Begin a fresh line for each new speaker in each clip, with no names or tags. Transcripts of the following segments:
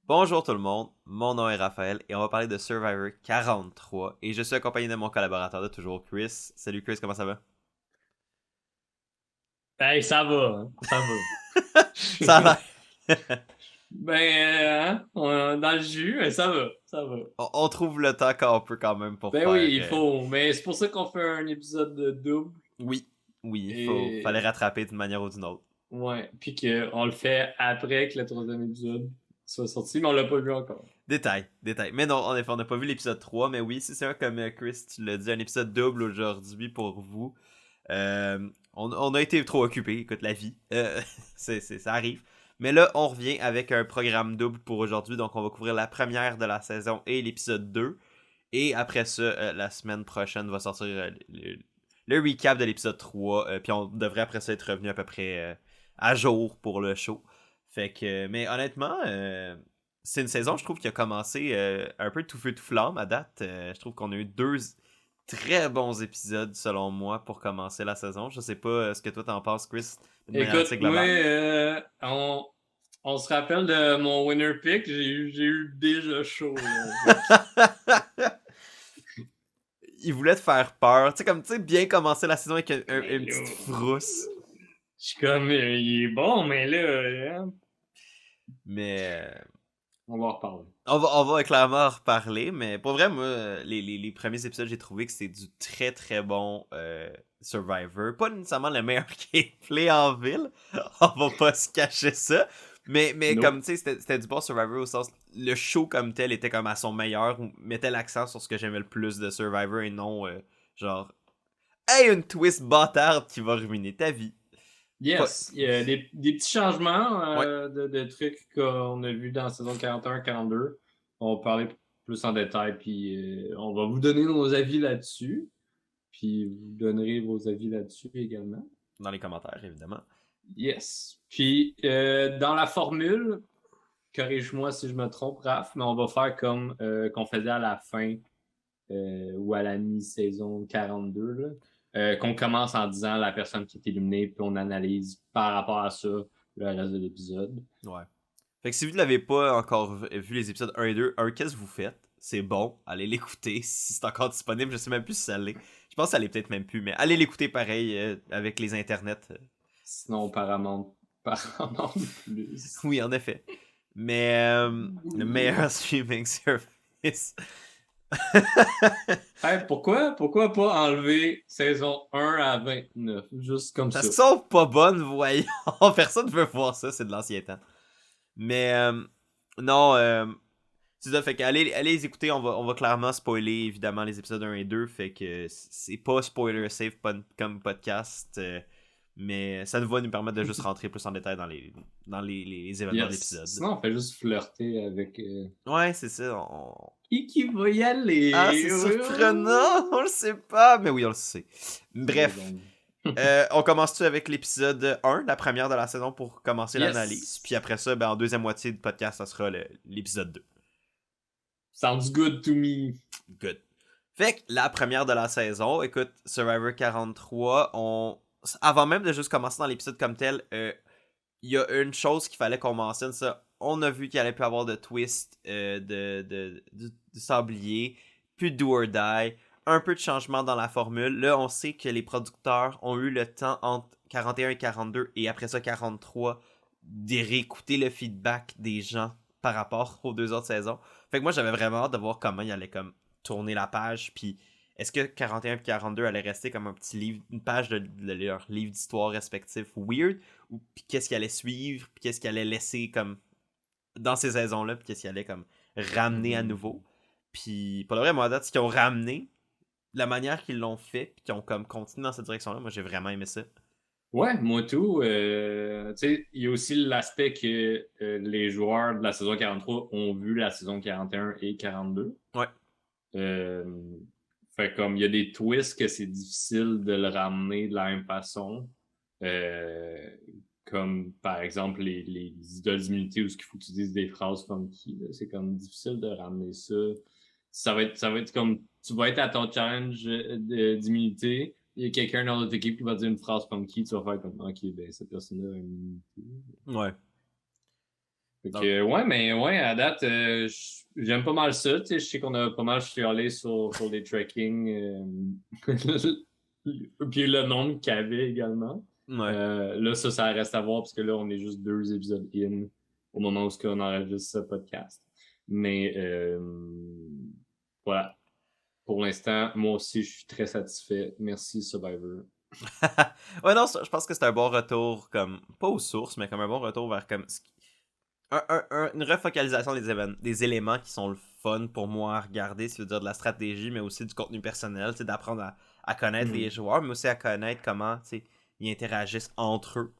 Bonjour tout le monde, mon nom est Raphaël et on va parler de Survivor 43 et je suis accompagné de mon collaborateur de toujours Chris. Salut Chris, comment ça va?
Hey, ça va, hein, ça va.
Ça a l'air.
Dans le jus, mais ça va, ça va.
On trouve le temps qu'on peut quand même pour
Ben
faire...
oui, il faut. Mais c'est pour ça qu'on fait un épisode de double.
Oui, oui, fallait
Et
rattraper d'une manière ou d'une autre.
ouais, puis qu'on le fait après que le troisième épisode soit sorti, mais on l'a pas vu encore.
Détail. Mais non, en effet, on n'a pas vu l'épisode 3, mais oui, c'est un comme Chris, tu l'as dit, un épisode double aujourd'hui pour vous. On a été trop occupés, écoute, la vie. Ça arrive. Mais là, on revient avec un programme double pour aujourd'hui. Donc, on va couvrir la première de la saison et l'épisode 2. Et après ça, la semaine prochaine va sortir le recap de l'épisode 3. Puis on devrait après ça être revenu à peu près à jour pour le show. Fait que, mais honnêtement, c'est une saison, je trouve, qui a commencé un peu tout feu tout flamme à date. Je trouve qu'on a eu deux très bons épisodes, selon moi, pour commencer la saison. Je sais pas ce que toi t'en penses, Chris, d'une manière
Écoute,
assez
moi,
globale.
on se rappelle de mon winner pick, j'ai eu déjà chaud, là. Fait que,
Il voulait te faire peur. Tu sais, comme, tu sais, bien commencer la saison avec
mais
une
là,
petite frousse.
je suis comme, il est bon, mais là, hein,
Mais
on va en reparler.
on va clairement en reparler. Mais pour vrai, moi, les premiers épisodes, j'ai trouvé que c'était du très très bon Survivor. Pas nécessairement le meilleur gameplay en ville. On va pas se cacher ça. Mais comme
Nope.
tu sais, c'était du bon Survivor au sens. Le show comme tel était comme à son meilleur. Ou mettait l'accent sur ce que j'aimais le plus de Survivor et non genre. Hey, une twist bâtarde qui va ruiner ta vie. Pas...
Yes, il y a des petits changements
Ouais,
de trucs qu'on a vus dans la saison 41-42. On va parler plus en détail, puis on va vous donner nos avis là-dessus, puis vous donnerez vos avis là-dessus également.
dans les commentaires, évidemment.
Yes. Puis dans la formule, corrige-moi si je me trompe, Raph, mais on va faire comme qu'on faisait à la fin ou à la mi-saison 42, là, qu'on commence en disant la personne qui est éliminée, puis on analyse par rapport à ça le reste de l'épisode.
Ouais. Fait que si vous ne l'avez pas encore vu les épisodes 1 et 2, qu'est-ce que vous faites? C'est bon, allez l'écouter si c'est encore disponible. Je sais même plus si ça l'est. Je pense que ça l'est peut-être même plus, mais allez l'écouter pareil avec les internets.
Sinon, Paramount Plus.
Oui, en effet. Mais le meilleur streaming service.
Hey, pourquoi pas enlever saison 1 à 29? Juste comme
Parce
ça.
qu'ils sont pas bonnes, voyons. Personne veut voir ça, c'est de l'ancien temps. Mais non, c'est ça, fait que allez les écouter, on va clairement spoiler évidemment les épisodes 1 et 2, fait que c'est pas spoiler safe comme podcast, mais ça nous va nous permettre de juste rentrer plus en détail dans les événements de
Yes.
l'épisode.
Sinon, on fait juste flirter avec
Ouais, c'est ça.
qui va y
Ah,
aller.
c'est surprenant, on le sait pas, mais oui, on le sait.
Mais
Bref,
bon.
on commence-tu avec l'épisode 1, la première de la saison pour commencer l'analyse,
Yes.
puis après ça, ben, en deuxième moitié du podcast, ça sera l'épisode 2.
Sounds good to me.
Good. Fait que la première de la saison, écoute, Survivor 43, avant même de juste commencer dans l'épisode comme tel, il y a une chose qu'il fallait qu'on mentionne, ça. On a vu qu'il allait plus avoir de twist de sablier, plus de do or die, un peu de changement dans la formule. Là, on sait que les producteurs ont eu le temps entre 41 et 42 et après ça 43 de réécouter le feedback des gens par rapport aux deux autres saisons. Fait que moi, j'avais vraiment hâte de voir comment il allait comme tourner la page, puis est-ce que 41 et 42 allait rester comme un petit livre, une page de leur livre d'histoire respectif weird, ou puis qu'est-ce qu'il allait suivre, puis qu'est-ce qu'il allait laisser comme dans ces saisons-là, puis qu'est-ce qu'il allait comme ramener à nouveau. Puis pour le vrai, moi, à date, ce qu'ils ont ramené, la manière qu'ils l'ont fait, puis qu'ils ont comme continué dans cette direction-là, moi j'ai vraiment aimé ça.
Ouais, moi tout. Tu sais, il y a aussi l'aspect que les joueurs de la saison 43 ont vu la saison 41 et 42.
Ouais.
Euh, Fait comme il y a des twists que c'est difficile de le ramener de la même façon. Euh, Comme par exemple les idoles d'immunité où il faut que tu dises des phrases funky. Là. C'est comme difficile de ramener ça. Ça va être comme tu vas être à ton challenge d'immunité. Il y a quelqu'un dans notre équipe qui va dire une phrase funky, tu vas faire comme OK, ben cette personne-là a une immunité.
Ouais.
Fait
Donc,
que, ouais, mais ouais, à date, j'aime pas mal ça. Tu sais, je sais qu'on a pas mal chialé sur les trekking. Puis le nombre qu'il y avait également.
ouais.
Là, ça reste à voir parce que là, on est juste 2 épisodes in au moment où on enregistre ce podcast. Mais voilà. Pour l'instant, moi aussi, je suis très satisfait. Merci, Survivor.
Ouais, non, je pense que c'est un bon retour, comme, pas aux sources, mais comme un bon retour vers comme une refocalisation des éléments qui sont le fun pour moi à regarder, si veut dire de la stratégie, mais aussi du contenu personnel, tu sais, d'apprendre à connaître les joueurs, mais aussi à connaître comment, tu sais, ils interagissent entre eux.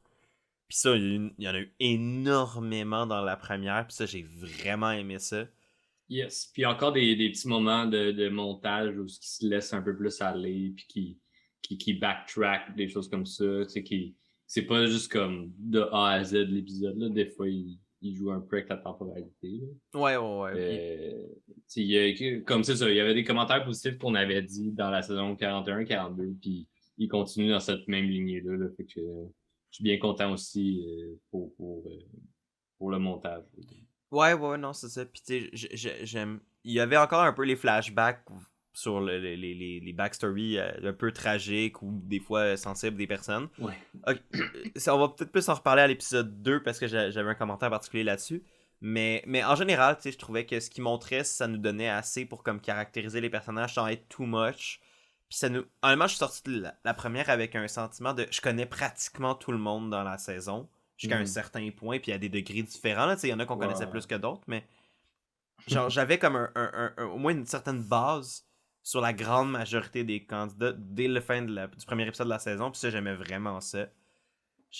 Puis ça, il y en a eu énormément dans la première, puis ça, j'ai vraiment aimé ça.
Yes. Puis encore des petits moments de montage où ce qui se laisse un peu plus aller, puis qui backtrack, des choses comme ça. Tu sais, c'est pas juste comme de A à Z l'épisode, là. Des fois, il joue un peu avec la temporalité, là.
Ouais, ouais, ouais.
Tu sais, comme c'est ça, il y avait des commentaires positifs qu'on avait dit dans la saison 41-42, puis il continue dans cette même lignée-là, là. Fait que je suis bien content aussi pour le montage.
Ouais, ouais, non, c'est ça. Puis tu sais, j'aime. Il y avait encore un peu les flashbacks sur les backstories un peu tragiques ou des fois sensibles des personnes.
Ouais.
Ok, on va peut-être plus en reparler à l'épisode 2 parce que j'avais un commentaire particulier là-dessus. Mais en général, tu sais, je trouvais que ce qu'ils montraient, ça nous donnait assez pour comme caractériser les personnages sans être too much. Puis ça nous. Honnêtement, je suis sorti de la première avec un sentiment de je connais pratiquement tout le monde dans la saison jusqu'à un certain point, puis il y a des degrés différents. Là, il y en a qu'on connaissait plus que d'autres, mais genre j'avais comme au moins une certaine base sur la grande majorité des candidats dès le fin du premier épisode de la saison, puis ça, j'aimais vraiment ça. Je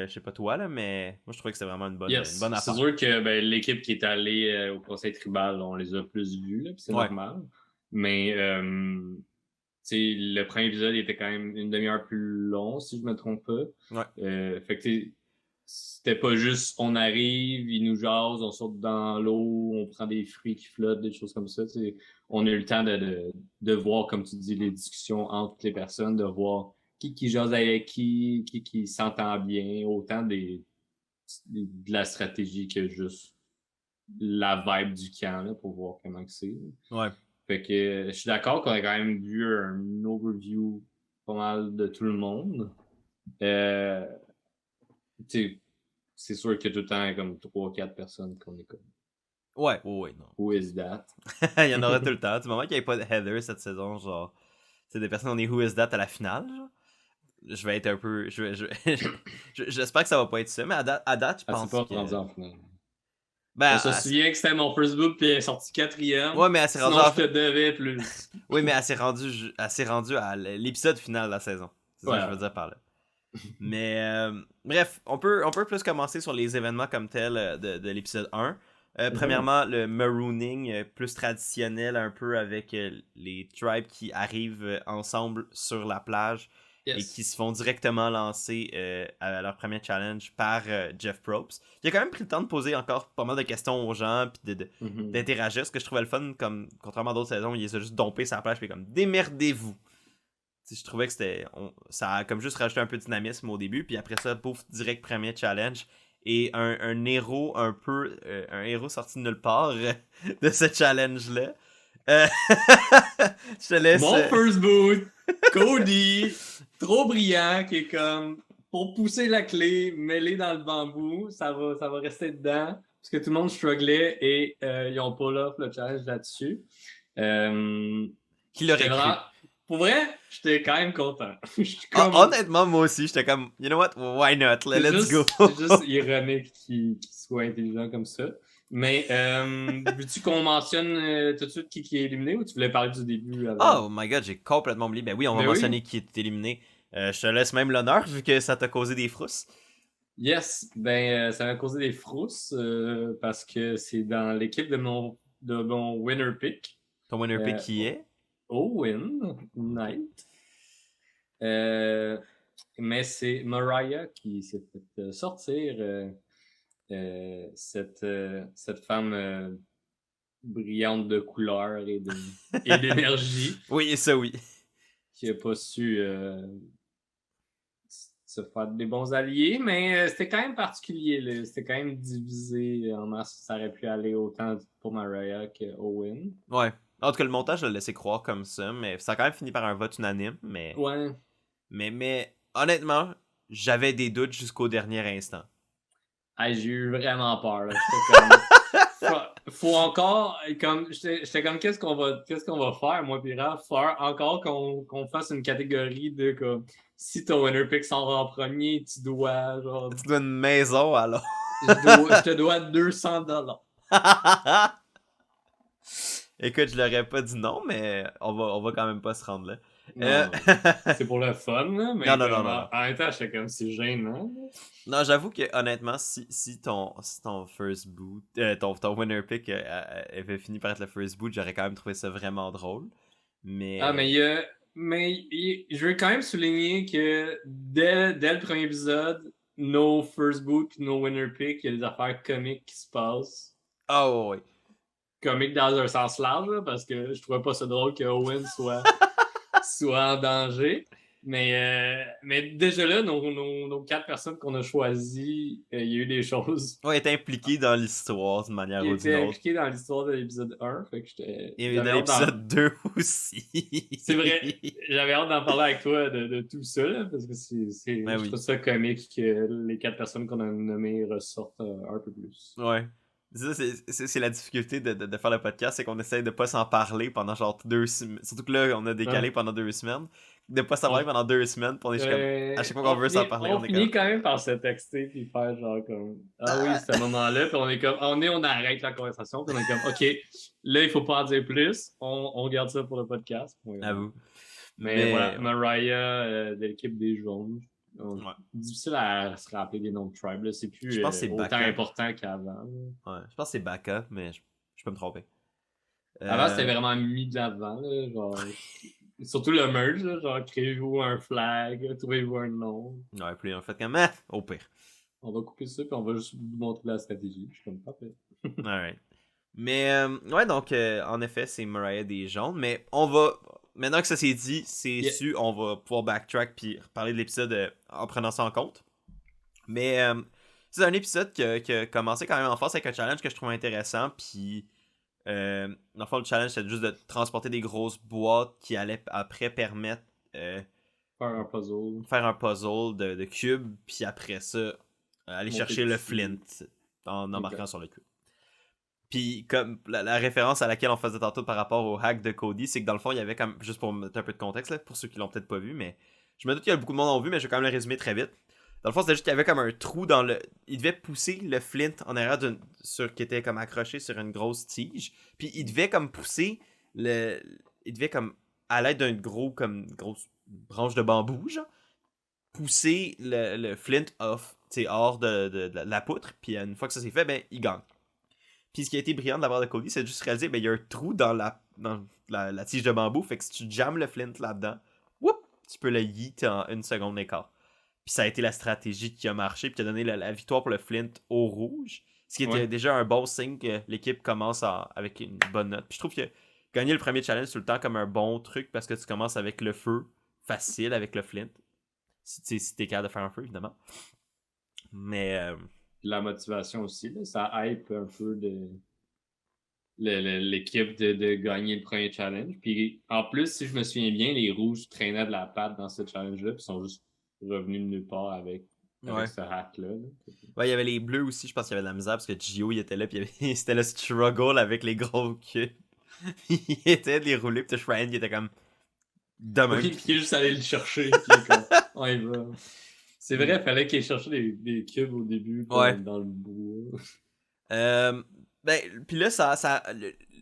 sais pas toi, là, mais moi, je trouvais que c'était vraiment une
Yes.
bonne
C'est
affaire.
sûr que ben, l'équipe qui est allée au conseil tribal, on les a plus vus, là, puis c'est
Ouais.
normal. Mais le premier épisode était quand même une demi-heure plus long, si je me trompe pas.
Ouais.
Fait que c'était pas juste on arrive, ils nous jasent, on saute dans l'eau, on prend des fruits qui flottent, des choses comme ça. T'sais. On a eu le temps de voir, comme tu dis, les discussions entre les personnes, de voir qui jase avec qui s'entend bien, autant de la stratégie que juste la vibe du camp là, pour voir comment c'est.
Ouais.
Fait que je suis d'accord qu'on a quand même vu un overview pas mal de tout le monde. Euh, c'est sûr qu'il y a tout le temps comme 3 4 personnes qu'on est comme
Ouais, ouais, ouais, non.
Who is that?
Il y en aura tout le temps. Du moment qu'il n'y avait pas de Heather cette saison, genre, c'est des personnes, on est Who is that à la finale, genre. Je vais être un peu. J'espère que ça va pas être ça, mais à date je
Ah, c'est
pense
pas
que.
rendu en finale. On
Ben,
se souvient que c'était mon first book puis elle est sortie 4e.
ouais, mais elle s'est rendue
Sinon, je te devais plus.
Oui, mais elle s'est rendue à l'épisode final de la saison. C'est ça que je veux
Voilà.
dire par là. Mais bref, on peut plus commencer sur les événements comme tels de l'épisode 1. Premièrement, le marooning plus traditionnel, un peu avec les tribes qui arrivent ensemble sur la plage et qui
Yes.
se font directement lancer à leur premier challenge par Jeff Probst. Il a quand même pris le temps de poser encore pas mal de questions aux gens puis d'interagir, ce que je trouvais le fun, comme contrairement à d'autres saisons, il les a juste dompé sa plage puis comme démerdez-vous. Je trouvais que ça a comme juste rajouté un peu de dynamisme au début, puis après ça, pouf, direct premier challenge. Et un héros un peu. Un héros sorti de nulle part de ce challenge-là. Je te laisse.
Mon first boot, Cody, trop brillant, qui est comme pour pousser la clé, mêler dans le bambou, ça va rester dedans. Parce que tout le monde strugglait et ils n'ont pas là le challenge là-dessus.
Qui l'aurait cru?
Pour vrai, j'étais quand même content.
Honnêtement, moi aussi, j'étais comme, you know what, why not? Let's go.
C'est juste ironique qu'il soit intelligent comme ça. Mais veux-tu qu'on mentionne tout de suite qui est éliminé ou tu voulais parler du début avant?
Oh my god, j'ai complètement oublié. Ben oui, on va
Ben
mentionner
oui.
qui est éliminé. Je te laisse même l'honneur vu que ça t'a causé des frousses.
Yes, ben ça m'a causé des frousses parce que c'est dans l'équipe de mon winner pick.
Ton winner pick
Euh,
qui est?
Owen Knight. Mais c'est Mariah qui s'est fait sortir cette femme brillante de couleur et d'énergie
Oui, ça oui.
qui a pas su se faire des bons alliés, mais c'était quand même particulier. Là. C'était quand même divisé en masse. Ça aurait pu aller autant pour Mariah que Owen.
Ouais. En tout cas, le montage l'a laissé croire comme ça, mais ça a quand même fini par un vote unanime.
Ouais.
Mais honnêtement, j'avais des doutes jusqu'au dernier instant.
Hey, j'ai eu vraiment peur. Là. J'étais comme. Faut encore. Comme, j'étais comme, qu'est-ce qu'on va faire, moi, puis Raph? Faut encore qu'on fasse une catégorie de comme. Si ton winner pick s'en va en premier, tu dois, genre.
Tu dois une maison alors.
Je te dois 200$.
Écoute, je l'aurais pas dit non, mais on va quand même pas se rendre là.
Non, c'est pour le fun, là, mais
non.
en même temps, j'étais comme c'est gênant.
Non, j'avoue que honnêtement, si ton first boot, ton winner pick avait fini par être le first boot, j'aurais quand même trouvé ça vraiment drôle. Mais.
Ah, je veux quand même souligner que dès le premier épisode, no first boot, no winner pick, il y a des affaires comiques qui se passent.
Oh, oui.
Comiques dans un sens large, là, parce que je trouvais pas ça drôle que Owen soit en danger. Mais déjà là, nos 4 personnes qu'on a choisies, il y a eu des choses.
Ouais, il était impliqué dans l'histoire d'une manière
Il
ou d'une
était
autre.
impliqué dans l'histoire de l'épisode 1, fait que
Et dans
j'avais hâte
l'épisode 2 aussi.
C'est vrai, j'avais hâte d'en parler avec toi de tout ça, là, parce que
Ben
je
oui.
trouve ça comique que les 4 personnes qu'on a nommées ressortent un peu plus.
Ouais. Ça, c'est la difficulté de faire le podcast, c'est qu'on essaye de pas s'en parler pendant genre 2 semaines. Surtout que là, on a décalé pendant 2 semaines. De pas s'en parler pendant 2 semaines, puis on est juste comme. À chaque fois qu'on veut s'en parler,
on
est
finit
comme.
quand même par se texter puis faire genre comme ah oui, c'est ce moment-là, puis on est comme on arrête la conversation, puis on est comme OK, là il faut pas en dire plus, on garde ça pour le podcast.
À vous.
Mais voilà, Mariah de l'équipe des Jaunes.
Ouais.
Difficile à se rappeler des noms de tribe. Là. C'est plus
Je pense que c'est
autant
Baka.
important qu'avant.
Ouais, je pense que c'est Baka, mais je peux me tromper.
Avant, c'était vraiment mis de l'avant. Là, genre, surtout le merge, là, genre créez-vous un flag, trouvez-vous un nom.
Ouais, puis en fait, comme au pire.
On va couper ça, puis on va juste vous montrer la stratégie. Je suis comme parfait.
Alright. Mais ouais, donc en effet, c'est Mariah des Jaunes. Mais on va. Maintenant que ça s'est dit, c'est su, on va pouvoir backtrack puis reparler de l'épisode en prenant ça en compte. Mais c'est un épisode qui a commencé quand même en force avec un challenge que je trouve intéressant. Puis, dans le fond, le challenge, c'était juste de transporter des grosses boîtes qui allaient après permettre
faire un puzzle
de cubes. Puis après ça, aller chercher le flint en embarquant sur le cube. Puis, comme la référence à laquelle on faisait tantôt par rapport au hack de Cody, c'est que dans le fond, il y avait comme. Juste pour mettre un peu de contexte, là, pour ceux qui l'ont peut-être pas vu, mais je me doute qu'il y a beaucoup de monde qui l'ont vu, mais je vais quand même le résumer très vite. Dans le fond, c'était juste qu'il y avait comme un trou dans le. Il devait pousser le flint en arrière qui était comme accroché sur une grosse tige. Puis il devait comme pousser le. Il devait comme. À l'aide d'une grosse branche de bambou, genre. Pousser le flint hors de la poutre. Puis une fois que ça s'est fait, ben, il gagne. Puis ce qui a été brillant de la part de Cody, c'est juste réaliser, ben, il y a un trou dans la tige de bambou, fait que si tu jammes le flint là-dedans, whoop, tu peux le yeet en 1 seconde d'écart. Puis ça a été la stratégie qui a marché, puis qui a donné la victoire pour le flint au rouge. Ce qui était déjà un bon signe que l'équipe commence avec une bonne note. Puis je trouve que gagner le premier challenge tout le temps comme un bon truc, parce que tu commences avec le feu, facile avec le flint. Si t'es capable de faire un feu, évidemment. Mais
la motivation aussi, là, ça hype un peu l'équipe de gagner le premier challenge. Puis en plus, si je me souviens bien, les rouges traînaient de la patte dans ce challenge-là, puis sont juste revenus de nulle part avec ce hack-là.
Ouais, il y avait les bleus aussi, je pense qu'il y avait de la misère parce que Gio il était là, puis c'était le struggle avec les gros cubes. Il était de les rouler, puis Ryan il était comme. Demain.
Oui, puis il est juste allé le chercher, puis comme, on y va. C'est vrai, il fallait qu'il cherche des cubes au début dans le bois.
Ben, puis là,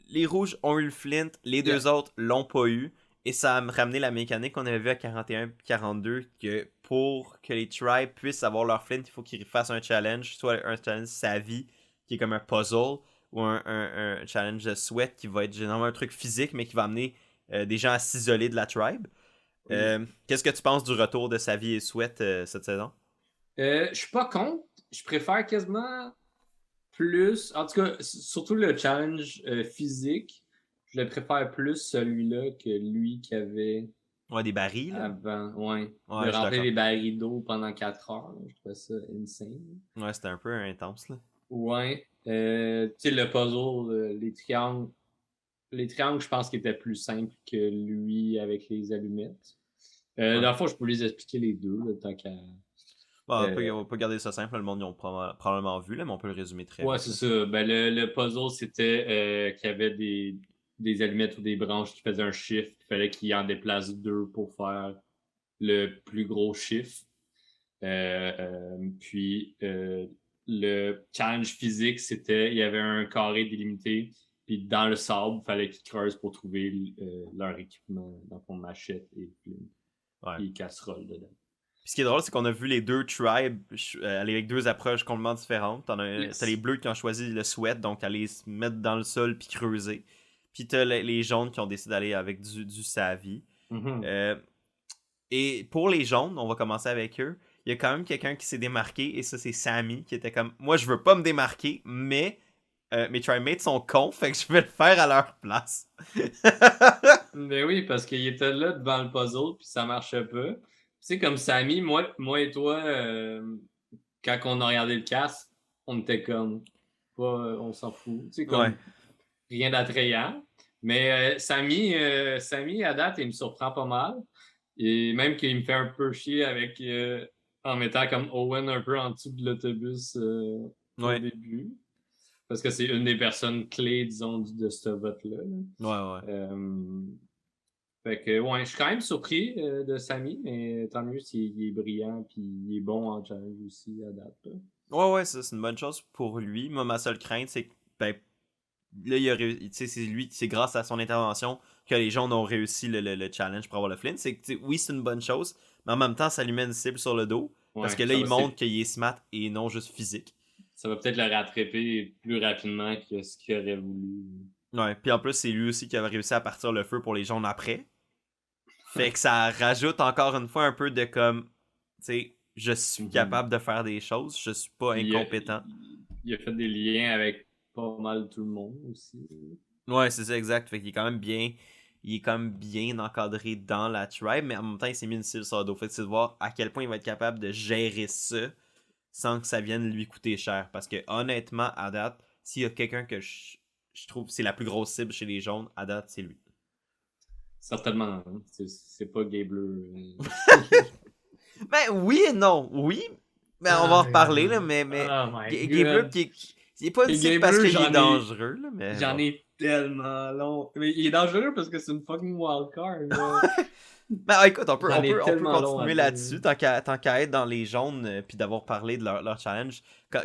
les rouges ont eu le flint, les deux autres l'ont pas eu. Et ça a ramené la mécanique qu'on avait vue à 41-42, que pour que les tribes puissent avoir leur flint, il faut qu'ils fassent un challenge, soit un challenge savvy, qui est comme un puzzle, ou un challenge de sweat, qui va être généralement un truc physique, mais qui va amener des gens à s'isoler de la tribe. Qu'est-ce que tu penses du retour de Savvy et Sweat cette saison?
Je suis pas contre. Je préfère quasiment plus. En tout cas, surtout le challenge physique. Je le préfère plus celui-là que lui qui avait
Ouais, des barils, là.
avant, ouais.
Ouais,
De
je suis
remplir
d'accord.
les barils d'eau pendant 4 heures. Là. Je trouvais ça insane.
Ouais, c'était un peu intense, là.
Ouais. Tu sais, le puzzle, les triangles, je pense qu'ils étaient plus simples que lui avec les allumettes.
Ouais.
Dans le fond, je peux les expliquer les deux, là, tant qu'à.
Bon,
Euh,
on peut garder ça simple, le monde, ils ont probablement vu, là, mais on peut le résumer très
ouais,
vite,
c'est
là.
ça. Ben, le puzzle, c'était qu'il y avait des allumettes ou des branches qui faisaient un chiffre. Il fallait qu'il en déplace deux pour faire le plus gros chiffre. Puis le challenge physique, c'était il y avait un carré délimité, puis dans le sable, il fallait qu'ils creusent pour trouver leur équipement, dans le fond, machette
Ouais.
et casserole dedans.
Puis ce qui est drôle, c'est qu'on a vu les deux tribes aller avec deux approches complètement différentes. T'as les
Yes.
bleus qui ont choisi le sweat, donc aller se mettre dans le sol puis creuser. Puis t'as les jaunes qui ont décidé d'aller avec du Savi.
Mhm.
Euh, et pour les jaunes, on va commencer avec eux. Il y a quand même quelqu'un qui s'est démarqué, et ça, c'est Sammy, qui était comme moi, je veux pas me démarquer, mais mes trimates sont cons, fait que je vais le faire à leur place.
Ben oui, parce qu'il était là devant le puzzle, puis ça marchait pas. Tu sais, comme Samy, moi et toi, quand on a regardé le cast, on était comme, pas, on s'en fout. Tu sais,
Ouais.
comme, rien d'attrayant. Mais Samy, à date, il me surprend pas mal. Et même qu'il me fait un peu chier avec en mettant comme Owen un peu en dessous de l'autobus au
Ouais.
début. Parce que c'est une des personnes clés, disons, de ce vote-là.
Ouais, ouais.
Euh, Fait que, ouais, je suis quand même surpris de Samy, mais tant mieux s'il est brillant puis il est bon en challenge aussi à date. Là.
Ouais, ouais, ça, c'est une bonne chose pour lui. Moi, ma seule crainte, c'est que, ben, là, c'est lui, c'est grâce à son intervention que les gens ont réussi le challenge pour avoir le Flint. C'est que, oui, c'est une bonne chose, mais en même temps, ça lui met une cible sur le dos. Parce
Ouais,
que là, il montre qu'il est smart et non juste physique.
ça va peut-être le rattraper plus rapidement que ce qu'il aurait voulu.
Ouais, puis en plus, c'est lui aussi qui avait réussi à partir le feu pour les jaunes après. Fait
Ouais.
que ça rajoute encore une fois un peu de comme, tu sais, je suis
Mhm.
capable de faire des choses, je suis pas
Puis
incompétent.
il a fait des liens avec pas mal tout le monde aussi.
Ouais, c'est ça, exact. Fait qu'il est quand même bien. Il est quand même bien encadré dans la tribe, mais en même temps, il s'est mis une cible sur le dos. Fait que c'est de voir à quel point il va être capable de gérer ça sans que ça vienne lui coûter cher. Parce que honnêtement, à date, s'il y a quelqu'un que je trouve c'est la plus grosse cible chez les jaunes, à date, c'est lui.
Certainement, hein. C'est pas gay bleu.
Ben oui et non. Oui, mais on va en
Ah,
reparler, là, mais
oh my
Gabriel,
god.
il est pas une
Et
cible
gay
parce
bleu,
qu'il est dangereux, là, mais
j'en
bon.
ai tellement long. Mais il est dangereux parce que c'est une fucking wildcard. Mais
Ben écoute,
j'en ai
on peut
tellement long à
continuer
dire.
là-dessus, tant qu'à être dans les jaunes, puis d'avoir parlé de leur challenge.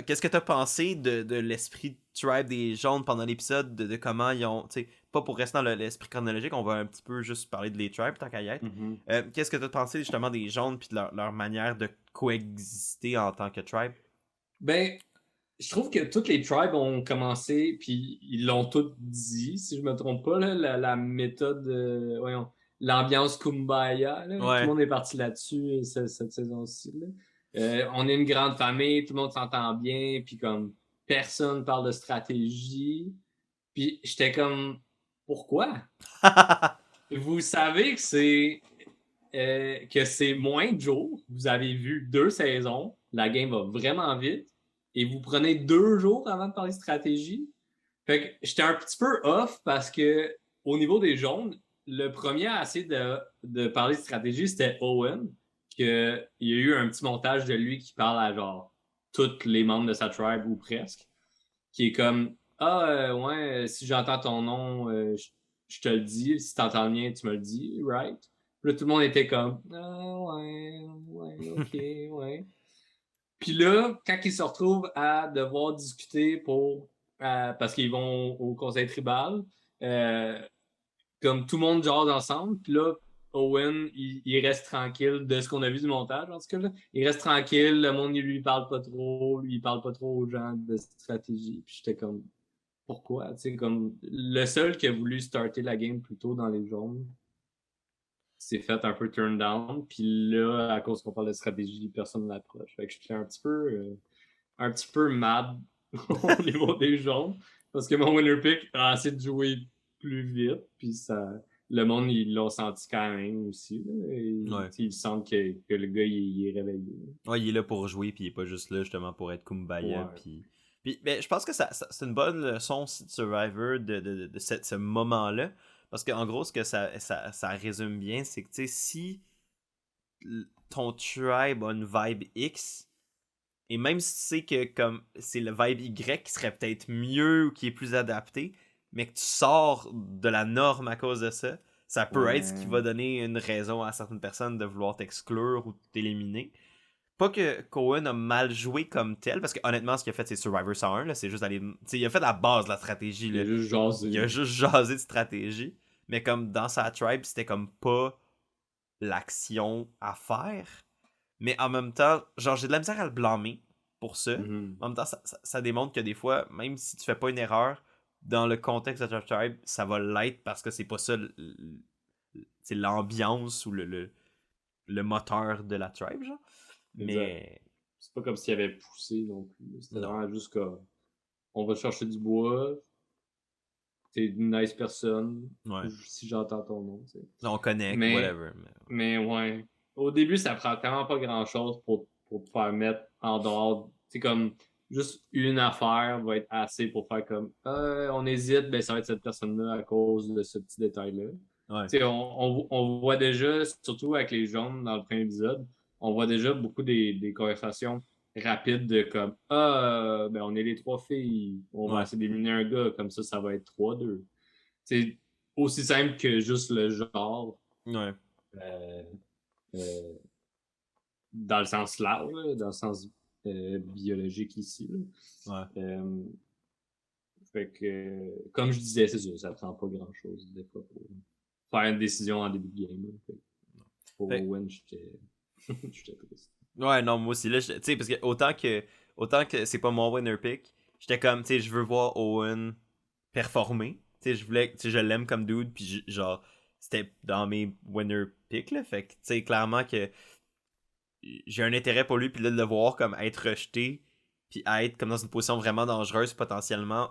Qu'est-ce que t'as pensé de l'esprit de tribe des jaunes pendant l'épisode, de comment ils ont, tu sais, pas pour rester dans l'esprit chronologique, on va un petit peu juste parler de les tribes, tant qu'à y être.
Mhm.
Qu'est-ce que t'as pensé justement des jaunes, puis de leur manière de coexister en tant que tribe?
Ben, je trouve que toutes les tribes ont commencé, puis ils l'ont toutes dit, si je me trompe pas, là, la méthode, voyons, l'ambiance Kumbaya, là, tout le
Ouais.
monde est parti là-dessus cette saison-ci. Là. On est une grande famille, tout le monde s'entend bien, puis comme personne parle de stratégie. Puis j'étais comme, pourquoi? Vous savez que c'est moins de jours. Vous avez vu 2 saisons. La game va vraiment vite. Et vous prenez 2 jours avant de parler stratégie. Fait que j'étais un petit peu off parce que au niveau des jaunes, le premier à essayer de parler de stratégie, c'était Owen. Que, il y a eu un petit montage de lui qui parle à genre tous les membres de sa tribe ou presque. Qui est comme ah ouais, si j'entends ton nom, je te le dis. Si t'entends le mien, tu me le dis, right? Puis là, tout le monde était comme ah ouais, ouais, ok, ouais. Puis là, quand ils se retrouvent à devoir discuter parce qu'ils vont au conseil tribal, euh, comme tout le monde jase ensemble, puis là, Owen, il reste tranquille de ce qu'on a vu du montage, en tout cas, là. Il reste tranquille, le monde, il lui parle pas trop, lui, il parle pas trop aux gens de stratégie. Puis j'étais comme, pourquoi? Tu sais, comme, le seul qui a voulu starter la game plus tôt dans les jaunes s'est fait un peu turn down, puis là, à cause qu'on parle de stratégie, personne ne l'approche. Fait que j'étais un petit peu mad au niveau des jaunes, parce que mon winner pick a essayé de jouer plus vite, puis ça, le monde, ils l'ont senti quand même aussi. Là.
Ouais.
Ils sentent que le gars, il est réveillé.
Ouais, il est là pour jouer, puis il est pas juste là justement pour être Kumbaya.
Ouais.
Puis ben, je pense que c'est une bonne leçon aussi de Survivor de ce moment-là. Parce qu'en gros, ce que ça résume bien, c'est que tu sais, si ton tribe a une vibe X, et même si tu sais que comme c'est le vibe Y qui serait peut-être mieux ou qui est plus adapté, mais que tu sors de la norme à cause de ça, ça peut être ce qui va donner une raison à certaines personnes de vouloir t'exclure ou t'éliminer. Pas que Cohen a mal joué comme tel, parce que honnêtement, ce qu'il a fait, c'est Survivor 101, là, c'est juste aller. T'sais, il a fait la base de la stratégie.
Il
Là.
a juste jasé.
Il a juste jasé de stratégie. Mais comme dans sa tribe, c'était comme pas l'action à faire. Mais en même temps, genre, j'ai de la misère à le blâmer pour ça.
Mhm.
En même temps, ça démontre que des fois, même si tu fais pas une erreur, dans le contexte de ta tribe, ça va l'être parce que c'est pas ça c'est l'ambiance ou le moteur de la tribe, genre.
Exact.
Mais
C'est pas comme s'il avait poussé non plus. C'était
non.
vraiment juste comme on va chercher du bois. T'es une nice personne.
Ouais.
Si j'entends ton nom, tu sais.
On connecte,
Mais,
whatever.
mais ouais. Au début, ça prend tellement pas grand chose pour te faire mettre en dehors. C'est comme juste une affaire va être assez pour faire comme on hésite, ben ça va être cette personne-là à cause de ce petit détail-là.
Ouais.
Tu sais, on voit déjà, surtout avec les jaunes dans le premier épisode, on voit déjà beaucoup des conversations rapides de comme ben on est les trois filles, on va
Ouais.
essayer d'éliminer un gars, comme ça va être 3-2. C'est aussi simple que juste le genre.
Ouais.
Euh, euh, dans le sens large, là, dans le sens biologique ici.
Ouais.
Là. Fait que, comme je disais, c'est sûr, ça prend pas grand-chose des fois pour faire une décision en début de game. Là. Fait que pour
Fait-
Owen, j'étais triste.
ouais, non, moi aussi, là, tu sais, parce que autant que c'est pas mon winner pick, j'étais comme, tu sais, je veux voir Owen performer. Tu sais, tu sais, je l'aime comme dude, puis genre, c'était dans mes winner picks, là. Fait que, tu sais, clairement que j'ai un intérêt pour lui, puis là, de le voir comme être rejeté, puis être comme dans une position vraiment dangereuse potentiellement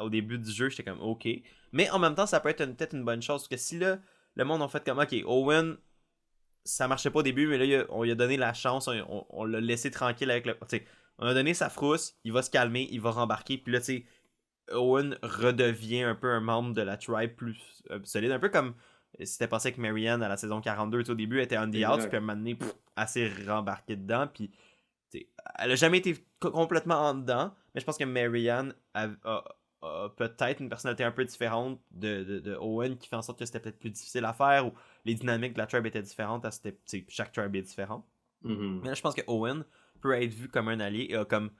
au début du jeu, j'étais comme ok. Mais en même temps, ça peut être peut-être une bonne chose, parce que si là, le monde en fait comme ok, Owen, ça marchait pas au début, mais là, on lui a donné la chance, on l'a laissé tranquille avec le. Tu sais, on a donné sa frousse, il va se calmer, il va rembarquer, puis là, tu sais, Owen redevient un peu un membre de la tribe plus solide, un peu comme c'était passé avec Marianne à la saison 42. Au début, elle était on the out, puis à un moment donné, elle s'est rembarquée dedans. Puis, elle a jamais été complètement en dedans, mais je pense que Marianne a peut-être une personnalité un peu différente de Owen qui fait en sorte que c'était peut-être plus difficile à faire ou les dynamiques de la tribe étaient différentes. Chaque tribe est différente.
Mm-hmm.
Mais là, je pense que Owen peut être vu comme un allié et comme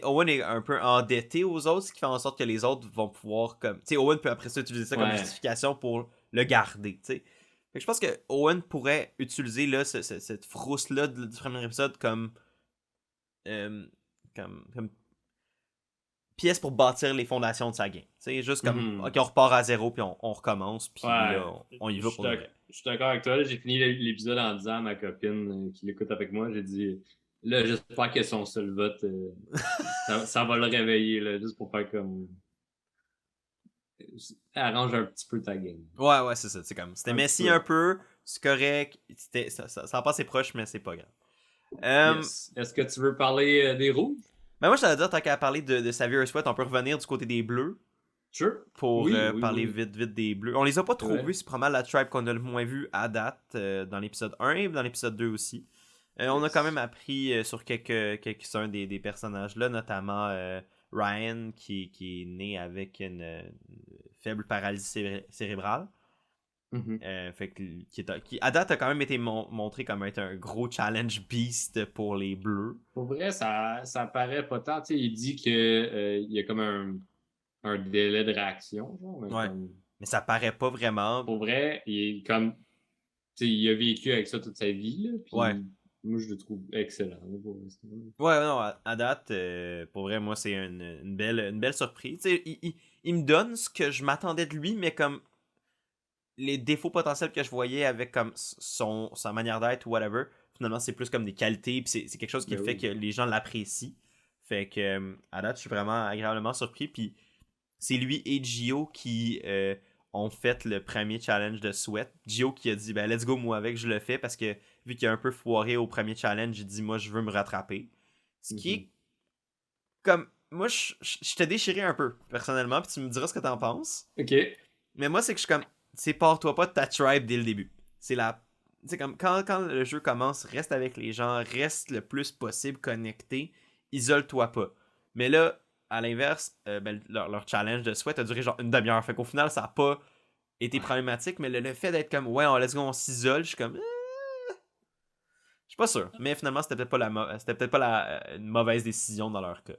Owen est un peu endetté aux autres, ce qui fait en sorte que les autres vont pouvoir comme. Owen peut après ça utiliser ça comme justification pour le garder. Fait que je pense que Owen pourrait utiliser là, cette frousse-là du premier épisode euh, comme pièce pour bâtir les fondations de sa game. Juste comme
Mm-hmm.
ok, on repart à zéro puis on recommence, puis là,
Ouais,
on y va pour le vrai.
je suis d'accord avec toi. J'ai fini l'épisode en disant à ma copine qui l'écoute avec moi, j'ai dit là, j'espère que son seul vote, ça va le réveiller, là, juste pour faire comme. Arrange un petit peu ta game.
Ouais, c'est ça. C'était messy un peu, c'est correct. Ça a passé proche, mais c'est pas grave.
Yes. Est-ce que tu veux parler des rouges?
Ben moi, je t'allais dire, tant qu'à parler de Xavier Sweat, on peut revenir du côté des bleus
Sure.
pour
Oui.
parler vite des bleus. On les a pas trop vus, c'est probablement la tribe qu'on a le moins vu à date dans l'épisode 1 et dans l'épisode 2 aussi. On a quand même appris sur quelques-uns des personnages là, notamment Ryan qui est né avec une faible paralysie cérébrale. Fait que, qui à date a quand même été montré comme être un gros challenge beast pour les bleus.
Pour vrai, ça paraît pas tant. Tu sais, il dit que il y a comme un délai de réaction. Genre, mais
Ouais.
comme...
Mais ça paraît pas vraiment.
Pour vrai, il est comme. Tu sais, il a vécu avec ça toute sa vie. Là, puis
Ouais.
moi, je le trouve excellent. Là, pour l'instant.
Ouais, non, à date, pour vrai, moi, c'est une belle surprise. Il me donne ce que je m'attendais de lui, mais comme les défauts potentiels que je voyais avec comme sa manière d'être ou whatever, finalement, c'est plus comme des qualités, puis c'est quelque chose qui fait que les gens l'apprécient. Fait que, à date, je suis vraiment agréablement surpris, puis c'est lui et Gio qui ont fait le premier challenge de Sweat. Gio qui a dit, ben let's go, moi avec, je le fais parce que vu qu'il a un peu foiré au premier challenge, il dit, moi je veux me rattraper. Ce qui est comme, moi je t'ai déchiré un peu, personnellement, puis tu me diras ce que t'en penses.
Ok.
Mais moi, c'est que je suis comme, sépare-toi pas de ta tribe dès le début. C'est la. C'est comme, quand le jeu commence, reste avec les gens, reste le plus possible connecté, isole-toi pas. Mais là, à l'inverse, ben, leur challenge de Sweat a duré genre une demi-heure. Fait qu'au final, ça a pas été problématique, mais le fait d'être comme, ouais, let's go, on s'isole, je suis comme. Je suis pas sûr. Mais finalement, c'était peut-être pas une mauvaise décision dans leur cas.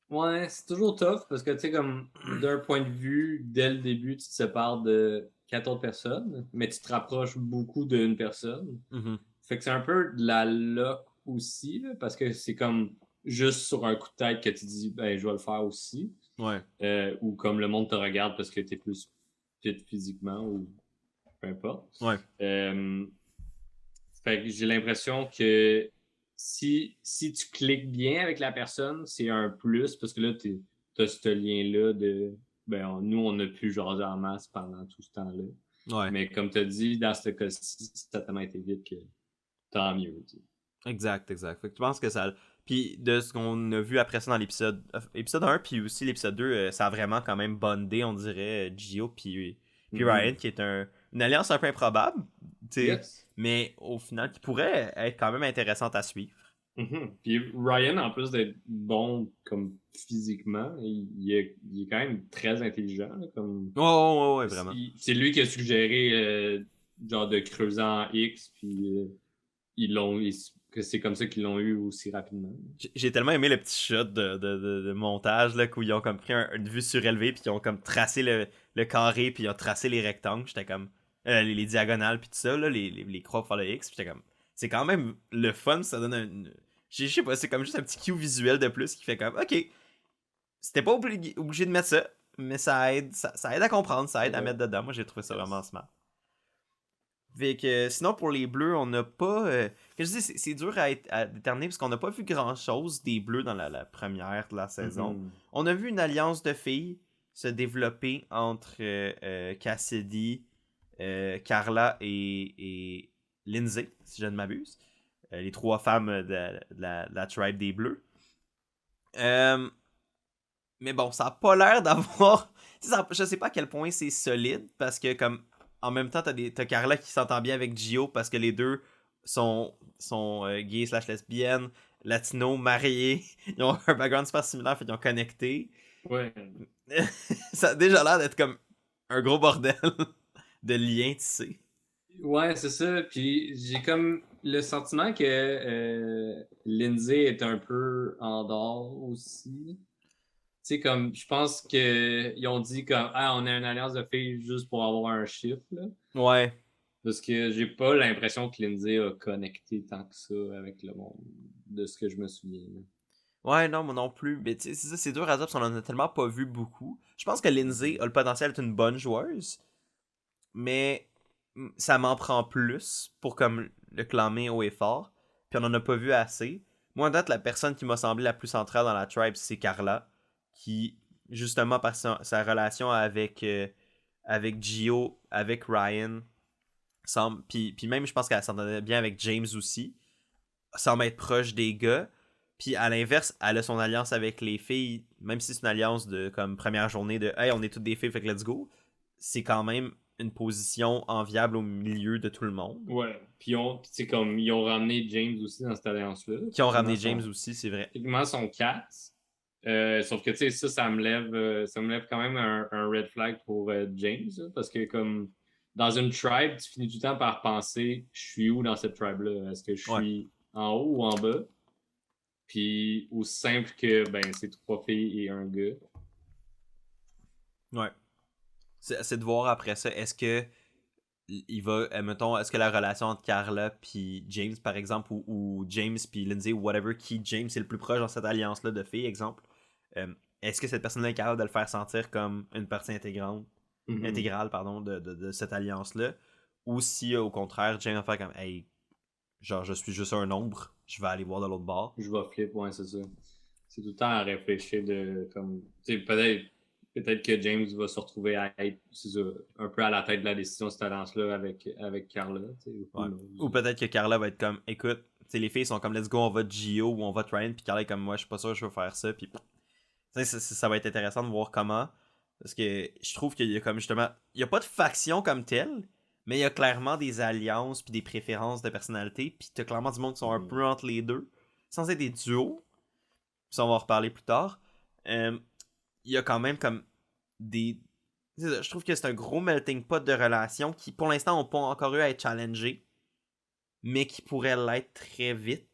Ouais, c'est toujours tough parce que, tu sais, comme d'un point de vue, dès le début, tu te sépares de 4 autres personnes, mais tu te rapproches beaucoup d'une personne.
Mhm.
Fait que c'est un peu de la luck aussi, là, parce que c'est comme juste sur un coup de tête que tu dis, ben, je vais le faire aussi.
Ouais.
Ou comme le monde te regarde parce que t'es plus fit physiquement ou peu importe.
Ouais.
Fait que j'ai l'impression que si tu cliques bien avec la personne, c'est un plus parce que là, t'as ce lien-là de ben nous, on a pu jaser en masse pendant tout ce temps-là.
Ouais.
Mais comme tu as dit, dans ce cas-ci, ça a tellement été vite que tant mieux. Tu sais.
Exact. Fait que tu penses que ça. Puis de ce qu'on a vu après ça dans l'épisode 1, puis aussi l'épisode 2, ça a vraiment quand même bondé, on dirait, Gio puis Ryan, qui est une alliance un peu improbable, tu sais,
Yes.
mais au final, qui pourrait être quand même intéressante à suivre.
Puis Ryan, en plus d'être bon comme physiquement, il est quand même très intelligent. Là, comme...
Ouais, vraiment.
C'est lui qui a suggéré genre de creuser en X, puis que c'est comme ça qu'ils l'ont eu aussi rapidement.
J'ai tellement aimé le petit shot de montage là, où ils ont comme pris une vue surélevée, puis ils ont comme tracé le carré, puis ils ont tracé les rectangles. J'étais comme. Les diagonales, puis tout ça, là, les croix pour faire le X, puis j'étais comme. C'est quand même le fun, ça donne je sais pas, c'est comme juste un petit cue visuel de plus qui fait comme. Ok, c'était pas obligé de mettre ça, mais ça aide, ça aide à comprendre, ça aide à mettre dedans. Moi, j'ai trouvé ça vraiment smart. Fait que, sinon, pour les bleus, on n'a pas. Que je dis, c'est dur à déterminer parce qu'on n'a pas vu grand chose des bleus dans la première de la saison. On a vu une alliance de filles se développer entre Cassidy, Carla et Lindsay, si je ne m'abuse. Les trois femmes de la tribe des bleus. Mais bon, ça a pas l'air d'avoir. Je sais pas à quel point c'est solide parce que, comme, en même temps, t'as Carla qui s'entend bien avec Gio parce que les deux sont gays slash lesbiennes, latino, mariés. Ils ont un background super similaire, fait qu'ils ont connecté.
Ouais.
Ça a déjà l'air d'être comme un gros bordel de liens tissés.
Ouais, c'est ça. Puis j'ai comme le sentiment que Lindsay est un peu en dehors aussi. Tu sais, comme, je pense qu'ils ont dit comme, ah, on a une alliance de filles juste pour avoir un chiffre, là.
Ouais.
Parce que j'ai pas l'impression que Lindsay a connecté tant que ça avec le monde, de ce que je me souviens. Là.
Ouais, non, moi non plus. Mais tu sais, c'est ça, c'est dur à dire parce qu'on en a tellement pas vu beaucoup. Je pense que Lindsay a le potentiel d'être une bonne joueuse, mais ça m'en prend plus pour comme le clamer haut et fort. Puis on en a pas vu assez. Moi, en date, la personne qui m'a semblé la plus centrale dans la tribe, c'est Carla, qui, justement, par sa relation avec Gio, avec Ryan, semble. Puis même, je pense qu'elle s'entendait bien avec James aussi, semble être proche des gars. Puis à l'inverse, elle a son alliance avec les filles, même si c'est une alliance de comme première journée de hey, on est toutes des filles, fait que let's go. C'est quand même une position enviable au milieu de tout le monde.
Ouais. Puis ils ont ramené James aussi dans cette alliance-là.
Qui ont ramené James aussi, c'est vrai.
Techniquement, son 4. Sauf que, tu sais, ça me lève quand même un red flag pour James, là, parce que, comme, dans une tribe, tu finis tout le temps par penser, je suis où dans cette tribe-là? Est-ce que je suis en haut ou en bas? Puis, aussi simple que, ben, c'est 3 filles et un gars.
Ouais. C'est de voir après ça, est-ce que il va, mettons, est-ce que la relation entre Carla puis James, par exemple, ou James puis Lindsay, ou whatever, qui James est le plus proche dans cette alliance-là de filles, exemple, est-ce que cette personne-là est capable de le faire sentir comme une partie intégrale pardon, de cette alliance-là, ou si au contraire, James va faire comme, hey, genre, je suis juste un nombre, je vais aller voir de l'autre bord.
Je vais flip, ouais, c'est ça. C'est tout le temps à réfléchir de, comme, tu sais, peut-être peut-être que James va se retrouver à être un peu à la tête de la décision, cette alliance-là avec Carla.
Ouais. Ou peut-être que Carla va être comme, écoute, les filles sont comme, let's go, on va de Gio ou on va de Ryan, puis Carla est comme, moi, je suis pas sûr que je veux faire ça, puis ça va être intéressant de voir comment. Parce que je trouve qu'il y a comme justement. Il n'y a pas de faction comme telle, mais il y a clairement des alliances puis des préférences de personnalité. Puis t'as clairement du monde qui sont un peu entre les deux. Sans être des duos. Puis ça, on va en reparler plus tard. Il y a quand même comme des. Je trouve que c'est un gros melting pot de relations qui, pour l'instant, n'ont pas encore eu à être challengés, mais qui pourraient l'être très vite.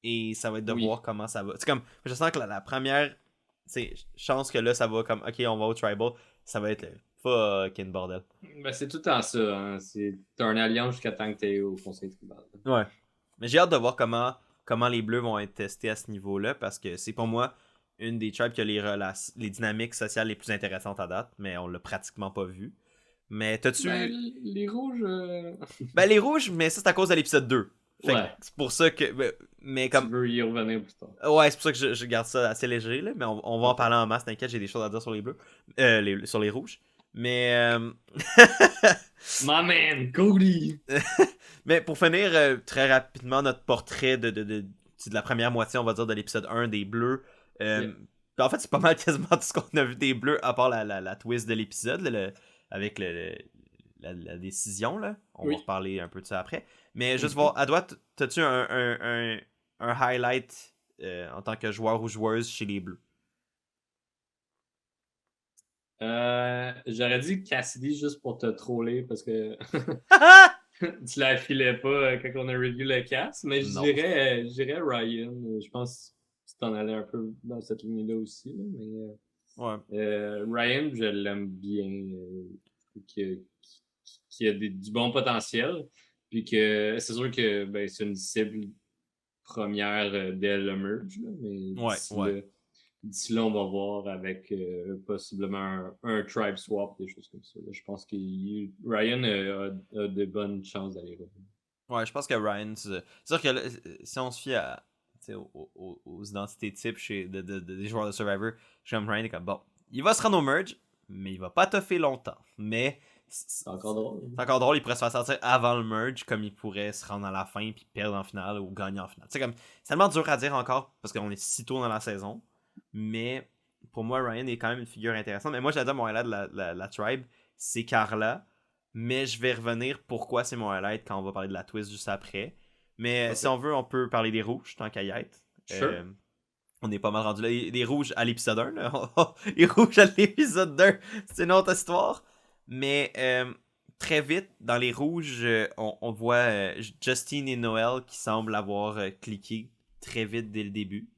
Et ça va être de voir comment ça va. C'est comme. Je sens que la première chance que là, ça va comme, ok, on va au tribal, ça va être le fucking bordel.
Ben, c'est tout le temps ça. Hein. T'as un alliance jusqu'à temps que t'es au conseil tribal.
Ouais. Mais j'ai hâte de voir comment les bleus vont être testés à ce niveau-là, parce que c'est pour moi une des tribes qui a les dynamiques sociales les plus intéressantes à date, mais on l'a pratiquement pas vu. Mais t'as-tu.
Ben, les rouges.
Ben, les rouges, mais ça, c'est à cause de l'épisode 2. Fait
ouais.
C'est pour ça que. Mais comme.
Tu veux y revenir plus tard.
Ouais, c'est pour ça que je garde ça assez léger, là, mais on va en parler en masse, t'inquiète, j'ai des choses à dire sur les bleus. Sur les rouges. Mais.
My man, Cody!
Mais pour finir très rapidement notre portrait de la première moitié, on va dire, de l'épisode 1 des bleus. En fait, c'est pas mal quasiment tout ce qu'on a vu des bleus, à part la twist de l'épisode, avec la décision. Là. On va reparler un peu de ça après. Mais juste voir, à droite, t'as-tu un highlight en tant que joueur ou joueuse chez les bleus?
J'aurais dit Cassidy juste pour te troller parce que tu la filais pas quand on a review le cast, mais je dirais Ryan. Je pense que tu t'en allais un peu dans cette ligne-là aussi. Là, mais Ryan, je l'aime bien. Qui a du bon potentiel. Puis que c'est sûr que ben, c'est une cible première dès le merge. Là, mais d'ici là, on va voir avec possiblement un tribe swap, des choses comme ça. Là. Je pense que Ryan a de bonnes chances d'aller revenir.
Ouais, je pense que Ryan, c'est sûr que là, si on se fie aux identités types des joueurs de Survivor, comme Ryan est comme bon, il va se rendre au merge, mais il va pas toffer longtemps. Mais
c'est encore drôle.
C'est encore drôle, il pourrait se faire sortir avant le merge, comme il pourrait se rendre à la fin puis perdre en finale ou gagner en finale. C'est tellement dur à dire encore parce qu'on est si tôt dans la saison. Mais pour moi, Ryan est quand même une figure intéressante. Mais moi, j'adore mon highlight de la tribe, c'est Carla. Mais je vais revenir pourquoi c'est mon highlight quand on va parler de la twist juste après. Mais si on veut, on peut parler des rouges tant qu'à y être.
Sure.
On est pas mal rendu là. Les rouges à l'épisode 1. Là. Les rouges à l'épisode 2. C'est une autre histoire. Mais très vite, dans les rouges, on voit Justine et Noël qui semblent avoir cliqué très vite dès le début.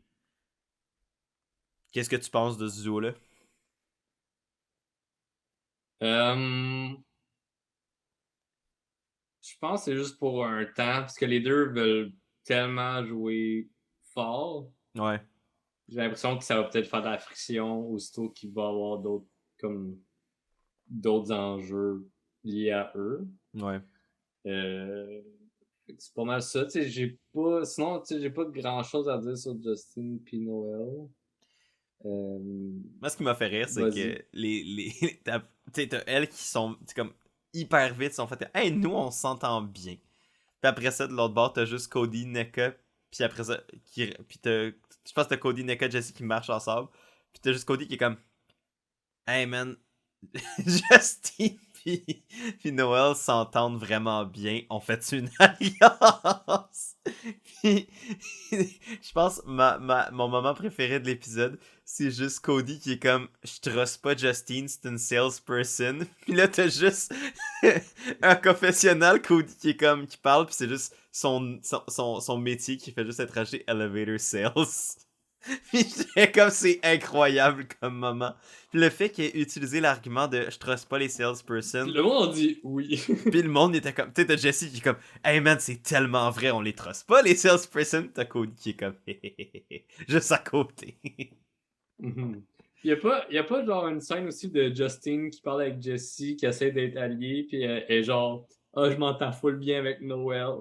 Qu'est-ce que tu penses de ce duo-là?
Je pense que c'est juste pour un temps, parce que les deux veulent tellement jouer fort.
Ouais.
J'ai l'impression que ça va peut-être faire de la friction aussitôt qu'il va y avoir d'autres enjeux liés à eux.
Ouais.
C'est pas mal ça. Sinon, j'ai pas grand chose à dire sur Justin et Noël.
Moi, ce qui m'a fait rire, c'est que t'as elles qui sont comme hyper vite, sont faites hey, nous, on s'entend bien. Puis après ça, de l'autre bord, t'as juste Cody, NECA, puis après ça, je pense que t'as Cody, NECA, Jesse qui marchent ensemble. Puis t'as juste Cody qui est comme hey man, Justin puis Noël s'entendent vraiment bien. On fait une alliance. Puis, je pense mon moment préféré de l'épisode, c'est juste Cody qui est comme je truste pas Justine, c'est une salesperson. Puis là t'as juste un confessionnal, Cody qui est comme qui parle, puis c'est juste son métier qui fait juste être acheté elevator sales. Puis j'étais comme c'est incroyable comme moment. Puis le fait qu'il ait utilisé l'argument de je truste pas les salespersons.
Le monde dit oui.
Puis le monde était comme. Tu sais, t'as Jesse qui est comme hey man, c'est tellement vrai, on les truste pas les salespersons. T'as Cody qui est comme juste à côté.
Mm-hmm. Il y a pas genre une scène aussi de Justine qui parle avec Jesse qui essaie d'être allié, puis elle est genre je m'entends full bien avec Noël.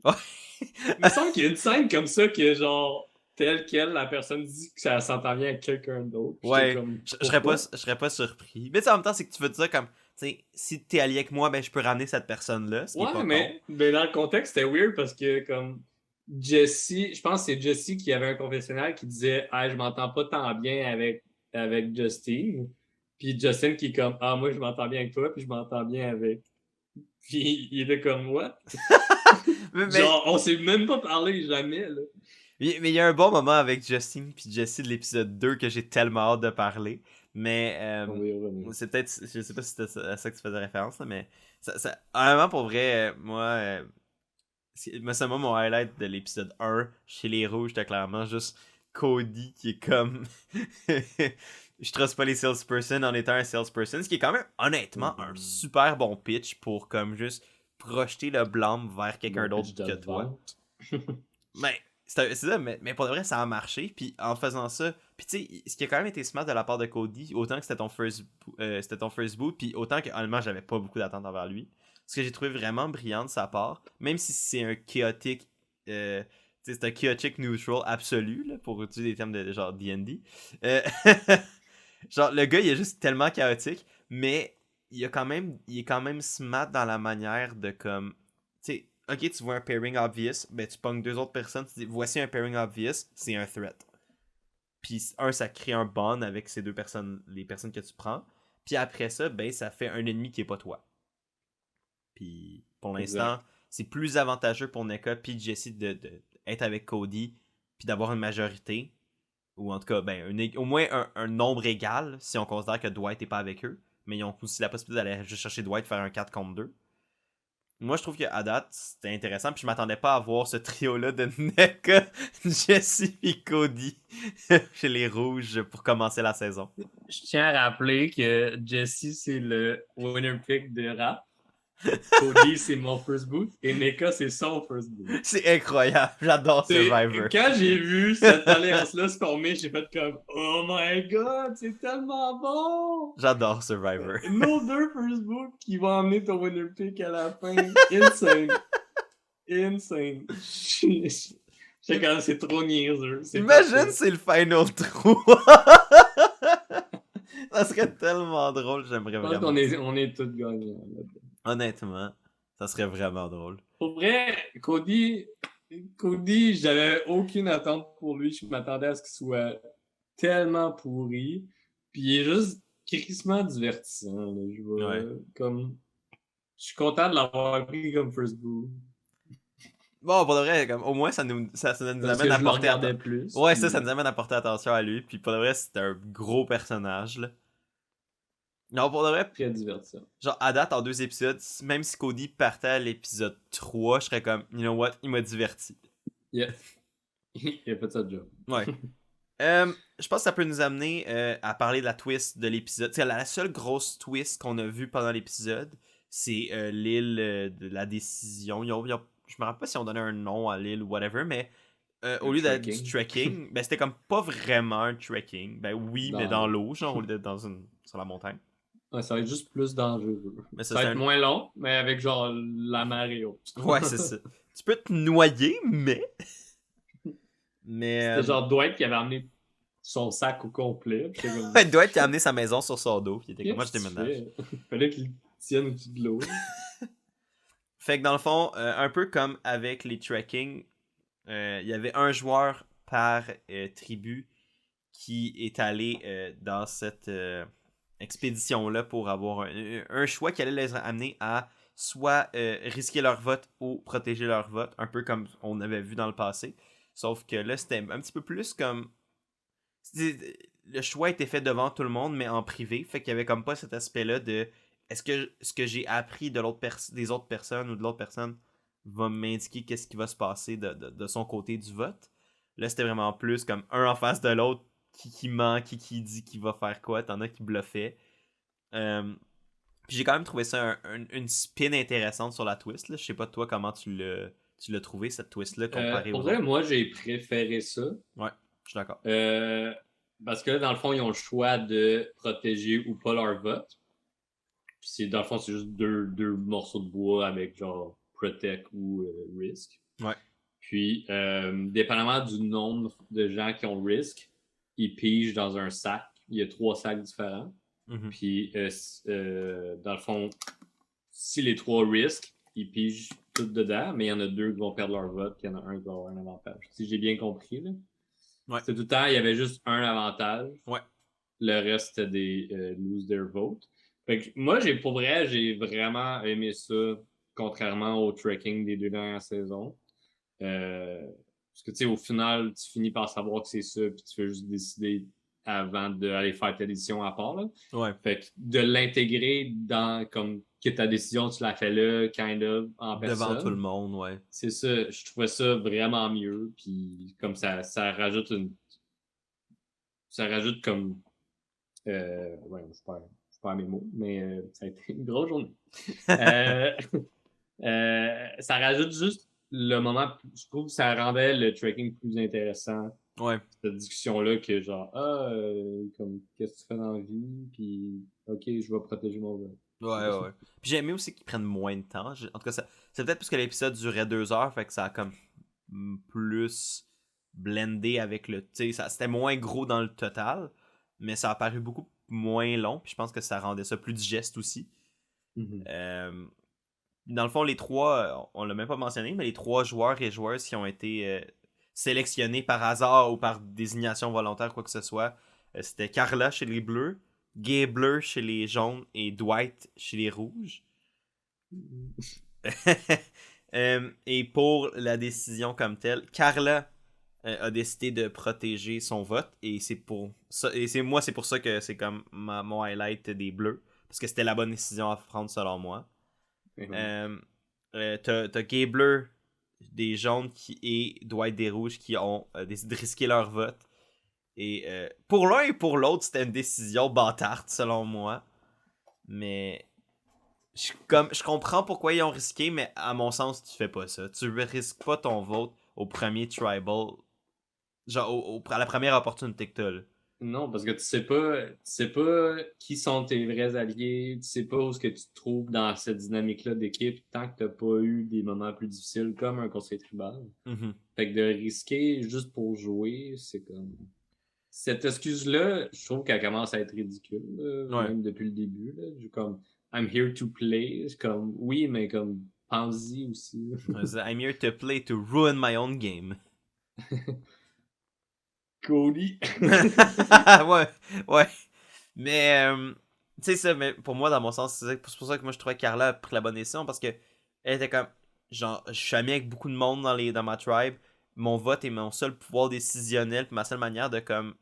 Ouais.
Il me semble qu'il y a une scène comme ça qui est genre tel quel, la personne dit que ça s'entend bien avec quelqu'un d'autre. J'étais
Ouais,
comme,
je
pourquoi?
serais pas surpris. Mais tu sais, en même temps, c'est que tu veux dire comme, tu sais, si t'es allié avec moi, ben je peux ramener cette personne-là, ce qui est pas
Ouais,
con.
mais dans le contexte, c'était weird parce que comme Jessie, je pense que c'est Jessie qui avait un confessionnal qui disait je m'entends pas tant bien avec Justine. Puis Justin qui est comme moi je m'entends bien avec toi, puis je m'entends bien avec. Puis il est comme what?
Mais
Genre, on s'est même pas parlé jamais, là.
il y a un bon moment avec Justine puis Jessie de l'épisode 2 que j'ai tellement hâte de parler. Mais
On va y revenir.
c'est peut-être, je sais pas si c'était à ça que tu faisais référence, là, mais honnêtement, pour vrai, moi, mon highlight de l'épisode 1 chez les Rouges, c'était clairement juste Cody qui est comme. Je trust pas les salesperson en étant un salesperson, ce qui est quand même, honnêtement, un super bon pitch pour comme juste projeter le blâme vers quelqu'un d'autre que toi. Mais c'est ça, mais pour de vrai, ça a marché. Puis en faisant ça, puis tu sais, ce qui a quand même été smart de la part de Cody, autant que c'était ton first boot, puis autant que honnêtement, j'avais pas beaucoup d'attentes envers lui. Ce que j'ai trouvé vraiment brillant de sa part, même si c'est un chaotique, tu sais, c'est un chaotic neutral absolu, là, pour utiliser des termes de genre D&D. Euh, genre, le gars, il est juste tellement chaotique, mais il est quand même smart dans la manière de comme, tu sais, ok, tu vois un pairing obvious, ben tu pognes deux autres personnes, tu dis voici un pairing obvious, c'est un threat. Puis ça crée un bond avec ces deux personnes, les personnes que tu prends. Puis après ça, ben ça fait un ennemi qui est pas toi. Puis pour l'instant,
Exact.
c'est plus avantageux pour NECA puis Jesse de être avec Cody, puis d'avoir une majorité, ou en tout cas, ben au moins un nombre égal, si on considère que Dwight n'est pas avec eux. Mais ils ont aussi la possibilité d'aller juste chercher Dwight faire un 4 contre 2. Moi, je trouve qu'à date, c'était intéressant. Puis je m'attendais pas à voir ce trio-là de NECA, Jesse et Cody chez les Rouges pour commencer la saison.
Je tiens à rappeler que Jesse, c'est le winner pick de rap. Cody, c'est mon first boot. Et Meka, c'est son first boot.
C'est incroyable. J'adore Survivor.
Quand j'ai vu cette alliance-là se former, j'ai fait comme oh my god, c'est tellement bon!
J'adore Survivor.
Nos deux first boot qui vont emmener ton winner pick à la fin. Insane. Insane. J'étais comme c'est trop niaiseux.
Imagine c'est le Final 3. Ça serait tellement drôle. J'aimerais
Je pense
vraiment.
on est tous gagnants là-dedans.
Honnêtement, ça serait vraiment drôle.
Pour vrai, Cody, j'avais aucune attente pour lui. Je m'attendais à ce qu'il soit tellement pourri. Puis il est juste crissement divertissant. Là. Je suis content de l'avoir pris comme first boot.
Bon, pour de vrai, comme, au moins, ça nous amène à porter attention.
Plus.
Ouais,
puis...
ça nous amène à porter attention à lui. Puis pour de vrai, c'est un gros personnage, là. Non, pour de vrai,
très divertissant.
Genre, à date, en 2 épisodes, même si Cody partait à l'épisode 3, je serais comme, you know what, il m'a diverti.
Yeah. Il a fait sa job.
Ouais. Je pense que ça peut nous amener à parler de la twist de l'épisode. T'sais, la seule grosse twist qu'on a vue pendant l'épisode, c'est l'île de la décision. Je me rappelle pas si on donnait un nom à l'île ou whatever, mais au lieu d'être du trekking, ben c'était comme pas vraiment un trekking. Ben oui, mais dans l'eau, genre, au lieu d'être sur la montagne.
Ouais, ça va être juste plus dangereux.
Mais
ça va être moins long, mais avec genre la marée haute.
Ouais, c'est ça. Tu peux te noyer, mais...
C'était genre Dwight qui avait amené son sac au complet.
Comme... Dwight qui a amené sa maison sur son dos. Il était comme moi, je déménage.
Fallait qu'il tienne au-dessus de l'eau.
Fait que dans le fond, un peu comme avec les trekking, il y avait un joueur par tribu qui est allé dans cette expédition-là pour avoir un choix qui allait les amener à soit risquer leur vote ou protéger leur vote, un peu comme on avait vu dans le passé. Sauf que là, c'était un petit peu plus comme... Le choix était fait devant tout le monde, mais en privé. Fait qu'il y avait comme pas cet aspect-là de... Est-ce que ce que j'ai appris de des autres personnes ou de l'autre personne va m'indiquer qu'est-ce qui va se passer de son côté du vote? Là, c'était vraiment plus comme un en face de l'autre qui ment, qui dit qu'il va faire quoi. T'en as qui bluffaient. Puis j'ai quand même trouvé ça une spin intéressante sur la twist. Là. Je sais pas toi comment tu l'as trouvé, cette twist-là, comparée
pour
aux
vrai,
autres.
moi, j'ai préféré ça.
Ouais, je suis d'accord.
Parce que là, dans le fond, ils ont le choix de protéger ou pas leur vote. Puis dans le fond, c'est juste deux morceaux de bois avec genre Protect ou Risk.
Ouais.
Puis, dépendamment du nombre de gens qui ont Risk, ils pigent dans un sac. Il y a 3 sacs différents.
Mhm.
Puis, dans le fond, si les 3 Risk, ils pigent tout dedans, mais il y en a 2 qui vont perdre leur vote, puis il y en a un qui va avoir un avantage. Si j'ai bien compris, là.
Ouais.
C'était tout le temps, il y avait juste un avantage.
Ouais.
Le reste, c'était des lose their vote. Fait que moi, pour vrai, j'ai vraiment aimé ça, contrairement au tracking des 2 dernières saisons. Parce que, tu sais, au final, tu finis par savoir que c'est ça, puis tu fais juste décider avant d'aller faire ta décision à part, là.
Ouais.
Fait que de l'intégrer dans, comme, que ta décision, tu la fais là, kind of, en personne.
Devant tout le monde, ouais.
C'est ça, je trouvais ça vraiment mieux, puis comme ça rajoute ça rajoute comme, ouais, je perds mes mots, mais ça a été une grosse journée. Ça rajoute juste le moment, je trouve que ça rendait le tracking plus intéressant.
Ouais.
Cette discussion-là que genre, comme, qu'est-ce que tu fais dans la vie, puis ok, je vais protéger mon vote.
Ouais. Puis j'ai aimé aussi qu'ils prennent moins de temps. En tout cas, c'est peut-être parce que l'épisode durait 2 heures, fait que ça a comme plus blendé avec le. Tu sais, c'était moins gros dans le total, mais ça a paru beaucoup moins long, puis je pense que ça rendait ça plus digeste aussi.
Mm-hmm.
Dans le fond, les 3, on l'a même pas mentionné, mais les 3 joueurs et joueuses qui ont été sélectionnés par hasard ou par désignation volontaire, quoi que ce soit, c'était Carla chez les Bleus, Gabler chez les Jaunes et Dwight chez les Rouges. Et pour la décision comme telle, Carla a décidé de protéger son vote et c'est pour ça c'est pour ça que c'est comme mon highlight des Bleus parce que c'était la bonne décision à prendre selon moi. T'as Gabler des Jaunes et Dwight des Rouges qui ont décidé de risquer leur vote. Et pour l'un et pour l'autre, c'était une décision bâtarde selon moi. Mais je comprends pourquoi ils ont risqué, mais à mon sens, tu fais pas ça. Tu risques pas ton vote au premier tribal. Genre à la première opportunité que t'as. Là.
Non, parce que tu sais pas qui sont tes vrais alliés, tu sais pas où est-ce que tu te trouves dans cette dynamique-là d'équipe tant que t'as pas eu des moments plus difficiles comme un conseil tribal.
Mm-hmm.
Fait que de risquer juste pour jouer, c'est comme... Cette excuse-là, je trouve qu'elle commence à être ridicule,
Ouais.
même depuis le début. Là. Comme, I'm here to play. C'est comme, oui, mais comme, pense-y aussi.
I'm here to play to ruin my own game.
Cody.
ouais. Mais, tu sais, ça, mais pour moi, dans mon sens, c'est pour ça que moi je trouvais que Carla a pris la bonne décision parce que elle était comme, genre, je suis ami avec beaucoup de monde dans ma tribe. Mon vote est mon seul pouvoir décisionnel, puis ma seule manière de, comme,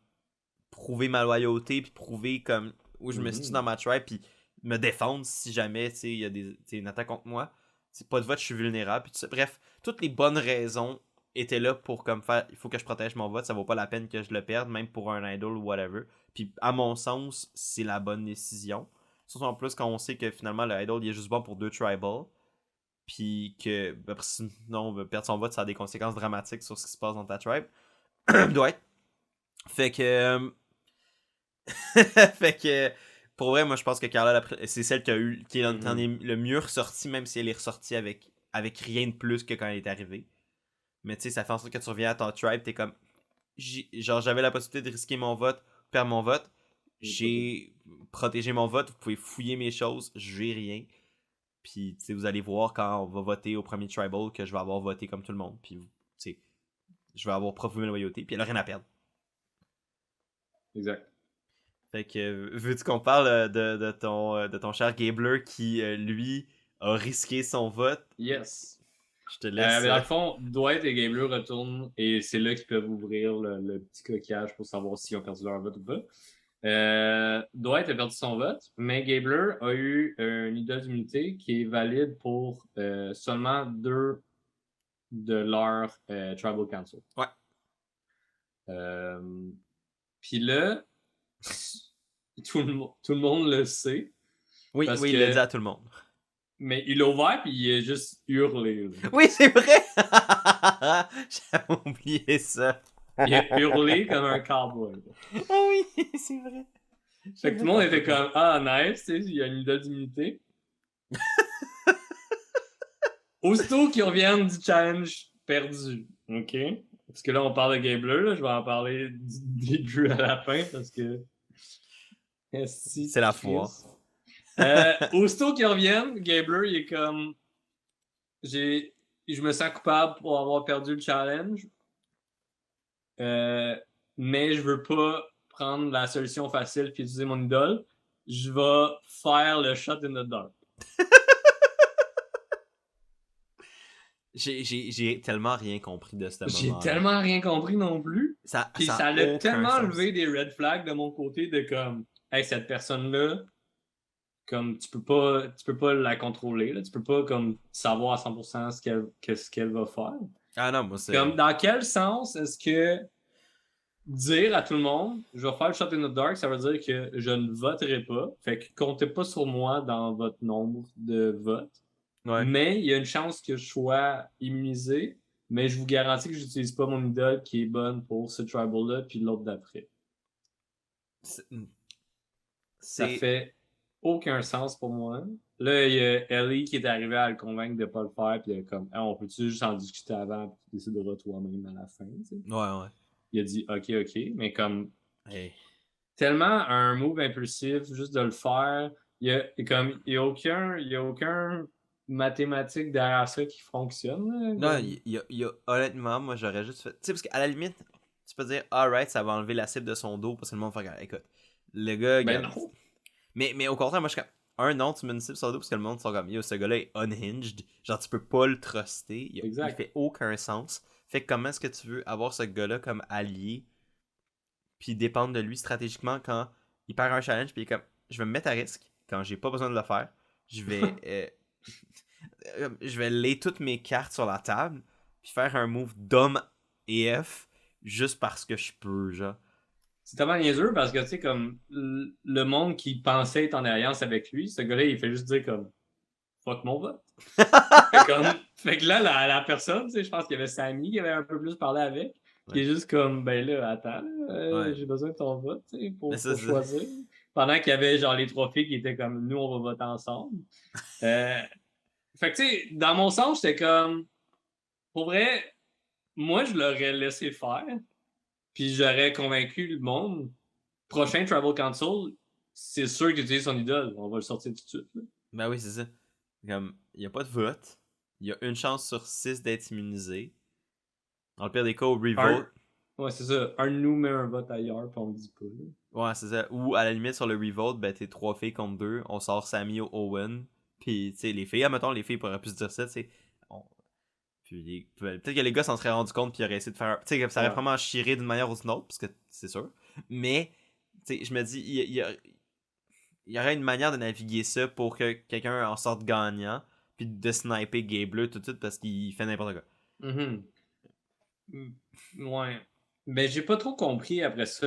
prouver ma loyauté, puis prouver, comme, où je me situe dans ma tribe, puis me défendre si jamais, tu sais, il y a une attaque contre moi. C'est pas de vote, je suis vulnérable. Puis tout ça. Bref, toutes les bonnes raisons étaient là pour comme faire, il faut que je protège mon vote, ça vaut pas la peine que je le perde, même pour un idol ou whatever. Puis à mon sens, c'est la bonne décision. Surtout en plus quand on sait que finalement le idol il est juste bon pour 2 tribal. Puis que sinon on veut perdre son vote, ça a des conséquences dramatiques sur ce qui se passe dans ta tribe. Doit être. Fait que. fait que. Pour vrai, moi je pense que Carla, c'est celle qui est le mieux ressortie, même si elle est ressortie avec rien de plus que quand elle est arrivée. Mais tu sais, ça fait en sorte que tu reviens à ton tribe, t'es comme. Genre, j'avais la possibilité de risquer mon vote, perdre mon vote. J'ai protégé mon vote, vous pouvez fouiller mes choses, j'ai rien. Puis, tu sais, vous allez voir quand on va voter au premier tribal que je vais avoir voté comme tout le monde. Puis, tu sais, je vais avoir prouvé ma loyauté, puis elle a rien à perdre.
Exact.
Fait que, veux-tu qu'on parle de ton cher Gabler qui, lui, a risqué son vote?
Yes.
Je te laisse.
Mais dans le fond, Dwight et Gabler retournent et c'est là qu'ils peuvent ouvrir le petit coquillage pour savoir s'ils ont perdu leur vote ou pas. Dwight a perdu son vote, mais Gabler a eu une idole d'immunité qui est valide pour seulement 2 de leur Tribal Council.
Ouais.
Puis là, tout le monde le sait.
Oui, il l'a dit à tout le monde.
Mais il l'a ouvert puis il a juste hurlé. Là.
Oui, c'est vrai! J'avais oublié ça.
Il a hurlé comme un cowboy.
Ah oui, c'est vrai.
Fait que tout le monde était comme, ah, nice, tu sais, il y a une idole d'immunité. Aussitôt qu'ils reviennent du challenge perdu. OK? Parce que là, on parle de Gabler, là, je vais en parler des Drew à la fin parce que.
C'est la foire.
Aussitôt qu'ils reviennent, Gabler, il est comme. Je me sens coupable pour avoir perdu le challenge. Mais je veux pas prendre la solution facile puis utiliser mon idole. Je vais faire le shot in the dark.
J'ai tellement rien compris de ce moment-là.
J'ai tellement rien compris non plus. Puis ça a tellement levé des red flags de mon côté de comme, hey, cette personne-là, comme tu peux pas la contrôler, là. Tu peux pas comme savoir à 100% ce qu'elle va faire.
Ah non, moi c'est.
Comme dans quel sens est-ce que dire à tout le monde, je vais faire le shot in the dark, ça veut dire que je ne voterai pas. Fait que comptez pas sur moi dans votre nombre de votes.
Ouais.
Mais il y a une chance que je sois immunisé, mais je vous garantis que je n'utilise pas mon idole qui est bonne pour ce tribal-là, puis l'autre d'après. Ça fait aucun sens pour moi. Là, il y a Ellie qui est arrivée à le convaincre de ne pas le faire, puis comme, on peut-tu juste en discuter avant, puis tu décideras toi-même à la fin, tu sais.
Ouais.
Il a dit, ok, mais comme,
hey.
Tellement un move impulsif, juste de le faire, il y a aucun mathématique derrière ça qui fonctionne.
Là. Non, il y a honnêtement, moi j'aurais juste fait. Tu sais, parce qu'à la limite, tu peux dire, alright, ça va enlever la cible de son dos parce que le monde va faire, écoute, le gars.
Ben non.
Mais au contraire, moi je suis comme, non, tu mets une cible sur le dos parce que le monde sont comme, yo, ce gars-là est unhinged. Genre, tu peux pas le truster. Il fait aucun sens. Fait que comment est-ce que tu veux avoir ce gars-là comme allié, puis dépendre de lui stratégiquement quand il perd un challenge, puis il est comme, je vais me mettre à risque quand j'ai pas besoin de le faire. Je vais. Je vais layer toutes mes cartes sur la table, puis faire un move d'homme et F juste parce que je peux, genre.
C'est tellement niaiseux parce que, tu sais, comme le monde qui pensait être en alliance avec lui, ce gars-là, il fait juste dire comme fuck mon vote. fait que là, la personne, tu sais, je pense qu'il y avait Sammy qui avait un peu plus parlé avec, qui est juste comme, ben là, attends, j'ai besoin de ton vote, tu sais, pour choisir. Pendant qu'il y avait genre les 3 filles qui étaient comme, nous, on va voter ensemble. Fait que, tu sais, dans mon sens, j'étais comme, pour vrai, moi, je l'aurais laissé faire, puis j'aurais convaincu le monde. Prochain Tribal Council, c'est sûr qu'il utilise son idole. On va le sortir tout de suite. Là.
Ben oui, c'est ça. Comme, il n'y a pas de vote. Il y a une chance sur 6 d'être immunisé. Dans le pire des cas, au revote.
Ouais, c'est ça. Un de nous met un vote ailleurs, puis on le dit pas. Là.
Ouais, c'est ça. Ou à la limite, sur le revote, ben t'es 3 filles contre 2. On sort Sammy ou Owen. Puis, tu sais, les filles, admettons, les filles pourraient plus se dire ça, tu sais. Puis, peut-être que les gars s'en seraient rendu compte, puis ils auraient essayé de faire. Tu sais, ça aurait vraiment chiré d'une manière ou d'une autre, parce que c'est sûr. Mais, tu sais, je me dis, il y aurait une manière de naviguer ça pour que quelqu'un en sorte gagnant, puis de sniper Gabler tout de suite parce qu'il fait n'importe quoi.
Mm-hmm. Ouais. Mais j'ai pas trop compris après ça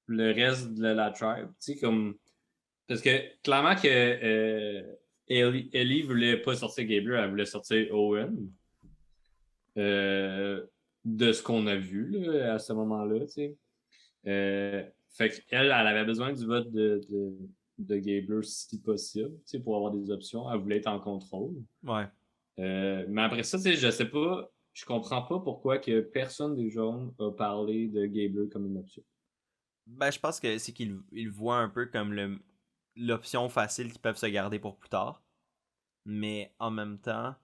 le reste de la tribe. Tu sais, comme. Parce que clairement que Ellie voulait pas sortir Gabler, elle voulait sortir Owen. De ce qu'on a vu là, à ce moment-là, tu sais. Fait qu'elle, elle avait besoin du vote de Gabler si possible, tu sais, pour avoir des options. Elle voulait être en contrôle.
Ouais.
Mais après ça, tu sais, je sais pas, je comprends pas pourquoi que personne des jaunes a parlé de Gabler comme une option.
Ben, je pense que c'est qu'ils voient un peu comme l'option facile qu'ils peuvent se garder pour plus tard. Mais en même temps.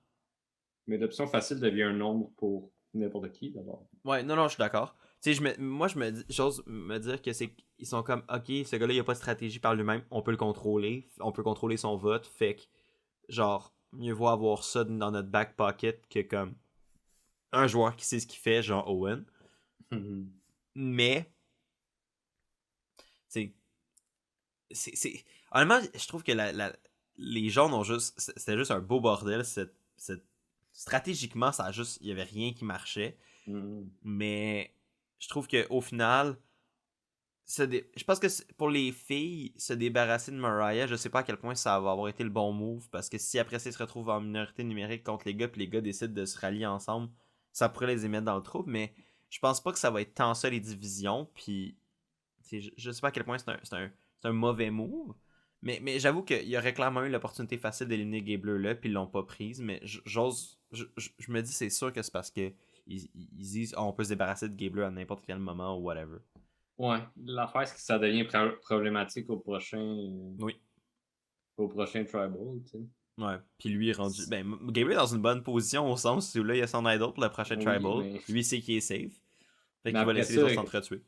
Mais l'option facile devient un nombre pour n'importe qui, d'abord.
Ouais, non, je suis d'accord. Tu sais, moi, j'ose me dire que c'est qu'ils sont comme, ok, ce gars-là, il a pas de stratégie par lui-même, on peut le contrôler, on peut contrôler son vote, fait que, genre, mieux vaut avoir ça dans notre back pocket que comme un joueur qui sait ce qu'il fait, genre Owen. Mais, c'est. Honnêtement, je trouve que les jaunes ont juste. C'était juste un beau bordel. Stratégiquement, il y avait rien qui marchait. Mais je trouve qu'au final, je pense que pour les filles, se débarrasser de Mariah, je sais pas à quel point ça va avoir été le bon move. Parce que si après ça, ils se retrouvent en minorité numérique contre les gars, puis les gars décident de se rallier ensemble, ça pourrait les émettre dans le trouble. Mais je pense pas que ça va être tant ça les divisions. Puis je sais pas à quel point c'est un mauvais move. Mais j'avoue qu'il y aurait clairement eu l'opportunité facile d'éliminer Gabler là, puis ils l'ont pas prise. Mais j'ose Je me dis, c'est sûr que c'est parce que ils disent, on peut se débarrasser de Gabler à n'importe quel moment ou whatever.
Ouais, l'affaire, c'est que ça devient problématique
Oui.
au prochain Tribal, tu sais.
Ouais. Puis lui est rendu. Ben, Gabler est dans une bonne position au sens où là, il y a son idol pour le prochain
Oui,
Tribal.
mais...
Lui, il sait qu'il est safe. Fait
Mais
qu'il va
après
laisser
ça,
les autres s'entretuer.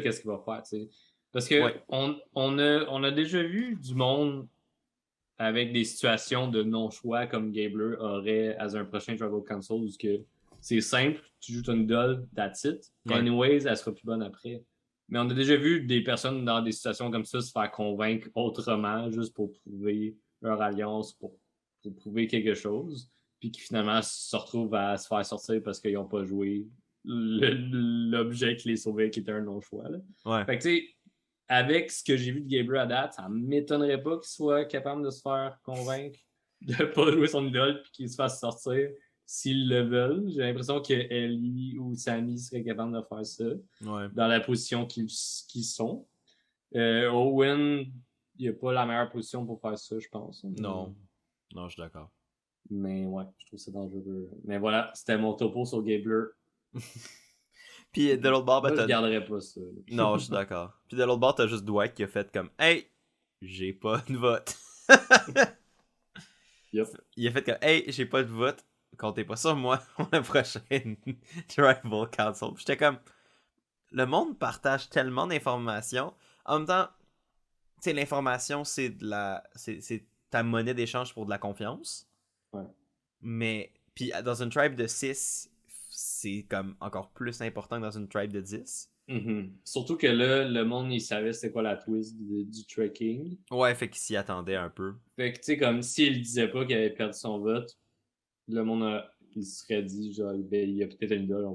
qu'est-ce qu'il va faire, tu sais? Parce que
Ouais.
on a déjà vu du monde avec des situations de non-choix comme Gabler aurait à un prochain Tribal Council où c'est simple, tu joues ton idole, that's it.
Ouais.
Anyways, elle sera plus bonne après. Mais on a déjà vu des personnes dans des situations comme ça se faire convaincre autrement, juste pour prouver leur alliance, pour prouver quelque chose, puis qui finalement se retrouvent à se faire sortir parce qu'ils n'ont pas joué l'objet qui les sauvait, qui était un non-choix. Là.
Ouais.
Fait que tu sais, avec ce que j'ai vu de Gabriel à date, ça m'étonnerait pas qu'il soit capable de se faire convaincre de ne pas jouer son idole puis qu'il se fasse sortir s'ils le veulent. J'ai l'impression que Ellie ou Sammy seraient capables de faire ça
Ouais.
dans la position qu'ils sont. Owen, il n'a pas la meilleure position pour faire ça, je pense.
Non. Non, je suis d'accord.
Mais ouais, je trouve ça dangereux. Mais voilà, c'était mon topo sur Gabler.
Puis de l'autre bord, ben,
Moi, je
t'as.
garderais pas ça.
Non, je suis d'accord. Puis de l'autre bord, t'as juste Dwight qui a fait comme Hey, j'ai pas de vote.
Yep.
Il a fait comme Hey, j'ai pas de vote. Comptez pas sur moi pour la prochaine Tribal Council. Puis j'étais comme le monde partage tellement d'informations. En même temps, tu sais, l'information, c'est de la. C'est ta monnaie d'échange pour de la confiance.
Ouais.
Mais. Puis dans une tribe de 6, c'est comme encore plus important que dans une tribe de 10.
Mm-hmm. Surtout que là, le monde, il savait c'était quoi la twist du trekking.
Ouais, fait qu'il s'y attendait un peu.
Fait que, tu sais, comme s'il disait pas qu'il avait perdu son vote, le monde, il se serait dit, genre, ben, il y a peut-être une idole,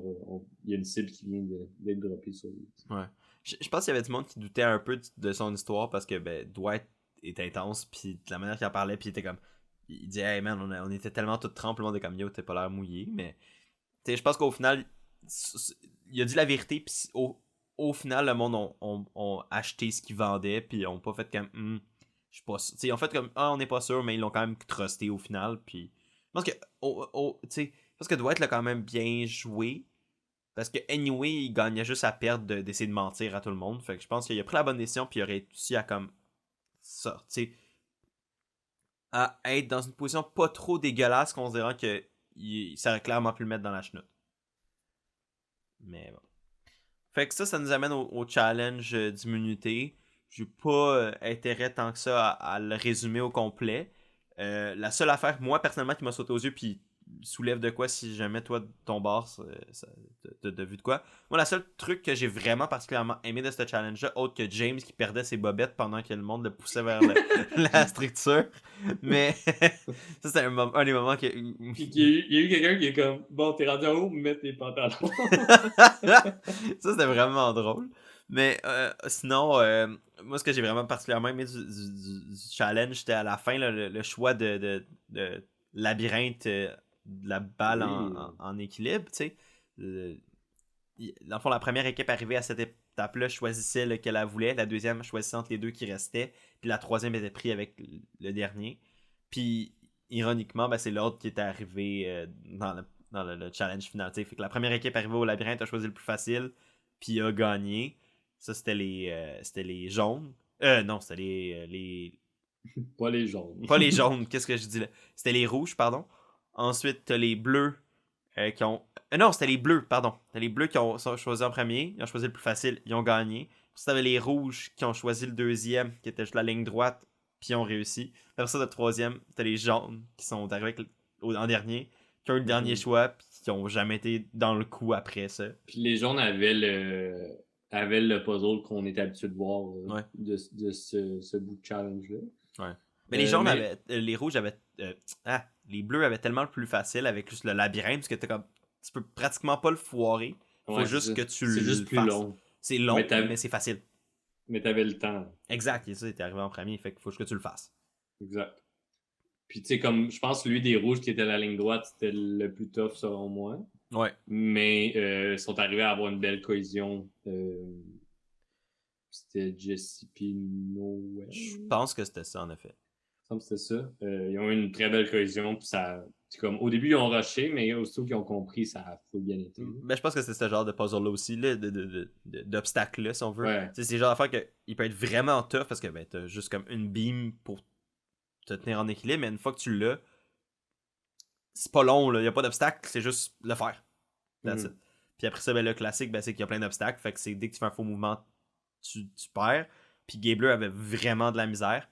il y a une cible qui vient d'être droppée sur lui.
Ouais. Je pense qu'il y avait du monde qui doutait un peu de son histoire parce que ben, Dwight est intense, puis de la manière qu'il en parlait, puis il était comme. Il dit, hey man, on était tellement tout trempé, le monde est comme yo, t'es pas l'air mouillé, mais. Tu sais, je pense qu'au final, il a dit la vérité, puis au final, le monde ont acheté ce qu'il vendait, puis ils ont pas fait comme. Je suis pas sûr. Ils ont fait comme, ah, on n'est pas sûr, mais ils l'ont quand même trusté au final, puis. Je pense que. Tu sais, je pense que Dwight l'a quand même bien joué. Parce que anyway, il gagnait juste à perdre d'essayer de mentir à tout le monde. Fait que je pense qu'il a pris la bonne décision puis il aurait réussi à comme ça, tu sais, à être dans une position pas trop dégueulasse considérant que ça aurait clairement pu le mettre dans la chenoute. Mais bon. Fait que ça nous amène au challenge d'immunité. J'ai pas intérêt tant que ça à le résumer au complet. La seule affaire, moi personnellement, qui m'a sauté aux yeux, puis soulève de quoi si jamais toi de ton bord, t'as vu de quoi. Moi, la seule truc que j'ai vraiment particulièrement aimé de ce challenge-là, autre que James qui perdait ses bobettes pendant que le monde le poussait vers la structure. Mais ça, c'est un des moments que.
Puis il y a eu quelqu'un qui est comme, bon, t'es rendu en haut, mets tes pantalons.
Ça, c'était vraiment drôle. Mais sinon, moi, ce que j'ai vraiment particulièrement aimé du challenge, c'était à la fin, là, le choix de labyrinthe de la balle en équilibre. Tu sais. Dans le fond, la première équipe arrivée à cette étape-là choisissait lequel elle voulait. La deuxième choisissait entre les deux qui restaient. Puis la troisième était prise avec le dernier. Puis, ironiquement, ben, c'est l'autre qui était arrivé dans le challenge final. T'sais. Fait que la première équipe arrivée au labyrinthe a choisi le plus facile. Puis a gagné. Ça, c'était les jaunes. Non, c'était
Pas les jaunes.
Pas les jaunes, qu'est-ce que je dis là? C'était les rouges, pardon. Ensuite, t'as les bleus qui ont. Non, c'était les bleus, pardon. T'as les bleus qui ont choisi en premier. Ils ont choisi le plus facile. Ils ont gagné. Puis t'avais les rouges qui ont choisi le deuxième, qui était juste la ligne droite. Puis ils ont réussi. Après ça, le troisième, t'as les jaunes qui sont arrivés en dernier. Qui ont eu le dernier choix. Puis qui ont jamais été dans le coup après ça.
Puis les jaunes avaient le puzzle qu'on est habitué de voir
Ouais.
de ce bout de challenge-là.
Ouais. Mais les jaunes avaient. Les rouges avaient. Les bleus avaient tellement le plus facile avec juste le labyrinthe. Parce que t'as comme. Tu peux pratiquement pas le foirer. Faut juste que tu le fasses.
C'est juste plus long.
C'est long, mais c'est facile.
Mais t'avais le temps.
Exact. Et ça, t'es arrivé en premier. Fait qu'il faut que tu le fasses.
Exact. Puis tu sais, comme je pense lui des rouges qui était la ligne droite, c'était le plus tough selon moi.
Ouais.
Mais ils sont arrivés à avoir une belle cohésion. C'était Jesse P. Noel.
Je pense que c'était ça, en effet.
Il me semble que c'était ça. Ils ont eu une très belle cohésion, puis ça c'est comme, au début, ils ont rushé, mais aussitôt qu'ils ont compris, ça a full bien été.
Mais je pense que c'est ce genre de puzzle-là aussi, là, d'obstacle-là, si on veut.
Ouais.
C'est le genre d'affaire qu'il peut être vraiment tough parce que ben, t'as juste comme une beam pour te tenir en équilibre, mais une fois que tu l'as, c'est pas long, là. Y a pas d'obstacle, c'est juste le faire. That's it. Puis après ça, ben, le classique, ben, c'est qu'il y a plein d'obstacles. Fait que c'est dès que tu fais un faux mouvement, tu perds. Puis Gabler avait vraiment de la misère.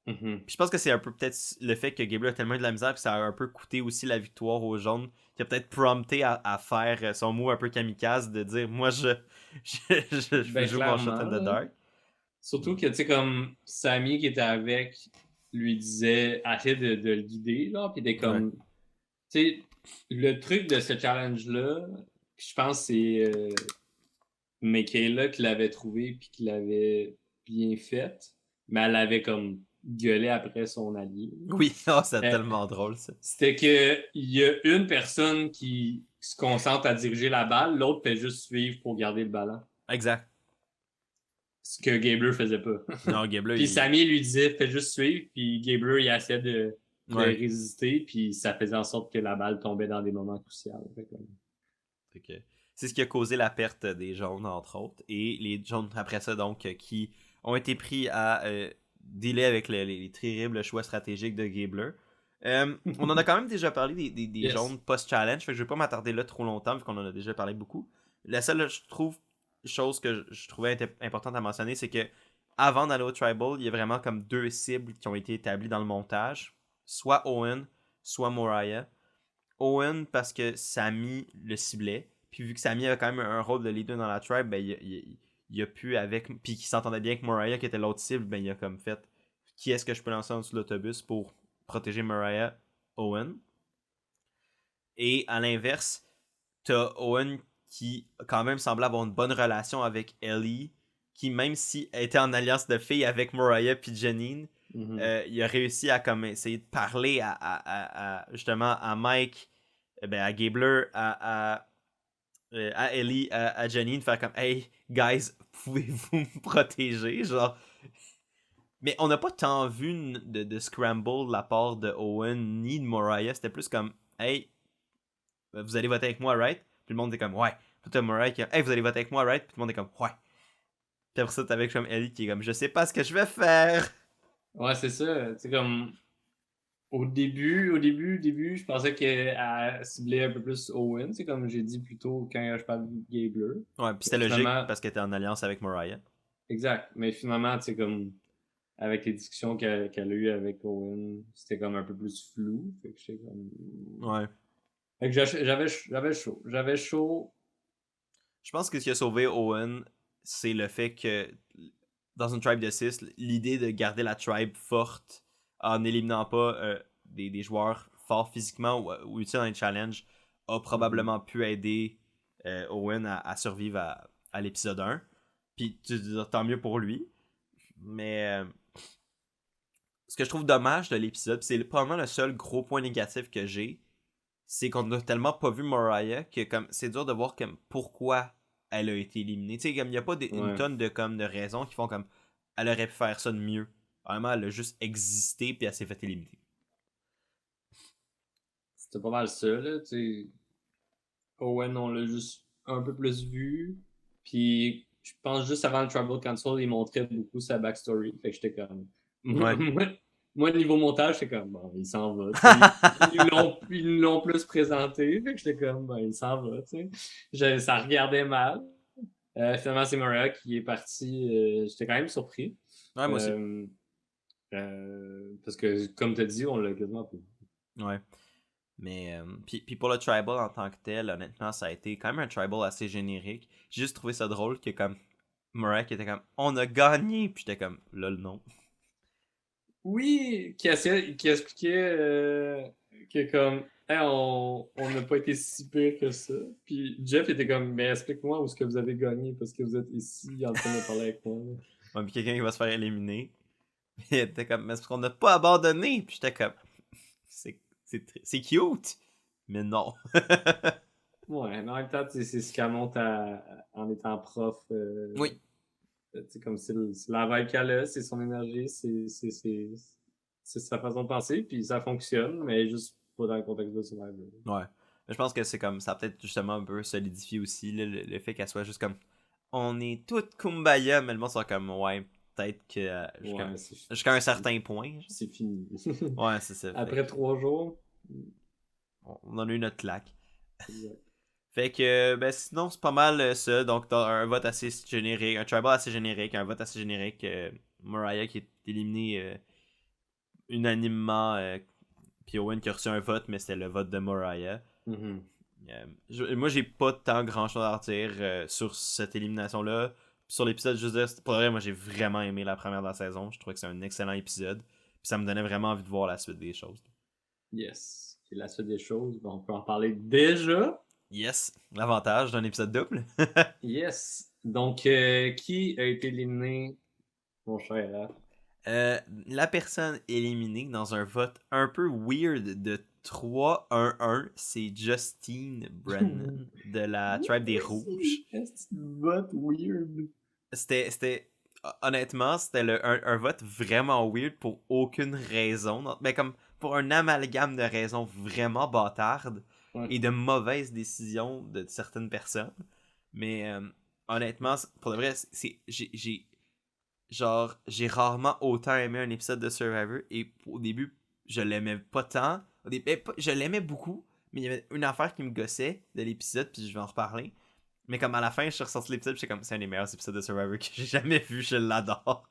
Puis je pense que c'est un peu peut-être le fait que Gabler a tellement eu de la misère, puis ça a un peu coûté aussi la victoire aux jaunes, qui a peut-être prompté à faire son move un peu kamikaze de dire moi je
Ben,
joue mon shot
clairement,
in the
là.
dark.
Surtout que, tu sais, comme Samy qui était avec lui disait, essayer de le guider, là, puis il était comme.
Ouais.
Tu sais, le truc de ce challenge-là, je pense que c'est Michaela qui l'avait trouvé puis qui l'avait bien fait, mais elle avait comme gueulé après son allié.
Oui, oh, c'est
Euh,
tellement drôle ça.
C'était que il y a une personne qui se concentre à diriger la balle, l'autre fait juste suivre pour garder le ballon.
Exact.
Ce que Gabler faisait pas.
Non, Gabler,
Puis Samy lui disait fais juste suivre, puis Gabler il essayait de
Ouais.
résister, puis ça faisait en sorte que la balle tombait dans des moments cruciaux.
C'est ce qui a causé la perte des jaunes, entre autres. Et les jaunes, après ça, donc, qui ont été pris à dealer avec les terribles choix stratégiques de Gabler. On en a quand même déjà parlé des
Yes.
jaunes post-challenge, fait que je vais pas m'attarder là trop longtemps, vu qu'on en a déjà parlé beaucoup. La seule, je trouve, chose que je trouvais importante à mentionner, c'est que avant d'aller au Tribal, il y a vraiment comme deux cibles qui ont été établies dans le montage. Soit Owen, soit Moriah. Owen parce que Sami le ciblait. Puis vu que Sami avait quand même un rôle de leader dans la tribe, ben il a pu avec. Puis qu'il s'entendait bien avec Mariah qui était l'autre cible, ben il a comme fait qui est-ce que je peux lancer en dessous de l'autobus pour protéger Mariah? Owen. Et à l'inverse, t'as Owen qui quand même semblait avoir une bonne relation avec Ellie, qui même si elle était en alliance de filles avec Mariah puis Janine, il a réussi à comme essayer de parler justement à Mike, à Gabler, à Ellie, à Janine, faire comme hey guys, pouvez-vous me protéger, genre. Mais on n'a pas tant vu de scramble de la part de Owen ni de Mariah, c'était plus comme hey, vous allez voter avec moi, right? Puis le monde est comme ouais. Puis t'as Mariah qui est hey, vous allez voter avec moi, right? Puis tout le monde est comme ouais. Puis après ça, t'as avec comme Ellie qui est comme je sais pas ce que je vais faire.
Ouais, c'est ça. C'est comme au début, je pensais qu'elle ciblait un peu plus Owen. C'est comme j'ai dit plus tôt quand je parle de Gabler.
Ouais, puis c'était
Mais
logique
finalement,
parce qu'elle était en alliance avec Mariah.
exact. Mais finalement, c'est comme avec les discussions qu'elle a eues avec Owen, c'était comme un peu plus flou. Fait que j'étais comme.
Ouais.
Fait que j'avais chaud. J'avais chaud.
Je pense que ce qui a sauvé Owen, c'est le fait que dans une tribe de 6, l'idée de garder la tribe forte en éliminant pas des joueurs forts physiquement ou utiles dans les challenges a probablement pu aider Owen à survivre à l'épisode 1. Puis tant mieux pour lui. Mais ce que je trouve dommage de l'épisode, c'est probablement le seul gros point négatif que j'ai, c'est qu'on n'a tellement pas vu Mariah que comme c'est dur de voir comme pourquoi elle a été éliminée. Tu sais, comme il n'y a pas une tonne de raisons qui font comme elle aurait pu faire ça de mieux. Vraiment, elle a juste existé puis elle s'est fait éliminer.
C'était pas mal ça, là. Tu sais, Owen, on l'a juste un peu plus vu. Puis je pense juste avant le Tribal Council, il montrait beaucoup sa backstory. Fait que j'étais comme.
Ouais.
Moi, niveau montage, j'étais comme, bon, il s'en va. Ils l'ont plus présenté. Fait que j'étais comme, ben, il s'en va. Ça regardait mal. Finalement, c'est Mariah qui est parti. J'étais quand même surpris.
Ouais, moi aussi.
Parce que, comme tu as dit, on l'a quasiment pas vu.
Ouais. Mais puis pour le tribal en tant que tel, honnêtement, ça a été quand même un tribal assez générique. J'ai juste trouvé ça drôle que comme Mariah qui était comme on a gagné, puis j'étais comme lol non.
Oui, qui expliquait que comme hey, on n'a pas été si pire que ça. Puis Jeff était comme mais explique-moi où est-ce que vous avez gagné parce que vous êtes ici en train de parler avec moi.
Ouais, puis quelqu'un qui va se faire éliminer. Puis elle était comme mais est-ce qu'on n'a pas abandonné, puis j'étais comme c'est cute, mais non.
Ouais, mais en même temps, c'est ce qu'elle monte en étant prof.
Oui.
Comme c'est la vibe qu'elle a, c'est son énergie, c'est sa façon de penser, puis ça fonctionne, mais juste pas dans le contexte de Survivor.
Ouais. Mais je pense que c'est comme, ça a peut-être justement un peu solidifié aussi, là, le fait qu'elle soit juste comme, on est toutes kumbaya, mais le monde soit comme, ouais, peut-être que
Ouais,
jusqu'à un certain point. Genre.
c'est fini.
Ouais, c'est ça.
Après 3 jours.
On en a eu notre claque.
Exact.
Fait que, ben sinon, c'est pas mal ça. Donc, t'as un vote assez générique, un tribal assez générique, un vote assez générique. Mariah qui est éliminée unanimement. Puis Owen qui a reçu un vote, mais c'était le vote de Mariah.
Mhm.
Moi, j'ai pas tant grand chose à redire sur cette élimination-là. Puis sur l'épisode, juste dire, pour vrai, moi j'ai vraiment aimé la première de la saison. Je trouvais que c'est un excellent épisode. Puis ça me donnait vraiment envie de voir la suite des choses.
Yes. Et la suite des choses, on peut en parler déjà.
Yes, l'avantage d'un épisode double.
Yes. Donc, qui a été éliminé, mon cher Raph?
La personne éliminée dans un vote un peu weird de 3-1-1, c'est Justine Brennan de la Tribe des Rouges.
Est-ce que vote weird?
Honnêtement, c'était un vote vraiment weird pour aucune raison. Mais comme pour un amalgame de raisons vraiment bâtardes et de mauvaises décisions de certaines personnes. Mais honnêtement, pour de vrai, j'ai rarement autant aimé un épisode de Survivor et au début, je l'aimais pas tant. Je l'aimais beaucoup, mais il y avait une affaire qui me gossait de l'épisode, puis je vais en reparler. Mais comme à la fin, je suis ressorti de l'épisode, c'est comme c'est un des meilleurs épisodes de Survivor que j'ai jamais vu, je l'adore.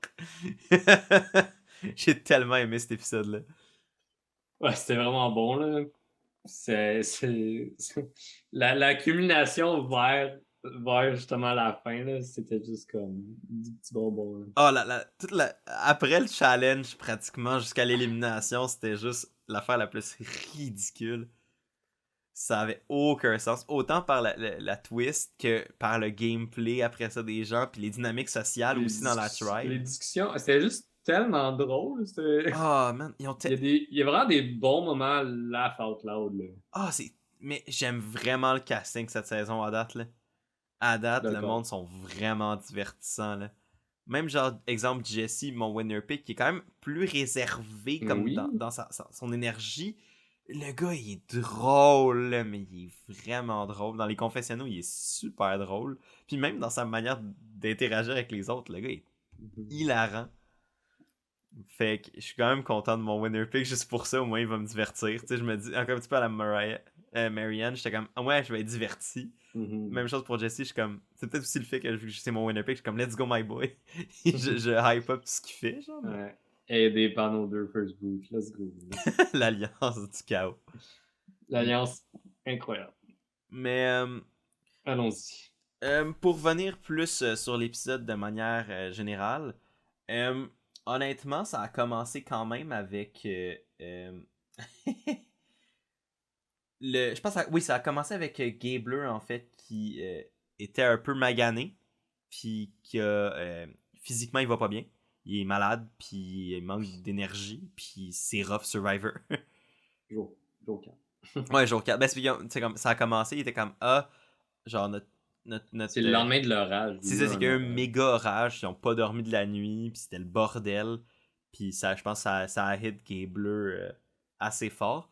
J'ai tellement aimé cet épisode-là.
Ouais, c'était vraiment bon, là. La culmination vers justement la fin, là, c'était juste comme du petit bonbon. Là.
Après le challenge, pratiquement jusqu'à l'élimination, c'était juste l'affaire la plus ridicule. Ça avait aucun sens. Autant par la twist que par le gameplay après ça des gens, puis les dynamiques sociales aussi dans la tribe.
Les discussions, c'était juste tellement drôle.
Ah, man,
il y a vraiment des bons moments laugh out loud. Là.
Mais j'aime vraiment le casting cette saison à date, là. À date, le monde sont vraiment divertissants, là. Même genre, exemple, Jesse, mon winner pick, qui est quand même plus réservé comme dans son énergie. Le gars, il est drôle, là, mais il est vraiment drôle. Dans les confessionnaux, il est super drôle. Puis même dans sa manière d'interagir avec les autres, le gars est hilarant. Fait que je suis quand même content de mon winner pick juste pour ça, au moins il va me divertir. Tu sais, je me dis, encore un petit peu à la Marianne, j'étais comme, ouais, je vais être diverti. Même chose pour Jesse, je suis comme, c'est peut-être aussi le fait que c'est mon winner pick, je suis comme, let's go my boy. je hype up tout ce qu'il fait, genre.
Ouais. Aider par nos deux first boots, let's go.
L'alliance du chaos.
L'alliance incroyable.
Mais,
allons-y.
Pour revenir plus sur l'épisode de manière générale, honnêtement, ça a commencé quand même avec je pense oui, ça a commencé avec Gabler en fait qui était un peu magané, puis qui physiquement il va pas bien, il est malade, puis il manque d'énergie, puis c'est rough Survivor.
Jour 4.
Ouais, jour 4. Ben, c'est comme ça a commencé, il était comme genre notre
c'est le lendemain de l'orage.
C'est ça, c'est qu'il y a eu un méga orage, ils ont pas dormi de la nuit, puis c'était le bordel. Puis ça, je pense que ça a hit Gabler assez fort.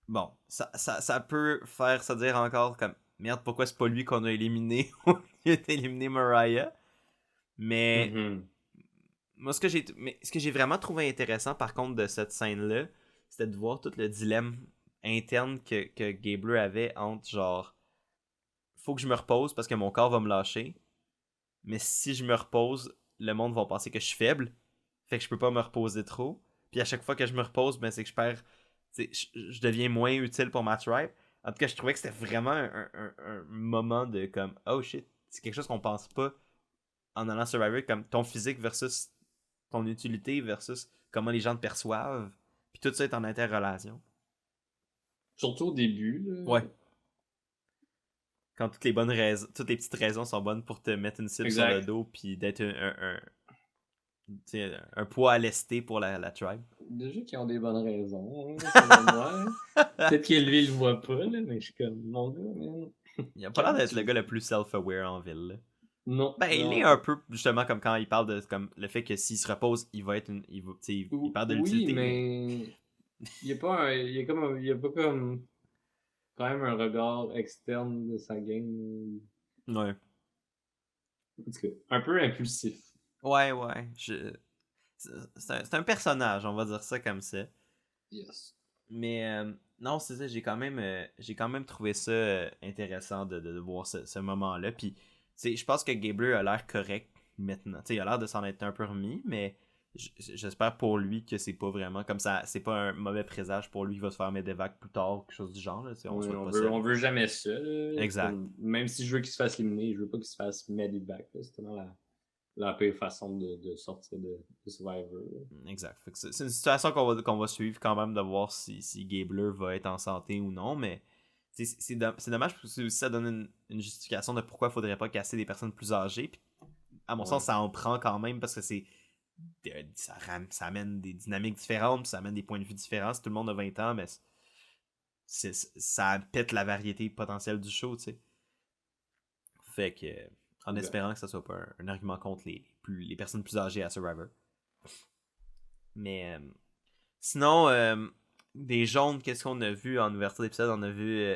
Bon, ça peut faire se dire encore comme merde, pourquoi c'est pas lui qu'on a éliminé au lieu d'éliminer Mariah. Mais moi, ce que j'ai vraiment trouvé intéressant par contre de cette scène-là, c'était de voir tout le dilemme interne que Gabler avait entre genre faut que je me repose parce que mon corps va me lâcher. Mais si je me repose, le monde va penser que je suis faible. Fait que je peux pas me reposer trop. Puis à chaque fois que je me repose, ben c'est que je perds. Je deviens moins utile pour ma tribe. En tout cas, je trouvais que c'était vraiment un moment de comme oh shit. C'est quelque chose qu'on pense pas en allant Survivor, comme ton physique versus ton utilité versus comment les gens te perçoivent. Puis tout ça est en interrelation.
Surtout au début. Là.
Ouais. Quand toutes les petites raisons sont bonnes pour te mettre une cible sur le dos puis d'être un poids à lester pour la tribe.
Déjà qu'ils ont des bonnes raisons, hein, peut-être que lui il le voit pas, là, mais je suis comme mon gars, man.
Il a pas l'air d'être le gars le plus self-aware en ville. Là.
Non.
Ben, il est un peu, justement, comme quand il parle de comme le fait que s'il se repose, il va être il parle de l'utilité.
Oui, mais Il y a pas comme quand même un regard externe de sa game.
Ouais.
En tout cas, un peu impulsif.
Ouais. C'est un personnage, on va dire ça comme ça.
Yes.
Mais non, c'est ça, j'ai quand même trouvé ça intéressant de voir ce moment-là. Puis, tu sais, je pense que Gabler a l'air correct maintenant. Tu sais, il a l'air de s'en être un peu remis, mais j'espère pour lui que c'est pas vraiment comme ça. C'est pas un mauvais présage pour lui qui va se faire mettre des vagues plus tard ou quelque chose du genre. Là, tu sais, on
Oui,
souhaite pas ça.
on veut jamais ça. Là.
Exact.
Même si je veux qu'il se fasse éliminer, je veux pas qu'il se fasse medivac. C'est tellement la pire façon de sortir de Survivor. Là.
Exact. Fait que c'est une situation qu'on va suivre quand même de voir si Gabler va être en santé ou non, mais c'est dommage parce que ça donne une justification de pourquoi il faudrait pas casser des personnes plus âgées. Puis, à mon sens, ça en prend quand même parce que ça amène des dynamiques différentes, puis ça amène des points de vue différents. Si tout le monde a 20 ans, mais ça pète la variété potentielle du show, tu sais. Fait que, en espérant que ça soit pas un argument contre les personnes plus âgées à Survivor. Mais sinon, des jaunes, qu'est-ce qu'on a vu en ouverture d'épisode? On a vu.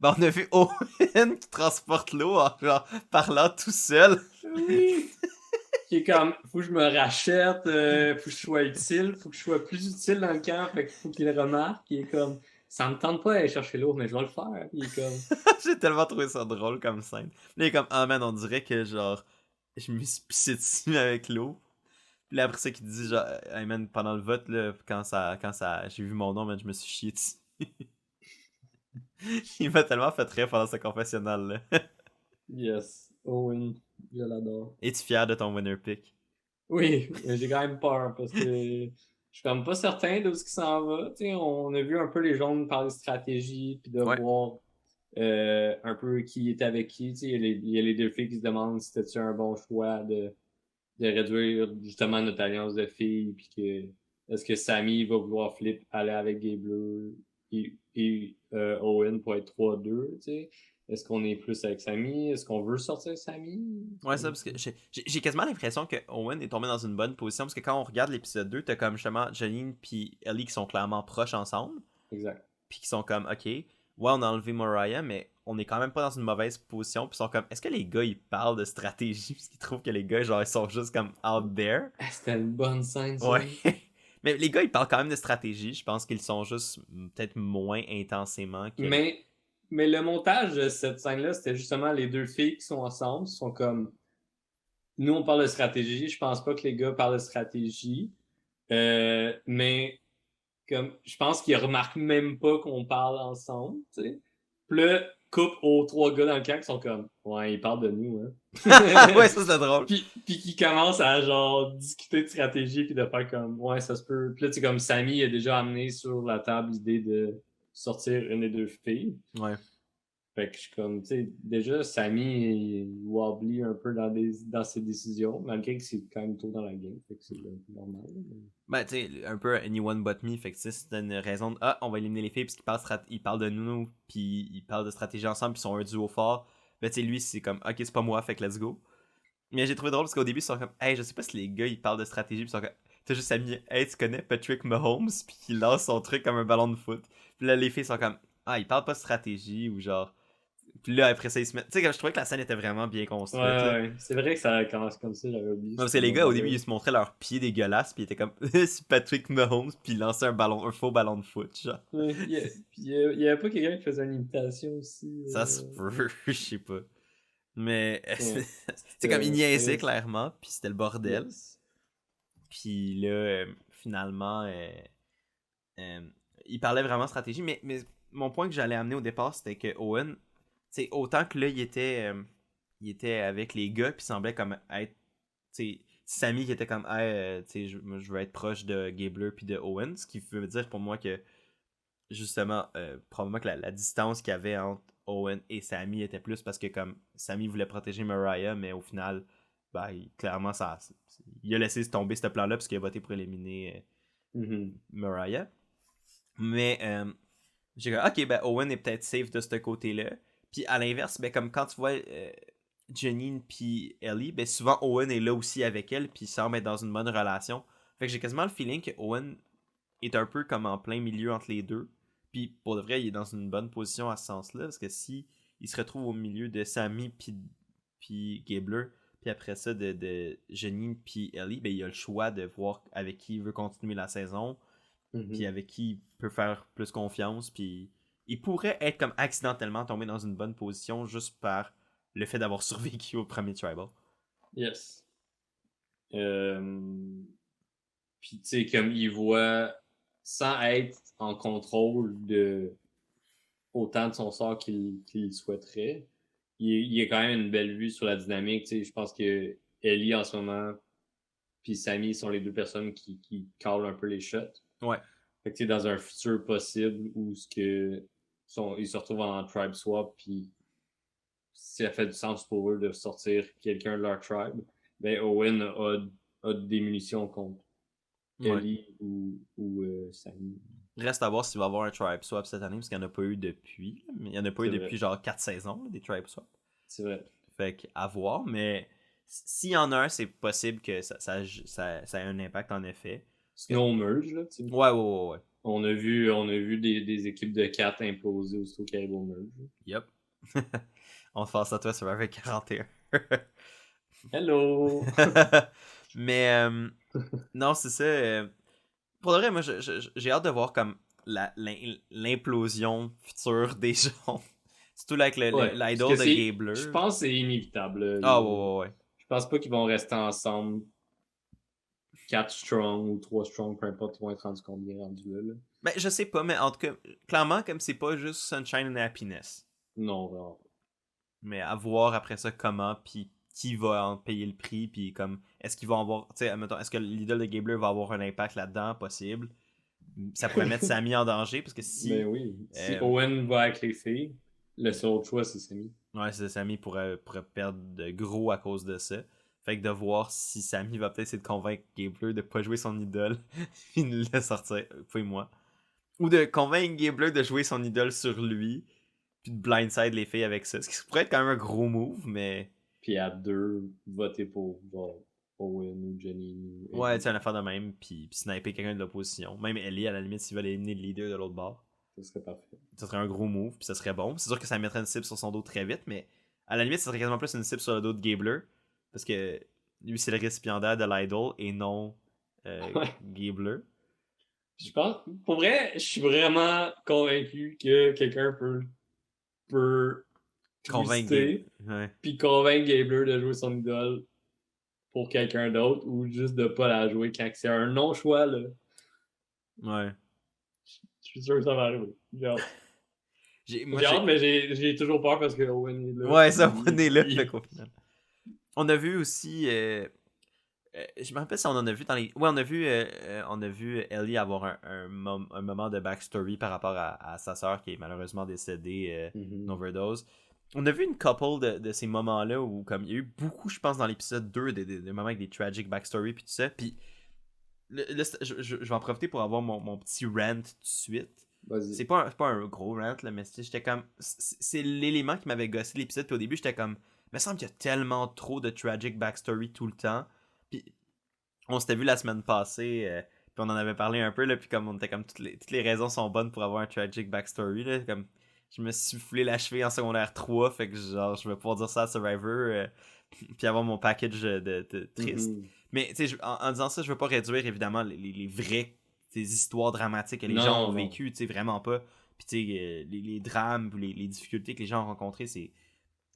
On a vu Owen qui transporte l'eau en genre, parlant tout seul.
Oui! Qui est comme, faut que je me rachète, faut que je sois utile, faut que je sois plus utile dans le camp, fait qu'il faut qu'il le remarque. Il est comme, ça me tente pas d'aller chercher l'eau, mais je vais le faire. Il est comme,
J'ai tellement trouvé ça drôle comme scène. Là, il est comme, ah man, on dirait que genre, je me suis pissé dessus avec l'eau. Puis là, après ça, qu'il dit, genre, hey man, pendant le vote, là, quand j'ai vu mon nom, man, je me suis chié dessus. Il m'a tellement fait rire pendant ce confessionnal, là.
yes, Owen, je l'adore.
Es-tu fier de ton winner pick?
Oui, mais j'ai quand même peur parce que je suis comme pas certain de où ce qui s'en va. Tu sais, on a vu un peu les jaunes parler de stratégie, puis de
Ouais.
voir un peu qui est avec qui. Tu sais, il y a les deux filles qui se demandent si c'était un bon choix de réduire justement notre alliance de filles, puis que est-ce que Sammy va vouloir flip aller avec Gable et Owen pour être 3-2, tu sais. Est-ce qu'on est plus avec Sammy? Est-ce qu'on veut sortir Sammy?
Ouais, ça, parce que j'ai quasiment l'impression que Owen est tombé dans une bonne position, parce que quand on regarde l'épisode 2, t'as comme justement Janine puis Ellie qui sont clairement proches ensemble,
Exact.
puis qui sont comme, ok, ouais, on a enlevé Mariah, mais on est quand même pas dans une mauvaise position, puis ils sont comme, est-ce que les gars, ils parlent de stratégie, parce qu'ils trouvent que les gars, genre, ils sont juste comme out there?
Ah, c'était une bonne scène, ça.
Ouais. Mais les gars, ils parlent quand même de stratégie, je pense qu'ils sont juste peut-être moins intensément que...
Mais le montage de cette scène-là, c'était justement les deux filles qui sont ensemble, sont comme. Nous, on parle de stratégie. Je pense pas que les gars parlent de stratégie. Mais comme je pense qu'ils remarquent même pas qu'on parle ensemble, tu sais. Puis là, coupe aux trois gars dans le camp qui sont comme ouais, ils parlent de nous, hein.
Ouais, ça c'est drôle.
puis qui commencent à genre discuter de stratégie puis de faire comme ouais, ça se peut. Puis là, tu sais, comme Sammy a déjà amené sur la table l'idée de sortir une des deux filles.
Ouais.
Fait que je suis comme, tu sais, déjà, Sammy, il wobbly un peu dans ses décisions, malgré que c'est quand même tôt dans la game, fait que c'est normal.
Ben, tu sais, un peu anyone but me, fait que tu sais, c'est une raison de, on va éliminer les filles, parce qu'ils parlent de nous, puis ils parlent de stratégie ensemble, puis ils sont un duo fort. Ben, tu sais, lui, c'est comme, ok, c'est pas moi, fait que let's go. Mais j'ai trouvé drôle, parce qu'au début, ils sont comme, hey, je sais pas si les gars, ils parlent de stratégie, puis ils sont comme, t'as juste mis, hey, tu connais Patrick Mahomes, puis il lance son truc comme un ballon de foot. Puis là, les filles sont comme, ah, ils parlent pas de stratégie, ou genre. Puis là, après ça, ils se mettent. Tu sais, je trouvais que la scène était vraiment bien construite. Là.
Ouais, c'est vrai que ça commence comme ça, j'avais oublié.
Non, parce que les gars, au début, ils se montraient leurs pieds dégueulasses, puis ils étaient comme, c'est Patrick Mahomes, puis ils lançaient un faux ballon de foot, genre.
Ouais, il y avait pas quelqu'un qui faisait une imitation aussi.
Ça se peut, je sais pas. Mais,
Ouais,
c'est comme, ils niaisaient
c'était-
clairement, puis c'était le bordel.
Yes.
Puis là, finalement, euh, il parlait vraiment stratégie, mais mon point que j'allais amener au départ, c'était que Owen, c'est autant que là, il était avec les gars, puis semblait comme être, tu sais, Sammy qui était comme, hey, tu sais, je veux être proche de Gabler puis de Owen, ce qui veut dire pour moi que, justement, probablement que la distance qu'il y avait entre Owen et Sammy était plus parce que, comme, Sammy voulait protéger Mariah, mais au final, ben, clairement, il a laissé tomber ce plan-là parce qu'il a voté pour éliminer Mariah. Mais j'ai dit, ok, ben Owen est peut-être safe de ce côté-là. Puis à l'inverse, ben comme quand tu vois Janine puis Ellie, ben souvent Owen est là aussi avec elle, puis il semble être dans une bonne relation. Fait que j'ai quasiment le feeling que Owen est un peu comme en plein milieu entre les deux. Puis pour de vrai, il est dans une bonne position à ce sens-là, parce que si il se retrouve au milieu de Sammy puis Gabler, puis après ça de Jenny puis Ellie, ben il a le choix de voir avec qui il veut continuer la saison, puis avec qui il peut faire plus confiance, puis il pourrait être comme accidentellement tombé dans une bonne position juste par le fait d'avoir survécu au premier Tribal.
Yes. Puis, tu sais, comme il voit, sans être en contrôle de autant de son sort qu'il souhaiterait, il a quand même une belle vue sur la dynamique. Tu sais, je pense que Ellie, en ce moment, puis Sammy sont les deux personnes qui callent un peu les shots.
Ouais.
Fait que, tu sais, dans un futur possible où ils se retrouvent en tribe swap, puis ça fait du sens pour eux de sortir quelqu'un de leur tribe, ben Owen a des munitions contre Ellie ou Sammy.
Reste à voir s'il va y avoir un Tribe Swap cette année, parce qu'il n'y en a pas eu depuis. Mais il n'y en a pas eu depuis genre 4 saisons, des Tribe Swap.
C'est vrai.
Fait qu'à voir, mais s'il y en a un, c'est possible que ça ait un impact en effet.
Snow merge, là, tu sais.
Ouais.
On a vu des équipes de 4 imploser aussitôt qu'il y avait au merge.
Yep. On te passe à toi sur Survivor 41.
Hello!
Mais non, c'est ça. Pour le vrai, moi, j'ai hâte de voir comme l'implosion future des gens. Surtout avec l'idol de Gabler.
Je pense que c'est inévitable.
Ah ouais.
Je pense pas qu'ils vont rester ensemble 4 strong ou 3 strong, peu importe, ils vont être rendus combien rendus là.
Ben, je sais pas, mais en tout cas, clairement, comme c'est pas juste Sunshine and Happiness.
Non, vraiment.
Mais à voir après ça comment, puis qui va en payer le prix, puis comme, est-ce qu'ils vont avoir, tu sais, admettons, est-ce que l'idole de Gabler va avoir un impact là-dedans, possible? Ça pourrait mettre Sammy en danger, parce que si...
Ben oui, si Owen va avec les filles, le seul choix, c'est Sammy.
Ouais, c'est Sammy pourrait perdre de gros à cause de ça. Fait que de voir si Sammy va peut-être essayer de convaincre Gabler de pas jouer son idole, puis de le sortir, moi. Ou de convaincre Gabler de jouer son idole sur lui, puis de blindside les filles avec ça. Ce qui pourrait être quand même un gros move, mais...
Puis à deux, voter pour genre, Owen ou Jenny.
Ouais, tu sais, une affaire de même, puis sniper quelqu'un de l'opposition. Même Ellie, à la limite, s'il va éliminer le leader de l'autre bord.
Ça serait parfait.
Ça serait un gros move, puis ça serait bon. C'est sûr que ça mettrait une cible sur son dos très vite, mais à la limite, ça serait quasiment plus une cible sur le dos de Gabler, parce que lui, c'est le récipiendaire de l'idol et non Gabler.
Je pense, pour vrai, je suis vraiment convaincu que quelqu'un peut
Convaincre
puis convaincre Gabler de jouer son idole pour quelqu'un d'autre ou juste de pas la jouer quand c'est un non-choix, là.
Ouais.
Je suis sûr que ça va arriver. J'ai hâte.
J'ai
hâte, mais j'ai toujours peur parce que Owen est là.
Ouais, ça, Owen est là, fait qu'au final. On a vu aussi... je me rappelle si on en a vu dans les... Ouais, on a vu Ellie avoir un moment de backstory par rapport à sa sœur qui est malheureusement décédée d'overdose. On a vu une couple de ces moments-là où comme il y a eu beaucoup, je pense, dans l'épisode 2 des moments avec des tragic backstory puis tout ça. Puis je vais en profiter pour avoir mon petit rant tout de suite.
Vas-y.
C'est pas un gros rant, là, mais j'étais comme... C'est l'élément qui m'avait gossé l'épisode. Puis au début, j'étais comme... Il me semble qu'il y a tellement trop de tragic backstory tout le temps. Puis on s'était vu la semaine passée, puis on en avait parlé un peu, là, puis comme on était comme toutes les raisons sont bonnes pour avoir un tragic backstory, là, comme je me suis soufflé la cheville en secondaire 3, fait que genre je vais pouvoir dire ça à Survivor, puis avoir mon package de triste. Mais tu sais, en disant ça, je veux pas réduire évidemment les vraies histoires dramatiques que les gens ont vécues, tu sais, vraiment pas. Puis tu sais, les drames ou les difficultés que les gens ont rencontrées, c'est...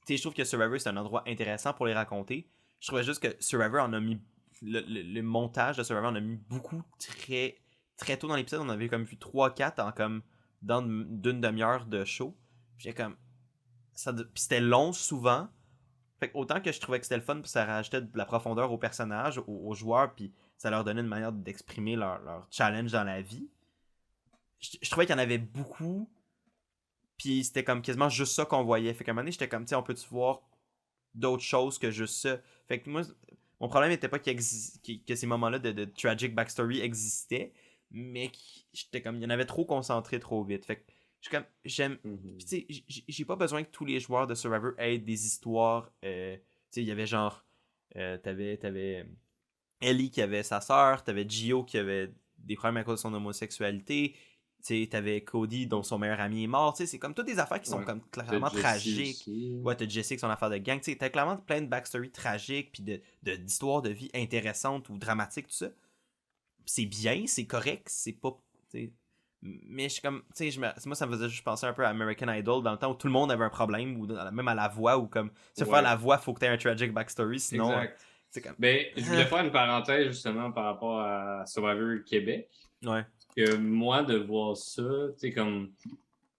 Tu sais, je trouve que Survivor, c'est un endroit intéressant pour les raconter. Je trouvais juste que Survivor en a mis... Le montage de Survivor, on a mis beaucoup très, très tôt dans l'épisode. On avait comme vu 3-4 en comme dans d'une demi-heure de show. Puis comme... Puis c'était long souvent. Fait que autant que je trouvais que c'était le fun, puis ça rajoutait de la profondeur aux personnages, aux joueurs, puis ça leur donnait une manière d'exprimer leur challenge dans la vie. Je trouvais qu'il y en avait beaucoup, puis c'était comme quasiment juste ça qu'on voyait. Fait qu'à un moment donné, j'étais comme, tu sais, on peut-tu voir d'autres choses que juste ça? Fait que moi, mon problème n'était pas que ces moments-là de tragic backstory existaient, mais j'étais comme, il y en avait trop concentré trop vite. Fait que j'aime. Tu sais, j'ai pas besoin que tous les joueurs de Survivor aient des histoires. Tu sais, il y avait genre. T'avais Ellie qui avait sa sœur, t'avais Gio qui avait des problèmes à cause de son homosexualité. Tu sais, t'avais Cody dont son meilleur ami est mort. Tu sais, c'est comme toutes des affaires qui sont comme clairement tragiques. Ouais, t'as Jesse avec son affaire de gang. Tu sais, t'as clairement plein de backstory tragiques puis d'histoires de vie intéressantes ou dramatiques, tout ça. C'est bien, c'est correct, c'est pas... T'sais, mais je suis comme... Tu sais, moi, ça me faisait juste penser un peu à American Idol, dans le temps où tout le monde avait un problème, ou même à la voix, ou comme... Si tu veux faire la voix, faut que t'aies un tragic backstory, sinon...
Exact.
C'est comme...
Ben, je voulais faire une parenthèse, justement, par rapport à Survivor Québec.
Ouais.
Que moi, de voir ça, tu sais, comme...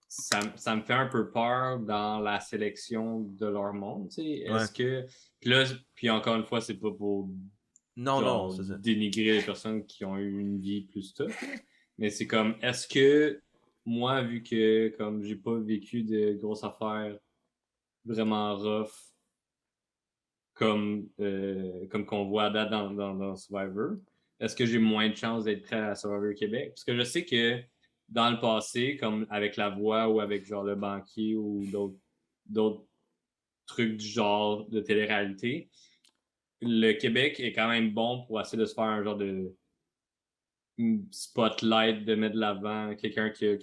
Ça me fait un peu peur dans la sélection de leur monde, tu sais. Est-ce que... Puis là, puis encore une fois, c'est pas pour
non, c'est ça.
dénigrer les personnes qui ont eu une vie plus tough, mais c'est comme, est-ce que moi, vu que comme j'ai pas vécu de grosses affaires vraiment rough comme qu'on voit à date dans Survivor, est-ce que j'ai moins de chances d'être prêt à Survivor Québec? Parce que je sais que dans le passé, comme avec La Voix ou avec genre Le Banquier ou d'autres trucs du genre de télé-réalité, le Québec est quand même bon pour essayer de se faire un genre de spotlight, de mettre de l'avant quelqu'un qui a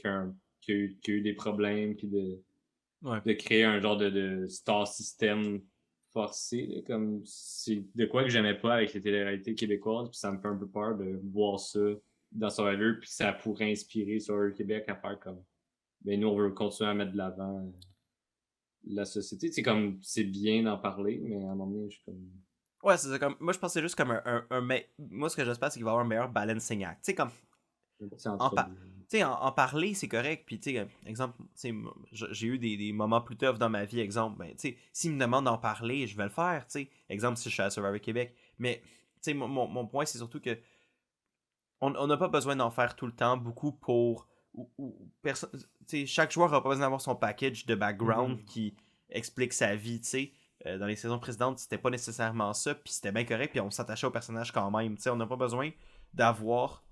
eu des problèmes, puis de créer un genre de star system forcé. Là, comme c'est de quoi que j'aimais pas avec les télé-réalités québécoises, puis ça me fait un peu peur de voir ça dans Survivor, puis ça pourrait inspirer Survivor Québec à faire comme ben nous on veut continuer à mettre de l'avant la société. C'est comme c'est bien d'en parler, mais à un moment donné, je suis comme.
Ouais, c'est ça. Comme... Moi, je pensais juste comme Moi, ce que j'espère, c'est qu'il va y avoir un meilleur balancing act. Tu sais, comme. En parler, c'est correct. Puis, tu sais, exemple, j'ai eu des moments plus tough dans ma vie. Exemple, ben, tu sais, s'ils me demandent d'en parler, je vais le faire. Tu sais, exemple, si je suis à Survivor Québec. Mais, tu sais, mon point, c'est surtout que on n'a pas besoin d'en faire tout le temps, beaucoup pour. Chaque joueur n'a pas besoin d'avoir son package de background qui explique sa vie. Tu sais, dans les saisons précédentes, c'était pas nécessairement ça. Puis c'était bien correct. Puis on s'attachait au personnage quand même. Tu sais, on n'a pas besoin d'avoir.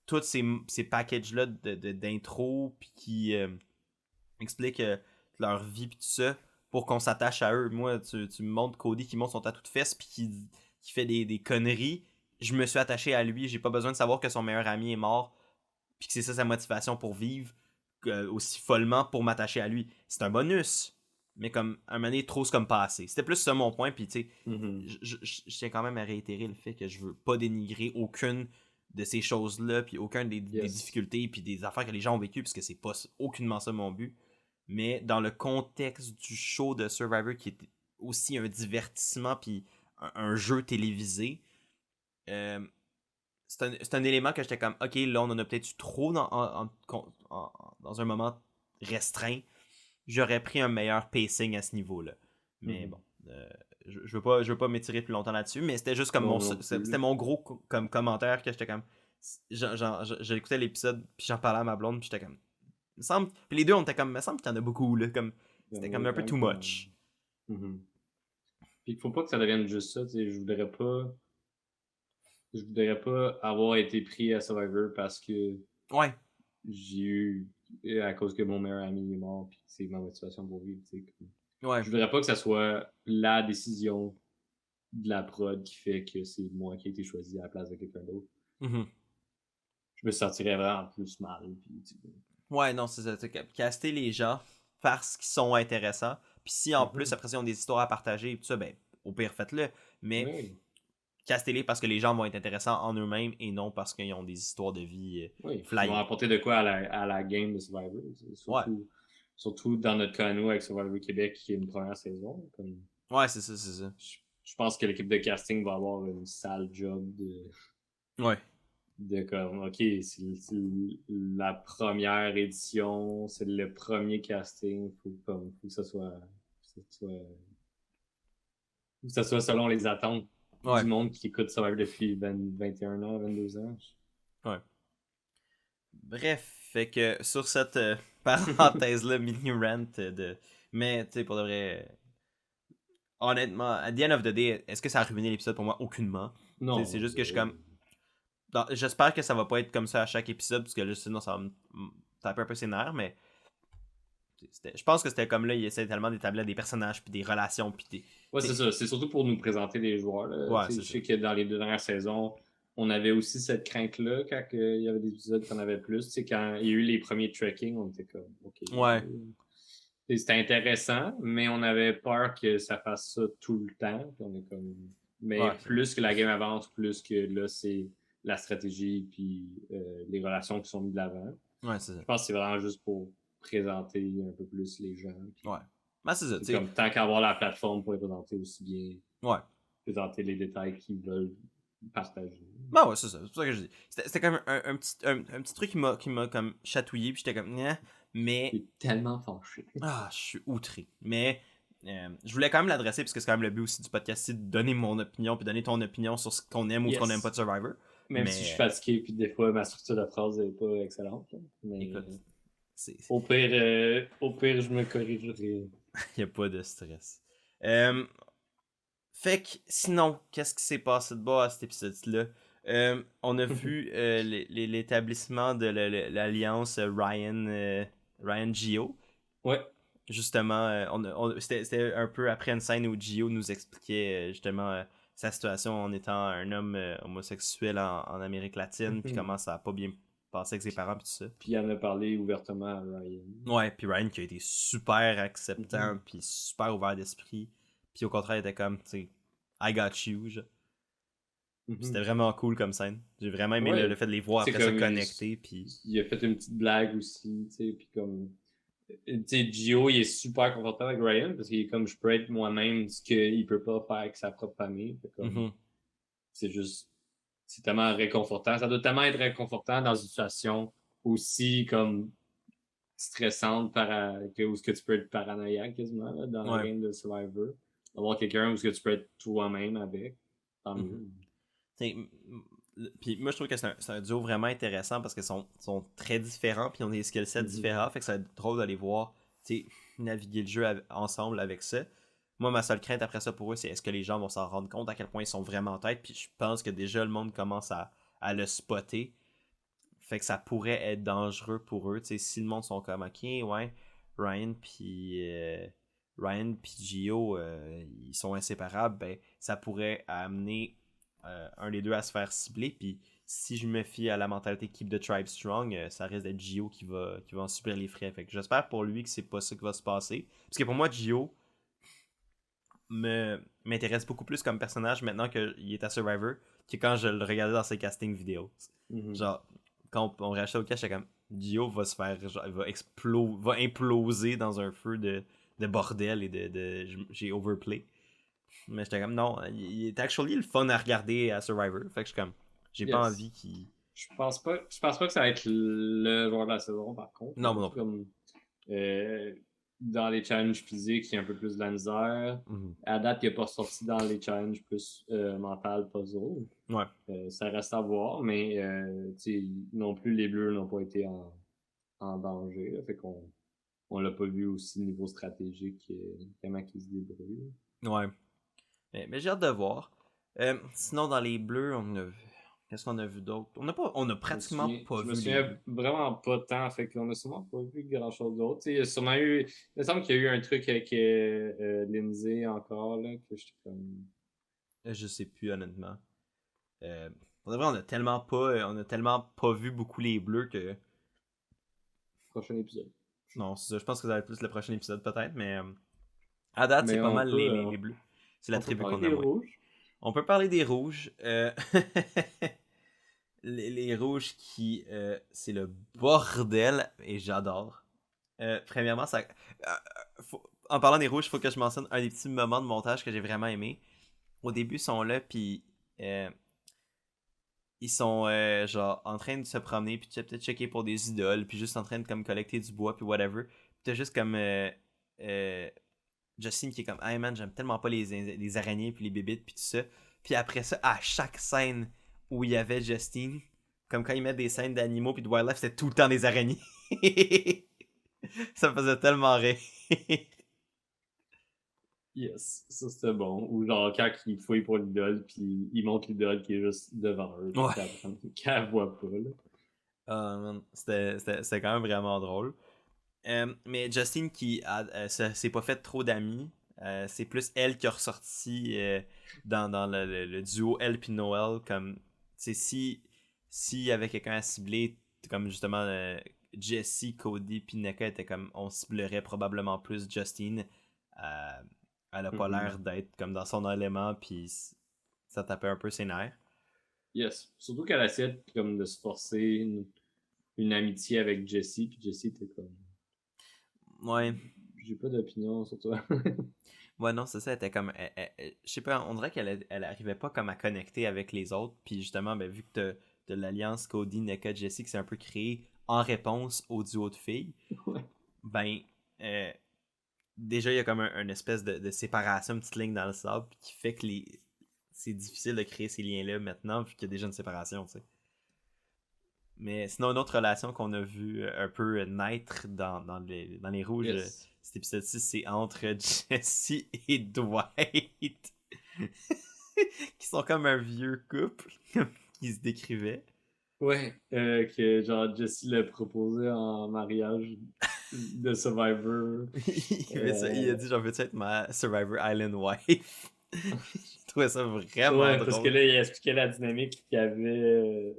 Tous ces packages-là d'intro puis qui expliquent leur vie puis tout ça pour qu'on s'attache à eux. Moi, tu me montres Cody qui monte son tatou de fesses puis qui fait des conneries. Je me suis attaché à lui. J'ai pas besoin de savoir que son meilleur ami est mort puis que c'est ça sa motivation pour vivre aussi follement pour m'attacher à lui. C'est un bonus. Mais comme un moment donné, trop c'est comme pas assez. C'était plus ça mon point. Puis tu sais, je tiens quand même à réitérer le fait que je veux pas dénigrer aucune de ces choses-là, puis aucune des difficultés, puis des affaires que les gens ont vécues, parce que c'est pas aucunement ça mon but. Mais dans le contexte du show de Survivor, qui est aussi un divertissement, puis un jeu télévisé, c'est un élément que j'étais comme, ok, là, on en a peut-être eu trop dans un moment restreint. J'aurais pris un meilleur pacing à ce niveau-là. Mais bon, je veux pas m'étirer plus longtemps là-dessus, mais c'était juste comme c'était mon gros comme commentaire que j'étais comme. J'écoutais l'épisode, puis j'en parlais à ma blonde, puis j'étais comme. Me semble, puis les deux, on était comme, me semble qu'il y en a beaucoup, là. Comme, c'était comme un peu too much.
Puis il faut pas que ça devienne juste ça, tu sais. Je voudrais pas avoir été pris à Survivor parce que.
Ouais.
J'ai eu. À cause que mon meilleur ami est mort, puis c'est ma motivation pour vivre, tu sais.
Ouais.
Je voudrais pas que ça soit la décision de la prod qui fait que c'est moi qui ai été choisi à la place de quelqu'un d'autre. Je me sentirais vraiment plus mal. Puis,
ouais, non, c'est ça. Caster les gens parce qu'ils sont intéressants. Puis si en plus, après, ils ont des histoires à partager et tout ça, ben, au pire, faites-le. Mais castez-les parce que les gens vont être intéressants en eux-mêmes et non parce qu'ils ont des histoires de vie
fly. Ils vont apporter de quoi à la game de Survivor. Surtout dans notre cas, nous, avec Survivor Québec, qui est une première saison. Comme...
Ouais, c'est ça.
Je pense que l'équipe de casting va avoir une sale job de.
Ouais.
De comme, ok, c'est la première édition, c'est le premier casting, faut que ça soit selon les attentes du monde qui écoute Survivor depuis 21 ans, 22 ans.
Ouais. Bref, fait que sur cette parenthèse-là, mini rant mais tu sais, pour de vrai, honnêtement, at the end of the day, est-ce que ça a ruiné l'épisode pour moi? Aucunement.
Non.
C'est juste que je suis comme. J'espère que ça va pas être comme ça à chaque épisode, parce que là, sinon, ça va me taper un peu ses nerfs, mais. Je pense que c'était comme là, il essaie tellement d'établir des personnages, puis des relations, puis des.
Ouais, c'est ça. C'est surtout pour nous présenter les joueurs. Là.
Ouais,
je sais que dans les 2 dernières saisons, on avait aussi cette crainte-là quand il y avait des épisodes qu'on avait plus. Tu sais, quand il y a eu les premiers tracking, on était comme, OK.
Ouais.
C'était intéressant, mais on avait peur que ça fasse ça tout le temps. Puis on est comme... Mais
Ouais,
plus que la game avance, plus que là, c'est la stratégie puis les relations qui sont mises de l'avant.
ouais, c'est ça.
Je pense que c'est vraiment juste pour présenter un peu plus les gens. Puis
Ouais. Ben, c'est ça, tu sais.
comme tant qu'avoir la plateforme pour les présenter aussi bien,
Ouais.
présenter les détails qu'ils veulent partager.
Ben ouais, c'est ça. C'est pour ça que je dis. C'était comme un petit truc qui m'a comme chatouillé, puis j'étais comme, Nya, mais.
Je suis tellement fâché.
Ah, je suis outré. Mais je voulais quand même l'adresser, parce que c'est quand même le but aussi du podcast, c'est de donner mon opinion, puis donner ton opinion sur ce qu'on aime ou ce qu'on aime pas de Survivor.
Même si je suis fatigué, puis des fois ma structure de phrase n'est pas excellente. Là. Mais
écoute,
au pire, je me corrigerai.
y a pas de stress. Fait que sinon, qu'est-ce qui s'est passé de bas à cet épisode-là? On a vu l'établissement de l'alliance Ryan Gio.
Ouais.
Justement, c'était un peu après une scène où Gio nous expliquait justement sa situation en étant un homme homosexuel en Amérique latine, puis comment ça a pas bien passé avec ses parents, puis tout ça.
Puis il en a parlé ouvertement à Ryan.
Ouais, puis Ryan qui a été super acceptant, puis super ouvert d'esprit. Puis au contraire, il était comme, tu sais, I got you, genre. C'était vraiment cool comme scène. J'ai vraiment aimé le fait de les voir après ça connecter.
Il a fait une petite blague aussi, tu sais, puis comme... Tu sais, Gio, il est super confortable avec Ryan parce qu'il est comme, je peux être moi-même, ce qu'il peut pas faire avec sa propre famille. Comme, c'est juste... C'est tellement réconfortant. Ça doit tellement être réconfortant dans une situation aussi comme stressante où ce que tu peux être paranoïaque quasiment là, dans la game de Survivor. D'avoir quelqu'un où ce que tu peux être toi-même avec. Tant mieux.
Puis moi je trouve que c'est un duo vraiment intéressant parce qu'ils sont très différents puis ils ont des skill sets différents, fait que ça va être drôle de les voir naviguer le jeu ensemble avec ça. Moi ma seule crainte après ça pour eux c'est est-ce que les gens vont s'en rendre compte à quel point ils sont vraiment en tête, puis je pense que déjà le monde commence à le spotter, fait que ça pourrait être dangereux pour eux, si le monde sont comme ok ouais Ryan puis Gio ils sont inséparables, ben ça pourrait amener un des deux à se faire cibler, puis si je me fie à la mentalité Keep the Tribe Strong, ça risque d'être Gio qui va en subir les frais. Fait que j'espère pour lui que c'est pas ça qui va se passer. Parce que pour moi, Gio m'intéresse beaucoup plus comme personnage maintenant qu'il est à Survivor que quand je le regardais dans ses casting vidéos. Genre, quand on réachetait au cash, j'étais comme Gio va se faire, genre, va imploser dans un feu de bordel et j'ai overplay. Mais j'étais comme non, il est actually le fun à regarder à Survivor. Fait que je suis comme, j'ai pas envie qu'il.
Je pense pas que ça va être le joueur de la saison par contre.
Non, non.
Comme, dans les challenges physiques, il y a un peu plus de la misère. À date, il n'est pas sorti dans les challenges plus mental, puzzle.
Ouais.
Ça reste à voir, mais non plus les Bleus n'ont pas été en danger. Là, fait qu'on l'a pas vu aussi niveau stratégique, comment qu'ils se débrouillent.
Ouais. Mais j'ai hâte de voir. Sinon, dans les Bleus, qu'est-ce qu'on a vu d'autre? On a pratiquement pas vu.
Je me souviens vraiment pas tant, fait qu'on a sûrement pas vu grand chose d'autre. Il y a sûrement eu. Il me semble qu'il y a eu un truc avec Lindsay encore, là, que j'étais comme.
Je sais plus, honnêtement. Pour de vrai, on a tellement pas vu beaucoup les Bleus que.
Prochain épisode.
Non, c'est ça. Je pense que ça va être plus le prochain épisode, peut-être, mais. À date, c'est pas mal les Bleus. C'est la tribu qu'on a moins. On peut parler des rouges. Les rouges qui c'est le bordel et j'adore. Premièrement, ça en parlant des rouges, il faut que je mentionne un des petits moments de montage que j'ai vraiment aimé. Au début, ils sont là, puis ils sont genre en train de se promener, puis peut-être checker pour des idoles, puis juste en train de comme collecter du bois, puis whatever. Puis t'as juste comme Justine qui est comme hey man, j'aime tellement pas les araignées, puis les bébites, puis tout ça. Puis après ça, à chaque scène où il y avait Justine, comme quand ils mettent des scènes d'animaux puis de wildlife, c'était tout le temps des araignées. Ça me faisait tellement rire.
Yes, ça c'était bon. Ou genre quand ils fouillent pour l'idole, puis ils montrent l'idole qui est juste devant eux, qu'elle voit pas. Là.
C'était quand même vraiment drôle. Mais Justine qui s'est pas fait trop d'amis. C'est plus elle qui a ressorti dans le duo elle puis Noël comme sais, s'il y avait quelqu'un à cibler, comme justement Jesse, Cody, puis NECA étaient comme, on ciblerait probablement plus Justine. Elle a pas l'air d'être comme dans son élément, puis ça tapait un peu ses nerfs.
Yes. Surtout qu'elle essayait comme de se forcer une amitié avec Jesse, puis Jesse était comme...
Ouais.
J'ai pas d'opinion sur toi.
Ouais, non, c'est ça, elle était comme... je sais pas, on dirait elle arrivait pas comme à connecter avec les autres, puis justement, ben, vu que t'as l'alliance Cody, NECA, Jesse qui s'est un peu créée en réponse au duo de filles,
Ouais.
ben... déjà, il y a comme une espèce de séparation, une petite ligne dans le sable qui fait que c'est difficile de créer ces liens-là maintenant, vu qu'il y a déjà une séparation, tu sais. Mais sinon, une autre relation qu'on a vu un peu naître dans les rouges,
Yes.
cet épisode-ci, c'est entre Jesse et Dwight. Qui sont comme un vieux couple, comme qui se décrivaient.
Ouais, que genre Jesse l'a proposé en mariage de Survivor.
Il a dit, genre, veux-tu être ma Survivor Island wife? J'ai trouvé ça vraiment
Ouais,
drôle.
parce que là, il expliquait la dynamique qu'il y avait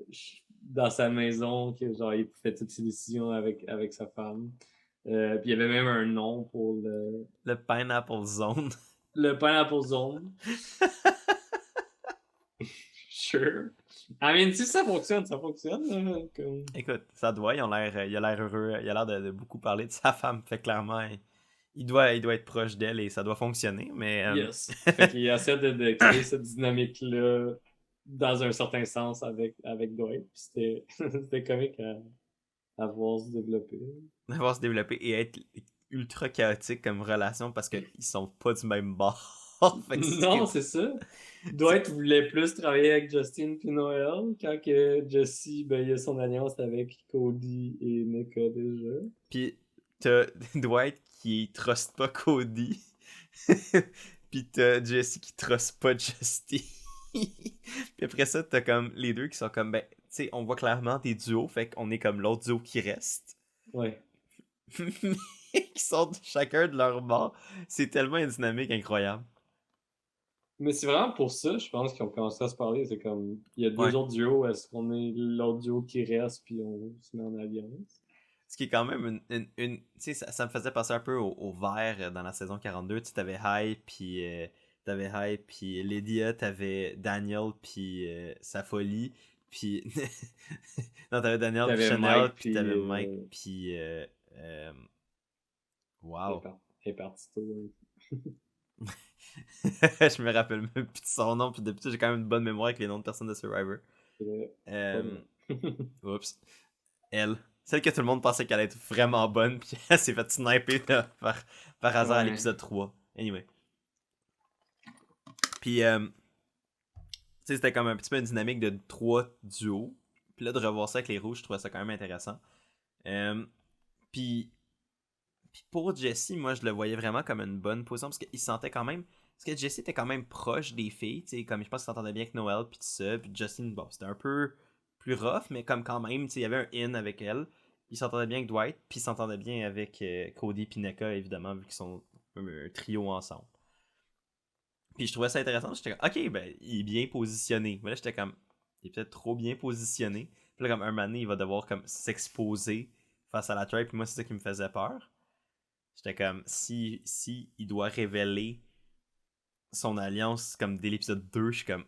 dans sa maison, que genre il fait toutes ses décisions avec sa femme. Puis il y avait même un nom pour
Le Pineapple Zone.
le Pineapple Zone. Sure. I mean, si ça fonctionne, ça fonctionne. Comme...
Écoute, ça doit, il a l'air heureux, il a l'air de beaucoup parler de sa femme, fait clairement, il doit être proche d'elle et ça doit fonctionner, mais...
Yes. Fait qu'il essaie de créer cette dynamique-là dans un certain sens avec Dwight. Puis c'était comique à voir se développer.
Avoir se développer et être ultra chaotique comme relation parce qu'ils sont pas du même bord. Fait que
Non, c'est ça. Dwight voulait plus travailler avec Justin puis Noël quand que Jesse, ben, il a son alliance avec Cody et NECA déjà.
Puis t'as Dwight qui truste pas Cody. Puis t'as Jesse qui truste pas Justin. Puis après ça, t'as comme les deux qui sont comme, ben, tu sais, on voit clairement des duos, fait qu'on est comme l'autre duo qui reste.
Ouais.
Qui sont chacun de leur bord. C'est tellement une dynamique incroyable.
Mais c'est vraiment pour ça, je pense, qu'ils ont commencé à se parler. C'est comme, il y a deux
Ouais.
autres duos, est-ce qu'on est l'autre duo qui reste puis on se met en alliance?
Ce qui est quand même une tu sais, ça me faisait passer un peu au vert dans la saison 42. Tu sais, t'avais Hype, puis Lydia, t'avais Daniel, puis sa folie, puis... non, t'avais Daniel, puis
T'avais
Chanel,
Mike,
puis t'avais Mike, puis... Wow.
Elle est partie tôt.
Je me rappelle même plus de son nom, puis depuis ça, j'ai quand même une bonne mémoire avec les noms de personnes de Survivor. Oups. Elle. Celle que tout le monde pensait qu'elle allait être vraiment bonne, puis elle s'est fait sniper là, par hasard à l'épisode 3. Anyway. Puis, tu sais, c'était comme un petit peu une dynamique de 3 duos. Puis là, de revoir ça avec les rouges, je trouvais ça quand même intéressant. Puis pour Jesse, moi, je le voyais vraiment comme une bonne position, parce qu'il se sentait quand même... Parce que Jesse était quand même proche des filles, tu sais, comme je pense qu'il s'entendait bien avec Noël, puis tout ça. Puis Justin, bon, c'était un peu plus rough, mais comme quand même, tu sais, il y avait un in avec elle. Il s'entendait bien avec Dwight, puis il s'entendait bien avec Cody et NECA, évidemment, vu qu'ils sont un trio ensemble. Puis je trouvais ça intéressant, j'étais comme, ok, ben, il est bien positionné. Mais là, j'étais comme, il est peut-être trop bien positionné. Puis là, comme un moment donné, il va devoir comme s'exposer face à la tribe, puis moi, c'est ça qui me faisait peur. J'étais comme, si il doit révéler son alliance comme dès l'épisode 2, je suis comme,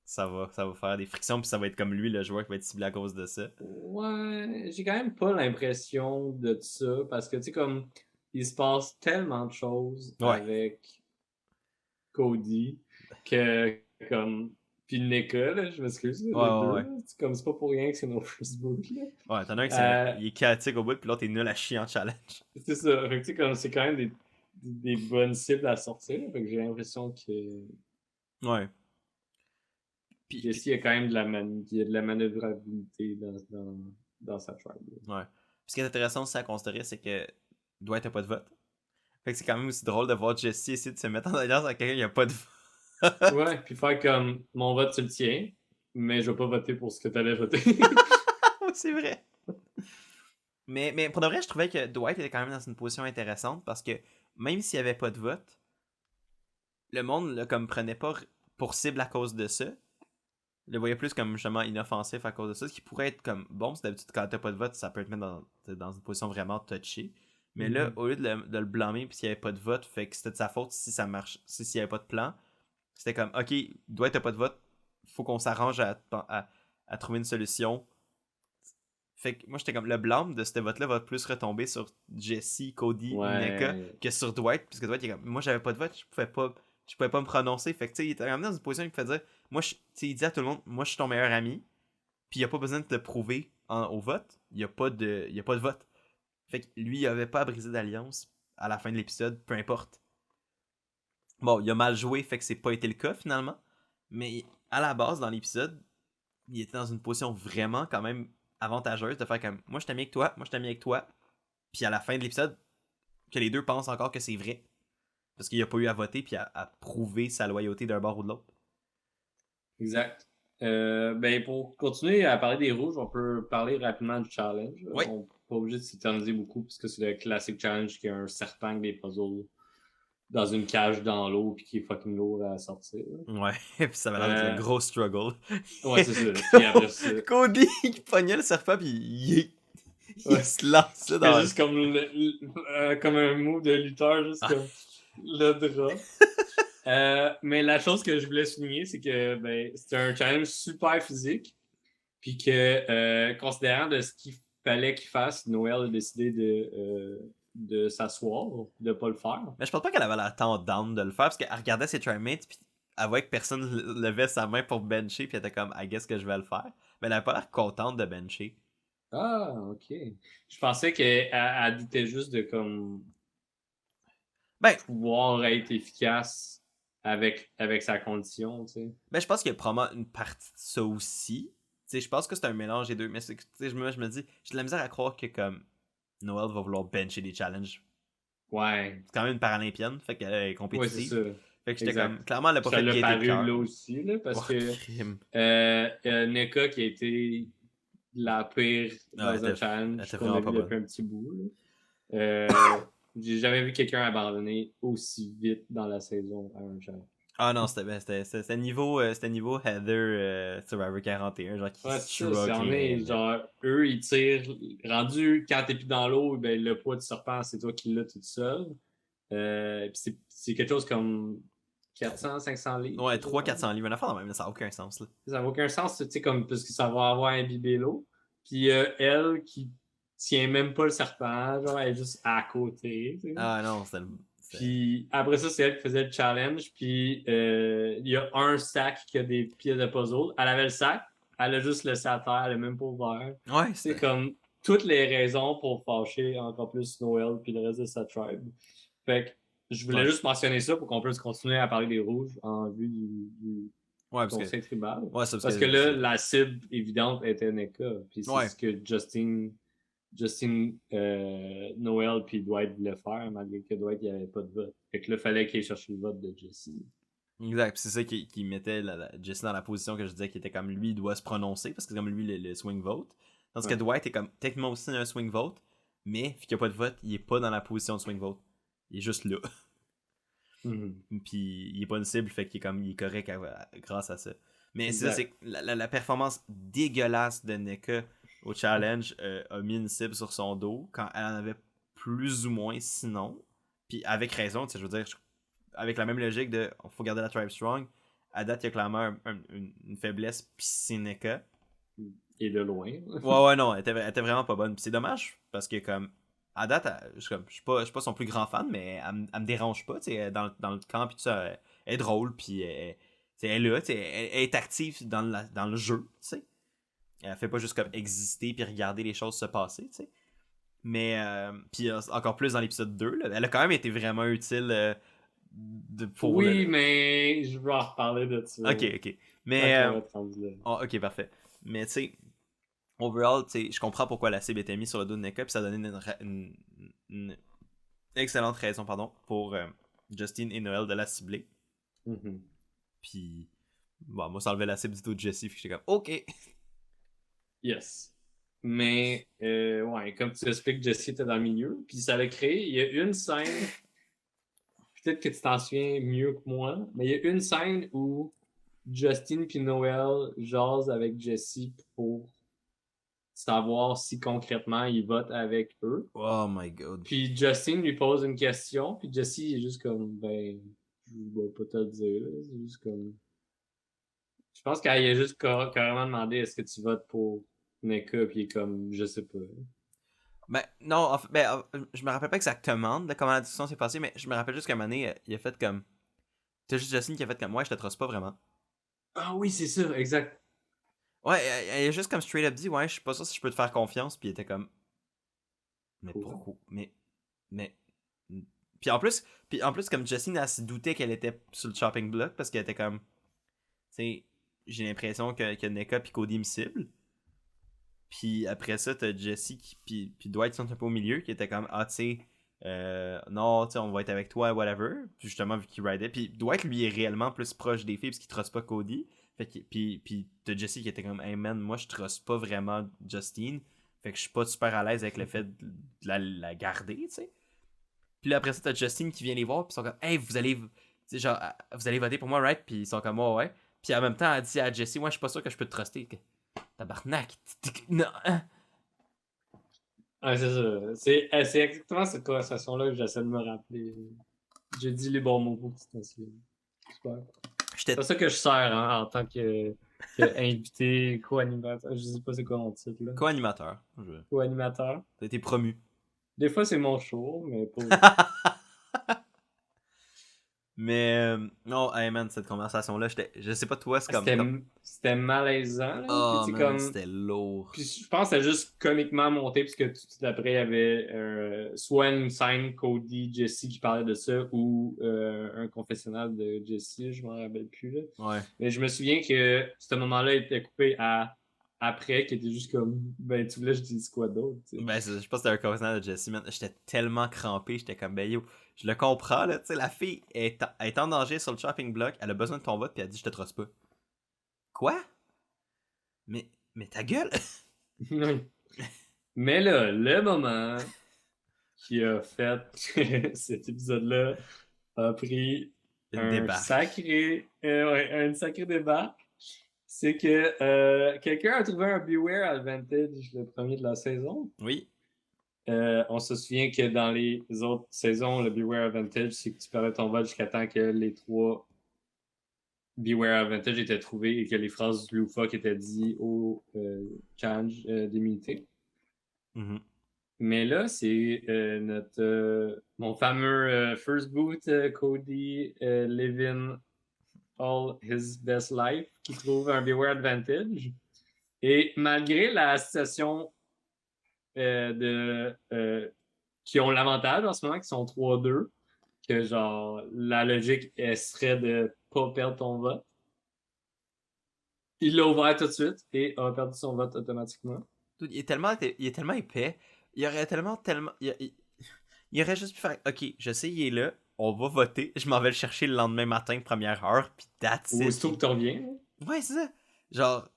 ça va faire des frictions, puis ça va être comme lui, le joueur qui va être ciblé à cause de ça.
Ouais, j'ai quand même pas l'impression de ça, parce que, tu sais, comme, il se passe tellement de choses avec Cody que, comme, puis NECA, là, je m'excuse, les deux, là, c'est comme, c'est pas pour rien que c'est nos Facebook, là.
Ouais, t'en as un qui il est chaotique au bout, puis l'autre est nul à chier en challenge.
C'est ça, fait que, tu sais, comme, c'est quand même des bonnes cibles à sortir, fait que j'ai l'impression que...
Ouais.
Jesse, il y a quand même de la manœuvrabilité dans sa tribe.
Ouais. Puis ce qui est intéressant aussi à considérer, c'est que Dwight a pas de vote. Fait que c'est quand même aussi drôle de voir Jesse essayer de se mettre en alliance avec quelqu'un qui a pas de vote.
Ouais, puis faire comme mon vote, tu le tiens, mais je vais pas voter pour ce que t'allais voter.
C'est vrai. Mais pour de vrai, je trouvais que Dwight était quand même dans une position intéressante parce que même s'il y avait pas de vote, le monde le comme prenait pas pour cible à cause de ça. le voyait plus comme justement inoffensif à cause de ça, ce qui pourrait être comme bon, c'est d'habitude quand t'as pas de vote, ça peut te mettre dans une position vraiment touchée. Mais là, au lieu de le blâmer puis s'il y avait pas de vote, fait que c'était de sa faute si ça marche, si s'il y avait pas de plan, c'était comme ok, doit être pas de vote, faut qu'on s'arrange à trouver une solution. Fait que moi j'étais comme le blâme de ce vote-là va plus retomber sur Jesse, Cody, Neka
Ouais.
que sur Dwight, puisque Dwight il est comme moi j'avais pas de vote, je pouvais pas me prononcer. Fait que tu sais, il était ramené dans une position où il fait dire moi il dit à tout le monde moi je suis ton meilleur ami, puis il a pas besoin de te le prouver au vote, il y a pas de vote. Fait que lui il avait pas à briser d'alliance à la fin de l'épisode, peu importe. Bon, il a mal joué, fait que c'est pas été le cas finalement, mais à la base dans l'épisode, il était dans une position vraiment quand même avantageuse de faire comme moi je t'aime avec toi, moi je t'aime avec toi. Puis à la fin de l'épisode, que les deux pensent encore que c'est vrai. Parce qu'il a pas eu à voter puis à prouver sa loyauté d'un bord ou de l'autre.
Exact. Ben pour continuer à parler des rouges, on peut parler rapidement du challenge.
Oui.
On n'est pas obligé de s'éterniser beaucoup puisque c'est le classique challenge qui a un serpent avec des puzzles dans une cage dans l'eau puis qui est fucking lourd à sortir.
Ouais, puis ça va l'air d'être un gros struggle.
Ouais, c'est ça. Puis après ça.
Cody qui pognait le serpent puis il
Ouais.
se lance
C'est
dans
juste comme, comme un move de lutteur, juste comme le drap. Mais la chose que je voulais souligner, c'est que ben, c'était un challenge super physique. Puis que, considérant de ce qu'il fallait qu'il fasse, Noël a décidé de s'asseoir, de pas le faire.
Mais je pense pas qu'elle avait l'air tant down de le faire parce qu'elle regardait ses trymates puis elle voyait que personne levait sa main pour bencher puis elle était comme I guess que je vais le faire. Mais elle avait pas l'air contente de bencher.
Ah, ok. Je pensais qu'elle doutait juste de comme
Ben,
pouvoir être efficace avec sa condition, tu sais.
ben je pense qu'il y a probablement une partie de ça aussi. Tu sais, je pense que c'est un mélange des deux. Mais tu sais, je me dis, j'ai de la misère à croire que comme Noël va vouloir bencher des challenges.
Ouais.
C'est quand même une paralympienne, fait qu'elle est
Ouais, c'est
compétitive.
ça.
Fait que j'étais
Exact.
comme, clairement, elle a pas
Ça
fait de
l'a
gaieté de
paru
cœur.
là aussi, là, parce
Oh,
que
crime.
Neka qui a été la pire
Ah,
dans un challenge
était
qu'on
vraiment
a
pas
vu depuis
bonne.
un petit bout. Là. J'ai jamais vu quelqu'un abandonner aussi vite dans la saison à un challenge.
Ah non, c'était niveau Heather Survivor 41, genre qui
Ouais, c'est ça. C'en
strugglait.
est, genre, eux, ils tirent. Rendu, quand t'es plus dans l'eau, ben, le poids du serpent, c'est toi qui l'as tout seul. Puis c'est quelque chose comme 400, 500 livres.
Ouais, 300-400 livres, une affaire dans même, ça n'a aucun sens. Là.
Ça n'a aucun sens, tu sais, comme, parce que ça va avoir imbibé l'eau. Puis elle, qui tient même pas le serpent, genre, elle est juste à côté. Tu sais.
Ah non,
Puis après ça, c'est elle qui faisait le challenge. Puis il y a un sac qui a des pièces de puzzle. Elle avait le sac, elle a juste laissé à terre, elle a même pas ouvert.
Ouais,
C'est comme toutes les raisons pour fâcher encore plus Noël puis le reste de sa tribe. Fait que je voulais juste mentionner ça pour qu'on puisse continuer à parler des rouges en vue du
ouais, parce
conseil tribal.
ouais, ça,
Parce que là, la cible évidente était Neka. Puis c'est
ouais.
ce que Justin Noël puis Dwight voulaient faire, malgré que Dwight il avait pas de vote. Fait que là, fallait qu'il cherche le vote de Jesse.
Exact, c'est ça qui mettait Jesse dans la position que je disais qu'il était comme lui, il doit se prononcer parce que c'est comme lui le swing vote. Tandis que Dwight est comme techniquement aussi un swing vote, mais vu qu'il n'y a pas de vote, il est pas dans la position de swing vote. Il est juste là. Puis il est pas une cible, fait qu'il est correct grâce à ça. Mais c'est ça, c'est que la performance dégueulasse de Neka au challenge a mis une cible sur son dos quand elle en avait plus ou moins sinon. Puis avec raison, tu sais, je veux dire, avec la même logique de faut garder la tribe strong, à date, il y a clairement une faiblesse, puis c'est Neka.
Et de loin.
ouais, non, elle était vraiment pas bonne. Puis c'est dommage, parce que comme à date, je suis pas son plus grand fan, mais elle me dérange pas, tu sais, dans le camp, puis tout ça, elle est drôle, puis elle est là, tu sais, elle est active dans le jeu, tu sais. Elle fait pas juste comme exister puis regarder les choses se passer, tu sais. Mais, puis encore plus dans l'épisode 2, là, elle a quand même été vraiment utile pour
oui, mais je vais en reparler de ça.
Ok. Mais,
ok,
parfait. Mais, tu sais, overall, tu sais, je comprends pourquoi la cible était mise sur le dos de Neka, puis ça donnait une excellente raison, pour Justin et Noël de la cibler. Puis, bon, moi, ça enlevait la cible du dos de Jesse, puis j'étais comme, ok.
Yes. Mais, ouais, comme tu expliques, Jesse était dans le milieu, puis ça l'a créé. Il y a une scène, peut-être que tu t'en souviens mieux que moi, mais il y a une scène où Justin puis Noël jasent avec Jesse pour savoir si concrètement ils votent avec eux.
Oh my god.
Puis Justin lui pose une question, puis Jesse il est juste comme, ben, je vais pas te le dire, là. C'est juste comme... Je pense qu'il a juste carrément demandé est-ce que tu votes pour NECA, puis il est comme, je sais pas.
Ben, non, je me rappelle pas exactement de comment la discussion s'est passée, mais je me rappelle juste qu'à un moment donné, il a fait comme. T'as juste Justin qui a fait comme, ouais, je te trosse pas vraiment.
Ah oui, c'est ça, exact.
Ouais, il a juste comme straight up dit, ouais, je suis pas sûr si je peux te faire confiance, puis il était comme, mais
Cool.
pourquoi? Mais. Puis en plus, comme Justin, elle se doutait qu'elle était sur le chopping block, parce qu'elle était comme, tu sais, j'ai l'impression que NECA puis Cody me ciblent. Puis après ça, t'as Jesse puis Dwight sont un peu au milieu qui était comme ah tu sais non tu sais on va être avec toi whatever. Puis justement vu qu'il ridait. Puis Dwight lui est réellement plus proche des filles parce qu'il trosse pas Cody. Fait que puis t'as Jesse qui était comme hey man moi je trosse pas vraiment Justine. Fait que je suis pas super à l'aise avec le fait de la garder tu sais. Puis là après ça t'as Justine qui vient les voir puis ils sont comme hey vous allez genre vous allez voter pour moi right puis ils sont comme ouais ouais. Puis en même temps elle dit à Jesse ouais je suis pas sûr que je peux te truster. Tabarnak. Non.
Ouais, c'est ça. C'est exactement cette conversation-là que j'essaie de me rappeler. J'ai dit les bons mots pour que tu t'en souviennes. Super. C'est pas ça que je sers hein, en tant que invité, co-animateur. Je sais pas c'est quoi mon titre là.
Co-animateur.
Co-animateur.
T'as été promu.
Des fois c'est mon show, mais pas.
Mais non, hey man, cette conversation-là, je sais pas toi, c'est
C'était malaisant là. Puis
Oh
c'est
man,
comme.
c'était lourd.
Puis je pense que c'est juste comiquement monté, puisque tout de suite après, il y avait soit une scène Cody, Jesse qui parlait de ça, ou un confessionnal de Jesse, je m'en rappelle plus. Là.
Ouais.
Mais je me souviens que ce moment-là était coupé à après, qui était juste comme, ben tu voulais que je dise quoi d'autre.
Ben, je pense que c'était un confessionnal de Jesse, man. J'étais tellement crampé, j'étais comme, ben yo, je le comprends, là. Tu sais, la fille est en danger sur le shopping block, elle a besoin de ton vote, puis elle dit, je te trosse pas. Quoi? Mais ta gueule!
Mais là, le moment qui a fait cet épisode-là a pris
Une débarque.
un sacré débat. C'est que quelqu'un a trouvé un Beware Advantage, le premier de la saison.
Oui.
On se souvient que dans les autres saisons, le Beware Advantage, c'est que tu perdais ton vote jusqu'à temps que les 3 Beware Advantage étaient trouvés et que les phrases loufoques étaient dites au challenge d'immunité.
Mm-hmm.
Mais là, c'est mon fameux First Boot, Cody Levin All His Best Life, qui trouve un Beware Advantage. Et malgré la situation qui ont l'avantage en ce moment, qui sont 3-2, que genre la logique serait de pas perdre ton vote, il l'a ouvert tout de suite et a perdu son vote automatiquement.
Il est tellement épais. Il aurait il aurait juste pu faire ok, je sais il est là, on va voter, je m'en vais le chercher le lendemain matin, première heure, puis that's it.
Aussitôt que tu reviens.
Ouais, c'est ça. Genre,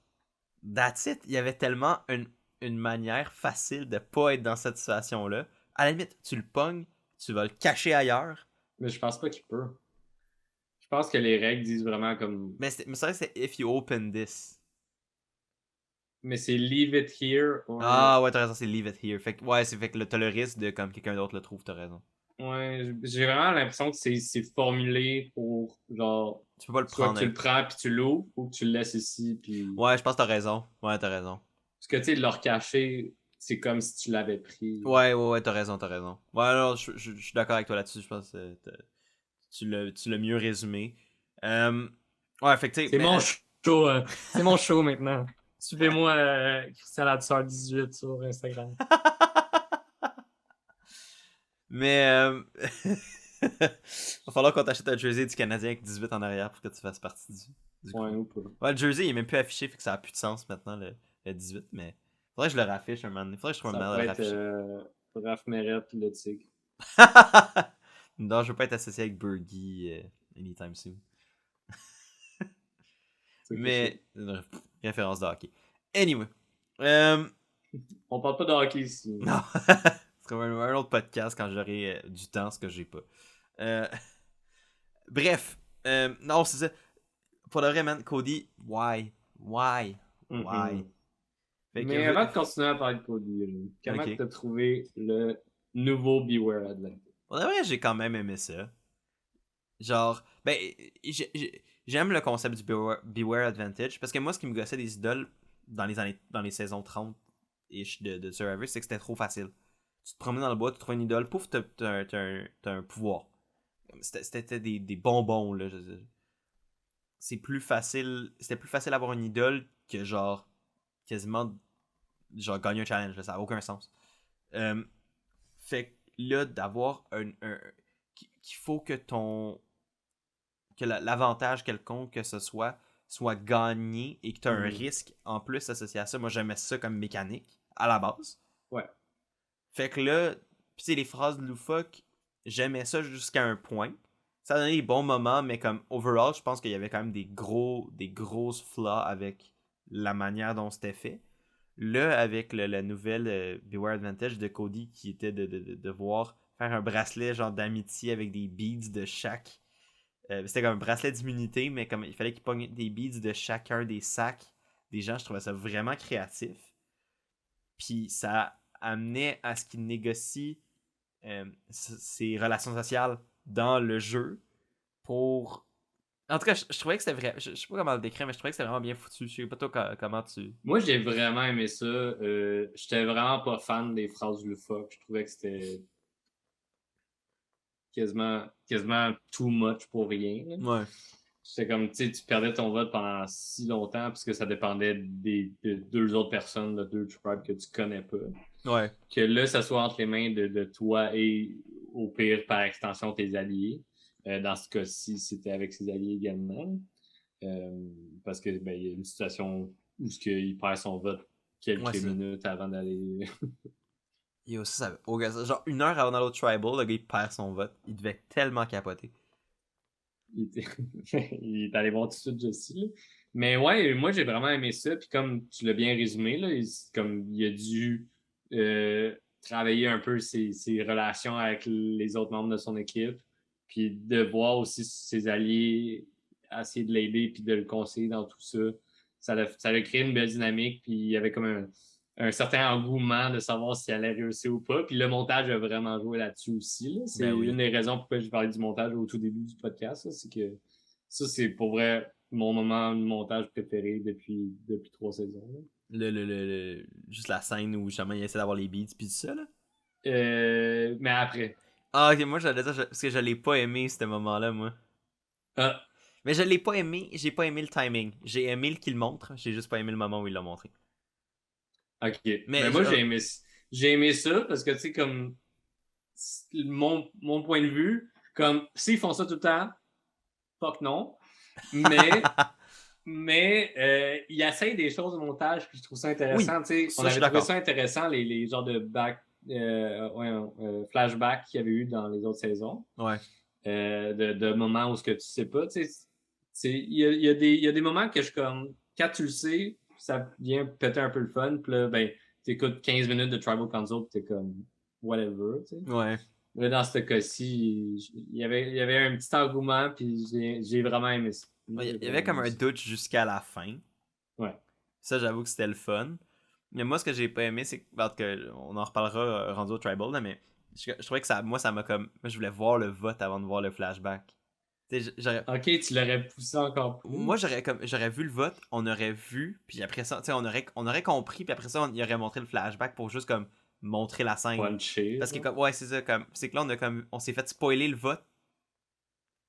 that's it. Il y avait tellement une manière facile de pas être dans cette situation-là. À la limite, tu le pognes, tu vas le cacher ailleurs.
Mais je pense pas qu'il peut. Je pense que les règles disent vraiment comme.
Mais c'est vrai que c'est if you open this.
Mais c'est leave it here.
Ah ouais, t'as raison, c'est leave it here. Fait que t'as le risque de comme quelqu'un d'autre le trouve, t'as raison.
Ouais, j'ai vraiment l'impression que c'est formulé pour genre.
Tu peux pas le
Soit
prendre.
que tu le prends puis tu l'ouvres ou que tu le laisses ici puis.
Ouais, je pense que t'as raison. Ouais, t'as raison.
Parce que tu sais, de le recacher, c'est comme si tu l'avais pris.
Ouais, t'as raison. Ouais, non, je suis d'accord avec toi là-dessus. Je pense que tu l'as mieux résumé. Ouais, fait que tu sais.
C'est mon show. C'est mon show maintenant. Suivez-moi Christian Latseur 18 sur Instagram.
Mais va falloir qu'on t'achète un jersey du Canadien avec 18 en arrière pour que tu fasses partie du
Ouais, ou pas.
Ouais, le jersey il est même plus affiché, fait que ça a plus de sens maintenant le 18, mais faudrait que je le raffiche un moment donné. Faudrait que je trouve un moment de le rafficher.
Raph Meret le tigre.
Non, je veux pas être associé avec Bergie anytime soon. Mais référence de hockey. Anyway.
On parle pas de hockey ici.
Non. Ce sera un autre podcast quand j'aurai du temps, ce que j'ai pas. Bref. Non, c'est ça. Pour le vrai, man, Cody, why? Why? Why?
Fait que mais avant de continuer à parler de Cody, comment t'as trouvé le nouveau Beware Advantage?
Pour le vrai, j'ai quand même aimé ça. Genre, ben, j'aime le concept du Beware Advantage, parce que moi, ce qui me gossait des idoles dans les saisons 30-ish de Survivor, c'est que c'était trop facile. Tu te promènes dans le bois, tu trouves une idole, pouf, t'as un pouvoir. C'était des bonbons, là. C'était plus facile d'avoir une idole que genre, quasiment, genre, gagner un challenge, là, ça n'a aucun sens. Fait que là, d'avoir qu'il faut que l'avantage quelconque que ce soit gagné et que tu as un risque en plus associé à ça. Moi, j'aimais ça comme mécanique à la base.
Ouais.
Fait que là, pis c'est les phrases loufoques, j'aimais ça jusqu'à un point. Ça donnait des bons moments, mais comme overall, je pense qu'il y avait quand même des grosses flaws avec la manière dont c'était fait. Là, avec la nouvelle Beware Advantage de Cody qui était de devoir faire un bracelet genre d'amitié avec des beads de chaque. C'était comme un bracelet d'immunité, mais comme il fallait qu'il pogne des beads de chacun des sacs des gens. Je trouvais ça vraiment créatif. Puis ça amenait à ce qu'il négocie ses relations sociales dans le jeu pour... En tout cas, je trouvais que c'était vrai. Je sais pas comment le décrire, mais je trouvais que c'était vraiment bien foutu. Je sais pas toi comment tu...
Moi, j'ai vraiment aimé ça. J'étais vraiment pas fan des phrases loufoques. Je trouvais que c'était quasiment too much pour rien. Là.
Ouais.
C'est comme, tu perdais ton vote pendant si longtemps parce que ça dépendait de deux autres personnes, de deux tribes que tu connais pas.
Ouais.
Que là, ça soit entre les mains de toi et, au pire, par extension, tes alliés. Dans ce cas-ci, c'était avec ses alliés également. Parce que ben, il y a une situation où il perd son vote quelques minutes avant d'aller...
Yo, ça genre 1 heure avant d'aller au Tribal, le gars il perd son vote. Il devait tellement capoter.
Il est allé voir tout de suite Jesse. Là. Mais ouais, moi j'ai vraiment aimé ça. Puis comme tu l'as bien résumé, là, il a dû travailler un peu ses relations avec les autres membres de son équipe. Puis de voir aussi ses alliés essayer de l'aider puis de le conseiller dans tout ça. Ça a créé une belle dynamique. Puis il y avait comme un certain engouement de savoir s'il allait réussir ou pas. Puis le montage a vraiment joué là-dessus aussi. Là. C'est une des raisons pourquoi j'ai parlé du montage au tout début du podcast. C'est que ça, c'est pour vrai mon moment de montage préféré depuis 3 saisons. Là.
Juste la scène où justement il essaie d'avoir les beats puis tout ça. Là.
Mais après.
Ah, ok, moi j'allais dire parce que je l'ai pas aimé ce moment-là, moi.
Ah.
Mais je l'ai pas aimé, j'ai pas aimé le timing. J'ai aimé qu'il le montre, j'ai juste pas aimé le moment où il l'a montré.
Ok. Mais moi, j'ai aimé ça parce que, tu sais, comme mon point de vue, comme s'ils font ça tout le temps, fuck non. Mais ils essayent des choses au montage, puis je trouve ça intéressant. Oui, on avait trouvé ça intéressant, les genres de flashbacks qu'il y avait eu dans les autres saisons.
Ouais.
De moments où ce que tu sais pas. Il y a des moments que je comme. Quand tu le sais, ça vient péter un peu le fun. Puis là, ben, t'écoutes 15 minutes de Tribal Council, puis t'es comme whatever. T'sais.
Ouais.
Là, dans ce cas-ci, il y avait un petit engouement, puis j'ai vraiment aimé ça.
Il y avait comme un doute jusqu'à la fin.
Ouais.
Ça, j'avoue que c'était le fun. Mais moi, ce que j'ai pas aimé, c'est que on en reparlera rendu au Tribal, là, mais je trouvais que ça m'a comme. Moi, je voulais voir le vote avant de voir le flashback.
Ok, tu l'aurais poussé encore plus.
Moi, j'aurais vu le vote, on aurait vu, puis après ça, on aurait compris, puis après ça, il aurait montré le flashback pour juste comme montrer la scène.
Puncher,
parce que comme, ouais, c'est ça, c'est que là, on s'est fait spoiler le vote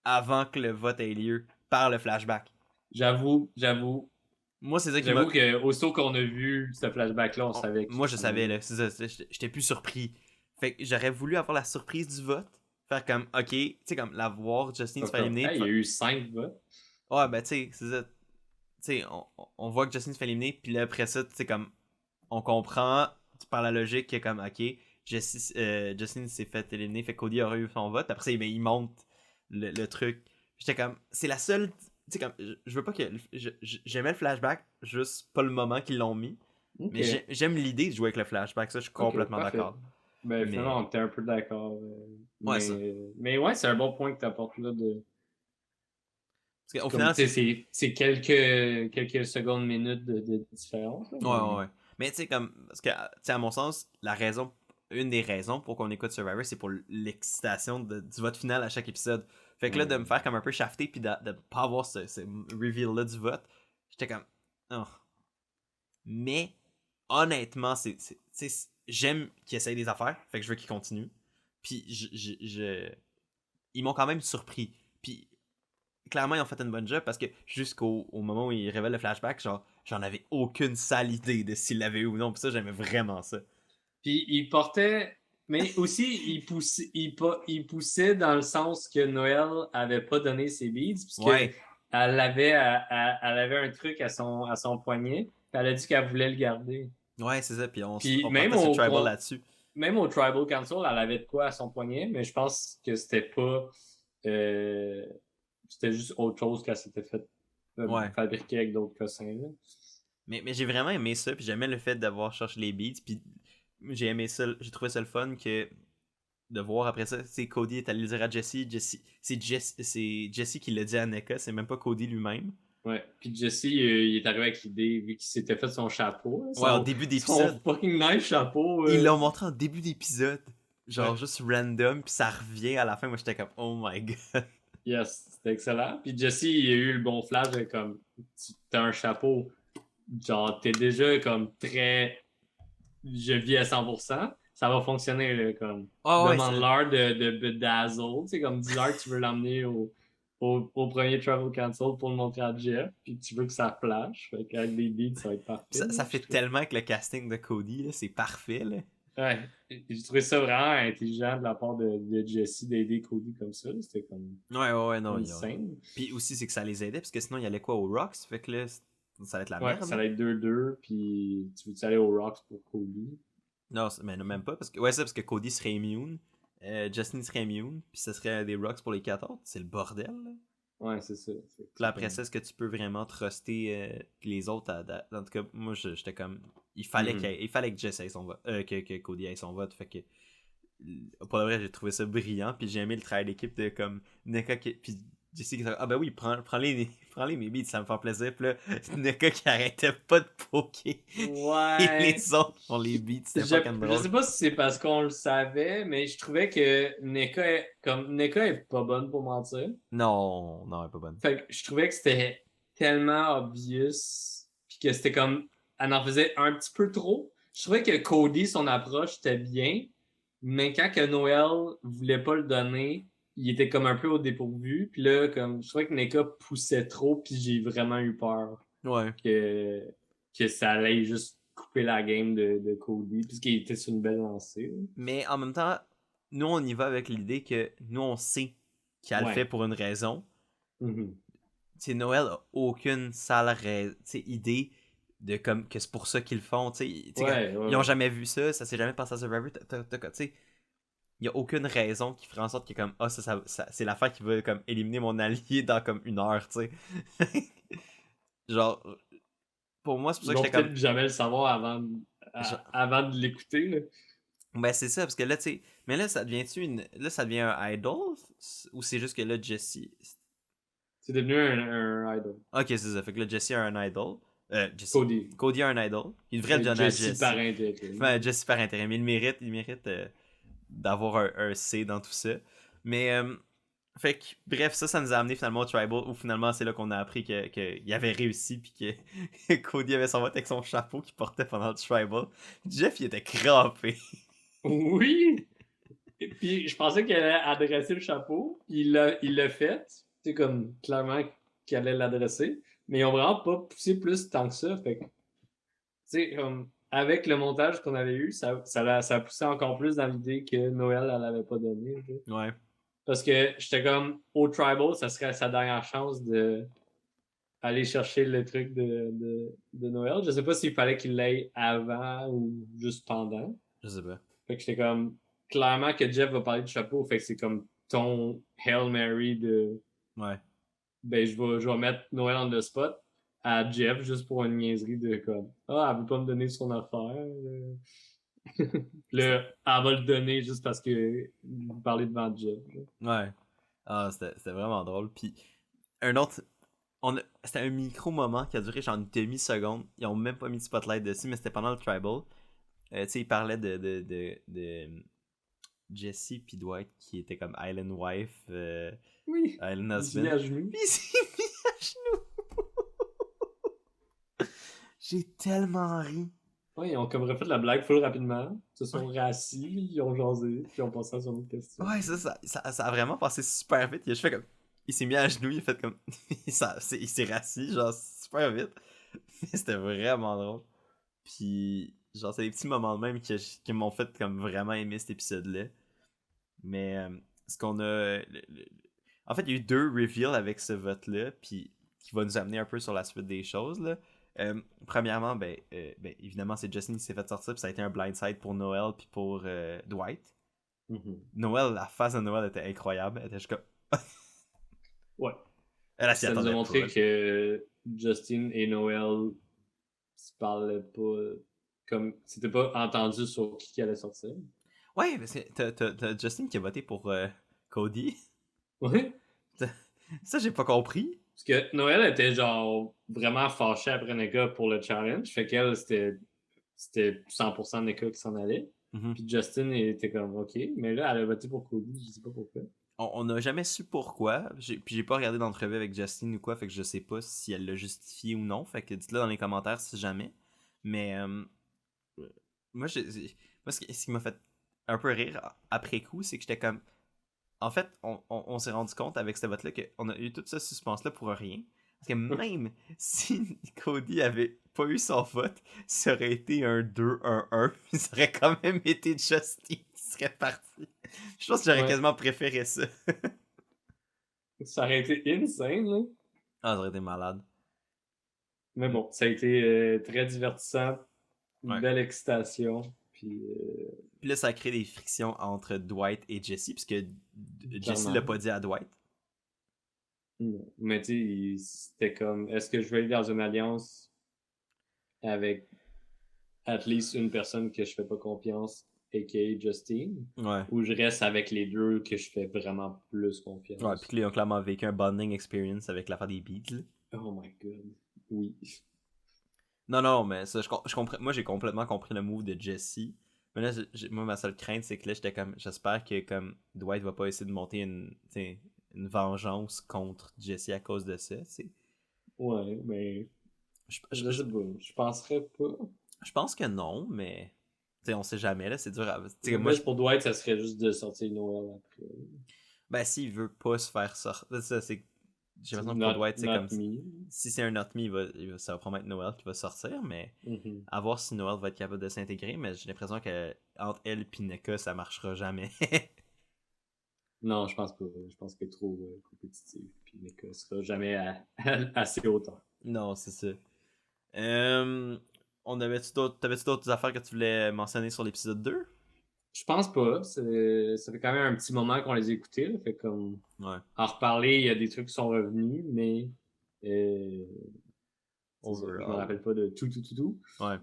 avant que le vote ait lieu par le flashback.
J'avoue.
Moi, c'est ça qui
J'avoue qu'aussitôt qu'on a vu ce flashback-là, on savait que...
Moi, je savais, là. C'est ça, j'étais plus surpris. Fait que j'aurais voulu avoir la surprise du vote. Faire comme, ok, tu sais, comme la voir, Justine se fait éliminer.
Il y a eu 5 votes.
Ouais, ben, tu sais, c'est ça. Tu sais, on voit que Justine se fait éliminer, puis là, après ça, tu sais, comme, on comprend, par la logique, que comme, ok, Justine s'est fait éliminer, fait que Cody aurait eu son vote. Après ça, il monte le truc. J'étais comme, c'est la seule. Tu sais, comme, je veux pas que. J'aimais le flashback, juste pas le moment qu'ils l'ont mis. Okay. Mais j'aime l'idée de jouer avec le flashback, ça, je suis complètement d'accord.
Ben, finalement, on était un peu d'accord. Mais ouais, c'est un bon point que tu apportes là de.
Parce qu'au
Comme,
final,
tu sais, c'est quelques secondes, minutes de différence. Là,
Ouais, ouais, ouais. Mais tu sais, comme. Parce que, tu sais, à mon sens, une des raisons pour qu'on écoute Survivor, c'est pour l'excitation du vote final à chaque épisode. Fait que là, de me faire comme un peu shafter puis de pas avoir ce reveal-là du vote, j'étais comme. Oh. Mais, honnêtement, j'aime qu'ils essayent des affaires. Fait que je veux qu'ils continuent. Puis, ils m'ont quand même surpris. Puis, clairement, ils ont fait une bonne job parce que jusqu'au moment où ils révèlent le flashback, genre, j'en avais aucune sale idée de s'ils l'avaient eu ou non. Puis ça, j'aimais vraiment ça.
Puis il portait. Mais aussi, il poussait dans le sens que Noël avait pas donné ses beads, puisque
Ouais,
elle avait un truc à son poignet, puis elle a dit qu'elle voulait le garder.
ouais, c'est ça. Puis
Puis
on partait sur Tribal là-dessus.
même au Tribal Council, elle avait de quoi à son poignet, mais je pense que c'était pas. euh, C'était juste autre chose qu'elle s'était fait
Ouais.
fabriquer avec d'autres cossins. Là.
Mais j'ai vraiment aimé ça. Puis j'aimais le fait d'avoir cherché les beats. Puis j'ai aimé ça. J'ai trouvé ça le fun que de voir après ça. C'est Cody est allé le dire à Jesse. C'est Jesse qui l'a dit à Neka. C'est même pas Cody lui-même.
Ouais. Puis Jesse, il est arrivé avec l'idée, vu qu'il s'était fait son chapeau, là,
Ouais, au début
son
d'épisode.
fucking nice chapeau.
Ils l'ont montré en début d'épisode. Genre
Ouais.
juste random. Puis ça revient à la fin. Moi j'étais comme oh my god.
Yes, c'était excellent. Puis Jesse, il a eu le bon flash de comme, t'as un chapeau, genre, t'es déjà comme très, je vis à 100%, ça va fonctionner, là, comme,
Oh ouais,
demande-leur de bedazzle, tu sais, comme, dis-leur que tu veux l'emmener au premier Travel Cancel pour le montrer à Jeff, puis tu veux que ça flash, fait qu'avec des beats, ça va être parfait,
ça
là,
fait
je trouve.
tellement que le casting de Cody, là, c'est parfait. Là.
Ouais, j'ai trouvé ça vraiment intelligent de la part de Jesse d'aider Cody comme ça, c'était comme
Ouais, non.
insane.
Puis aussi, c'est que ça les aidait, parce que sinon, il y allait quoi au Rocks? Fait que là, ça va être la
Ouais,
merde.
ça
Là.
va être 2-2, puis tu veux-tu aller aux Rocks pour Cody?
Non, mais non, même pas. Parce que, ouais, c'est parce que Cody serait immune. Justin serait immune. Puis ce serait des Rocks pour les 4 autres. C'est le bordel. Là.
Ouais, c'est ça.
Puis là, après ça, est-ce que tu peux vraiment truster les autres en tout cas, moi, j'étais comme. Il fallait que Jess ait son vote. Que Cody ait son vote. Fait que. Pour le vrai, j'ai trouvé ça brillant. Puis j'ai aimé le travail d'équipe de comme. Neka puis Jesse qui dit ah ben oui, prends-les mes beats, ça me fait plaisir. Puis là, Neka qui arrêtait pas de poker. Et
Ouais.
les autres font les beats. C'était
Je,
fucking
je
drôle.
sais pas si c'est parce qu'on le savait, mais je trouvais que NECA est pas bonne pour mentir.
Non, non, elle est pas bonne.
Fait que je trouvais que c'était tellement obvious, puis que c'était comme, elle en faisait un petit peu trop. Je trouvais que Cody, son approche était bien, mais quand que Noël voulait pas le donner, il était comme un peu au dépourvu. Puis là, comme, je trouvais que NECA poussait trop, puis j'ai vraiment eu peur
Ouais.
que, que ça allait juste couper la game de Cody, puisqu'il était sur une belle lancée. Là.
Mais en même temps, nous, on y va avec l'idée que nous, on sait qu'elle le fait
Ouais.
pour une raison.
Mhm.
Tu sais, Noël a aucune sale idée de comme que c'est pour ça qu'ils le font.
Ouais,
Ils ont
ouais.
jamais vu ça, ça s'est jamais passé à Survivor. Il y a aucune raison qui ferait en sorte que comme ah c'est l'affaire qui va comme éliminer mon allié dans comme une heure, tu sais. Genre pour moi c'est pour ça
Ils
que
vont
j'étais comme
peut-être jamais le savoir
genre,
avant de l'écouter. Là.
ben c'est ça parce que là tu sais mais là ça devient-tu là ça devient un idol ou c'est juste que là Jesse
C'est devenu un idol.
ok c'est ça fait que là Jesse a un idol Jesse
Cody.
Cody a un idol il devrait le
C'est
donner à
Jesse
Jesse
par intérêt.
enfin, Jesse par intérêt mais il mérite d'avoir un C dans tout ça mais fait que, bref, ça nous a amené finalement au Tribal, où finalement c'est là qu'on a appris qu'il avait réussi, puis que Cody avait son vote avec son chapeau qu'il portait pendant le Tribal. Jeff, il était crampé.
Oui! Et puis je pensais qu'elle allait adresser le chapeau, puis il l'a fait. C'est comme clairement qu'il allait l'adresser. Mais ils ont vraiment pas poussé plus tant que ça. Fait que, tu sais, comme avec le montage qu'on avait eu, ça a poussé encore plus dans l'idée que Noël, elle avait pas donné. Là.
Ouais.
Parce que j'étais comme au Tribal, ça serait sa dernière chance de aller chercher le truc de Noël. Je sais pas s'il fallait qu'il l'aille avant ou juste pendant.
Je sais pas.
Fait que j'étais comme clairement que Jeff va parler du chapeau. Fait que c'est comme ton Hail Mary de
Ouais.
ben je vais mettre Noël on the spot à Jeff juste pour une niaiserie de comme ah elle veut pas me donner son affaire. Puis là, elle va le donner juste parce que vous parlez devant Jeff. Là.
Ouais. Ah, c'était vraiment drôle. Puis, un autre. C'était un micro-moment qui a duré genre une demi-seconde. Ils ont même pas mis de spotlight dessus, mais c'était pendant le tribal. Tu sais, ils parlaient de Jesse puis Dwight qui était comme Island Wife,
Oui.
Island
Il se met
Husband.
à genoux.
Puis il s'est mis à genoux. J'ai tellement ri.
Ouais, ils ont comme refait la blague full rapidement. Ils se sont rassis, ils ont jasé, puis ils ont passé à son autre question.
Ouais, ça a vraiment passé super vite. Il a juste fait comme. Il s'est mis à genoux, il a fait comme. il s'est rassis, genre super vite. Mais c'était vraiment drôle. Puis, genre, c'est des petits moments de même qui m'ont fait comme vraiment aimer cet épisode-là. Mais ce qu'on a. En fait, il y a eu 2 reveals avec ce vote-là, puis qui va nous amener un peu sur la suite des choses. Là. Premièrement, ben, évidemment, c'est Justin qui s'est fait sortir, puis ça a été un blindside pour Noel puis pour Dwight.
Mhm.
Noël, la phase de Noël était incroyable. Elle était juste comme.
Ouais.
Elle s'y
Ça nous a
attendait
montré
pas.
que Justin et Noël se parlaient pas comme. C'était pas entendu sur qui allait sortir.
Ouais, parce que t'as Justin qui a voté pour Cody.
Ouais.
Ça, j'ai pas compris.
Parce que Noël était genre vraiment fâchée après Neka pour le challenge. Fait qu'elle, c'était 100% Neka qui s'en allait.
Mhm.
Puis Justin il était comme OK. Mais là, elle a voté pour Cody. Je sais pas pourquoi.
On n'a jamais su pourquoi. Puis j'ai pas regardé d'entrevue avec Justin ou quoi, fait que je sais pas si elle l'a justifié ou non. Fait que dites-le dans les commentaires si jamais. Mais moi, ce qui m'a fait un peu rire après coup, c'est que j'étais comme. En fait, on s'est rendu compte avec ce vote-là qu'on a eu tout ce suspense-là pour rien. Parce que même si Cody avait pas eu son vote, ça aurait été un 2-1-1, puis ça aurait quand même été Justin qui serait parti. Je pense que j'aurais
Ouais.
quasiment préféré ça.
Ça aurait été insane, là.
Ah, ça aurait été malade.
Mais bon, ça a été très divertissant. Une
Ouais.
belle excitation. Puis,
Puis là, ça a créé des frictions entre Dwight et Jesse, puisque Jesse
clairement.
l'a pas dit à Dwight.
Non. Mais tu sais, c'était comme, est-ce que je vais aller dans une alliance avec at least une personne que je fais pas confiance, a.k.a. Justine,
Ouais.
ou je reste avec les deux que je fais vraiment plus
Ouais,
confiance?
puis là, ils ont clairement vécu un bonding experience avec l'affaire des beats. Là.
Oh my god. Oui.
Non, non, mais ça, je comprends. Moi, j'ai complètement compris le move de Jesse. Mais là, moi, ma seule crainte, c'est que là, j'étais comme. J'espère que comme Dwight va pas essayer de monter une vengeance contre Jesse à cause de ça, tu sais.
Ouais, mais
Je, je,
je
je,
sais pas. Je penserais pas.
je pense que non, mais. Tu sais, on sait jamais, là, c'est dur à. Tu sais,
Le
moi,
best pour Dwight, ça serait juste de sortir Noël après.
ben, s'il veut pas se faire sortir. Ça, c'est. J'ai l'impression que pour
Not,
Dwight, c'est comme.
not me.
Si c'est un not me, ça va probablement être Noël qui va sortir, mais.
Mhm.
À voir si Noël va être capable de s'intégrer, mais j'ai l'impression que entre elle et Neka, ça marchera jamais.
Non, je pense pas. Je pense qu'elle est trop compétitive. Puis Nika sera jamais assez hauteur.
Non, c'est ça. T'avais-tu d'autres affaires que tu voulais mentionner sur l'épisode 2?
Je pense pas. Ça fait quand même un petit moment qu'on les a écoutés. Là. Fait comme
Ouais.
en reparler, il y a des trucs qui sont revenus, mais euh, c'est ça. Je me
Overall.
rappelle pas de tout.
Ouais.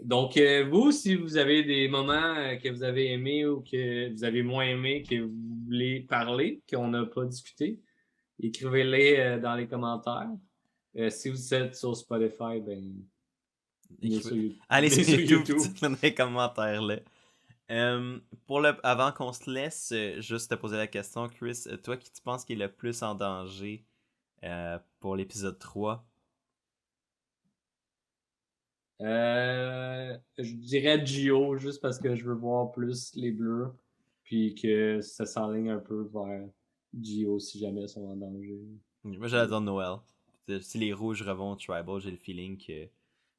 Donc, vous, si vous avez des moments que vous avez aimés ou que vous avez moins aimés, que vous voulez parler, qu'on n'a pas discuté, écrivez-les dans les commentaires. Si vous êtes sur Spotify, ben, venez sur,
Allez
venez
sur
sur
YouTube,
YouTube.
dites-le dans les commentaires là. Avant qu'on se laisse, juste te poser la question, Chris, toi qui tu penses qu'il est le plus en danger pour l'épisode 3?
Je dirais Gio, juste parce que je veux voir plus les bleus, puis que ça s'enligne un peu vers Gio si jamais ils sont en danger.
Moi j'allais dire Noël. Si les rouges revont au Tribal, j'ai le feeling que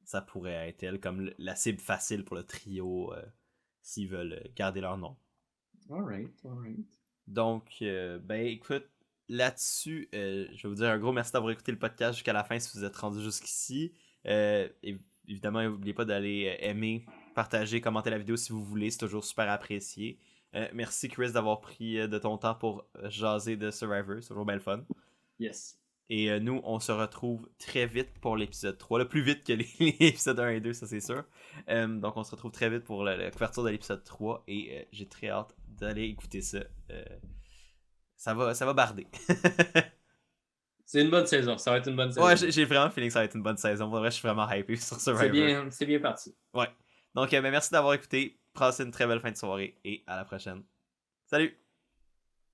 ça pourrait être elle comme la cible facile pour le trio s'ils veulent garder leur nom.
Alright.
Donc, ben écoute, là-dessus, je vais vous dire un gros merci d'avoir écouté le podcast jusqu'à la fin si vous êtes rendu jusqu'ici. Évidemment, n'oubliez pas d'aller aimer, partager, commenter la vidéo si vous voulez, c'est toujours super apprécié. Merci Chris d'avoir pris de ton temps pour jaser de Survivor, c'est toujours bien le fun.
Yes.
Et nous, on se retrouve très vite pour l'épisode 3. Le plus vite que les épisodes 1 et 2, ça c'est sûr. Donc on se retrouve très vite pour la couverture de l'épisode 3. Et j'ai très hâte d'aller écouter ça. Ça va barder.
C'est une bonne saison. Ça va être une bonne saison.
Ouais, j'ai vraiment le feeling que ça va être une bonne saison. Pour vrai, je suis vraiment hypé sur Survivor.
C'est bien parti.
Ouais. Donc, ben, merci d'avoir écouté. Passez une très belle fin de soirée et à la prochaine. Salut!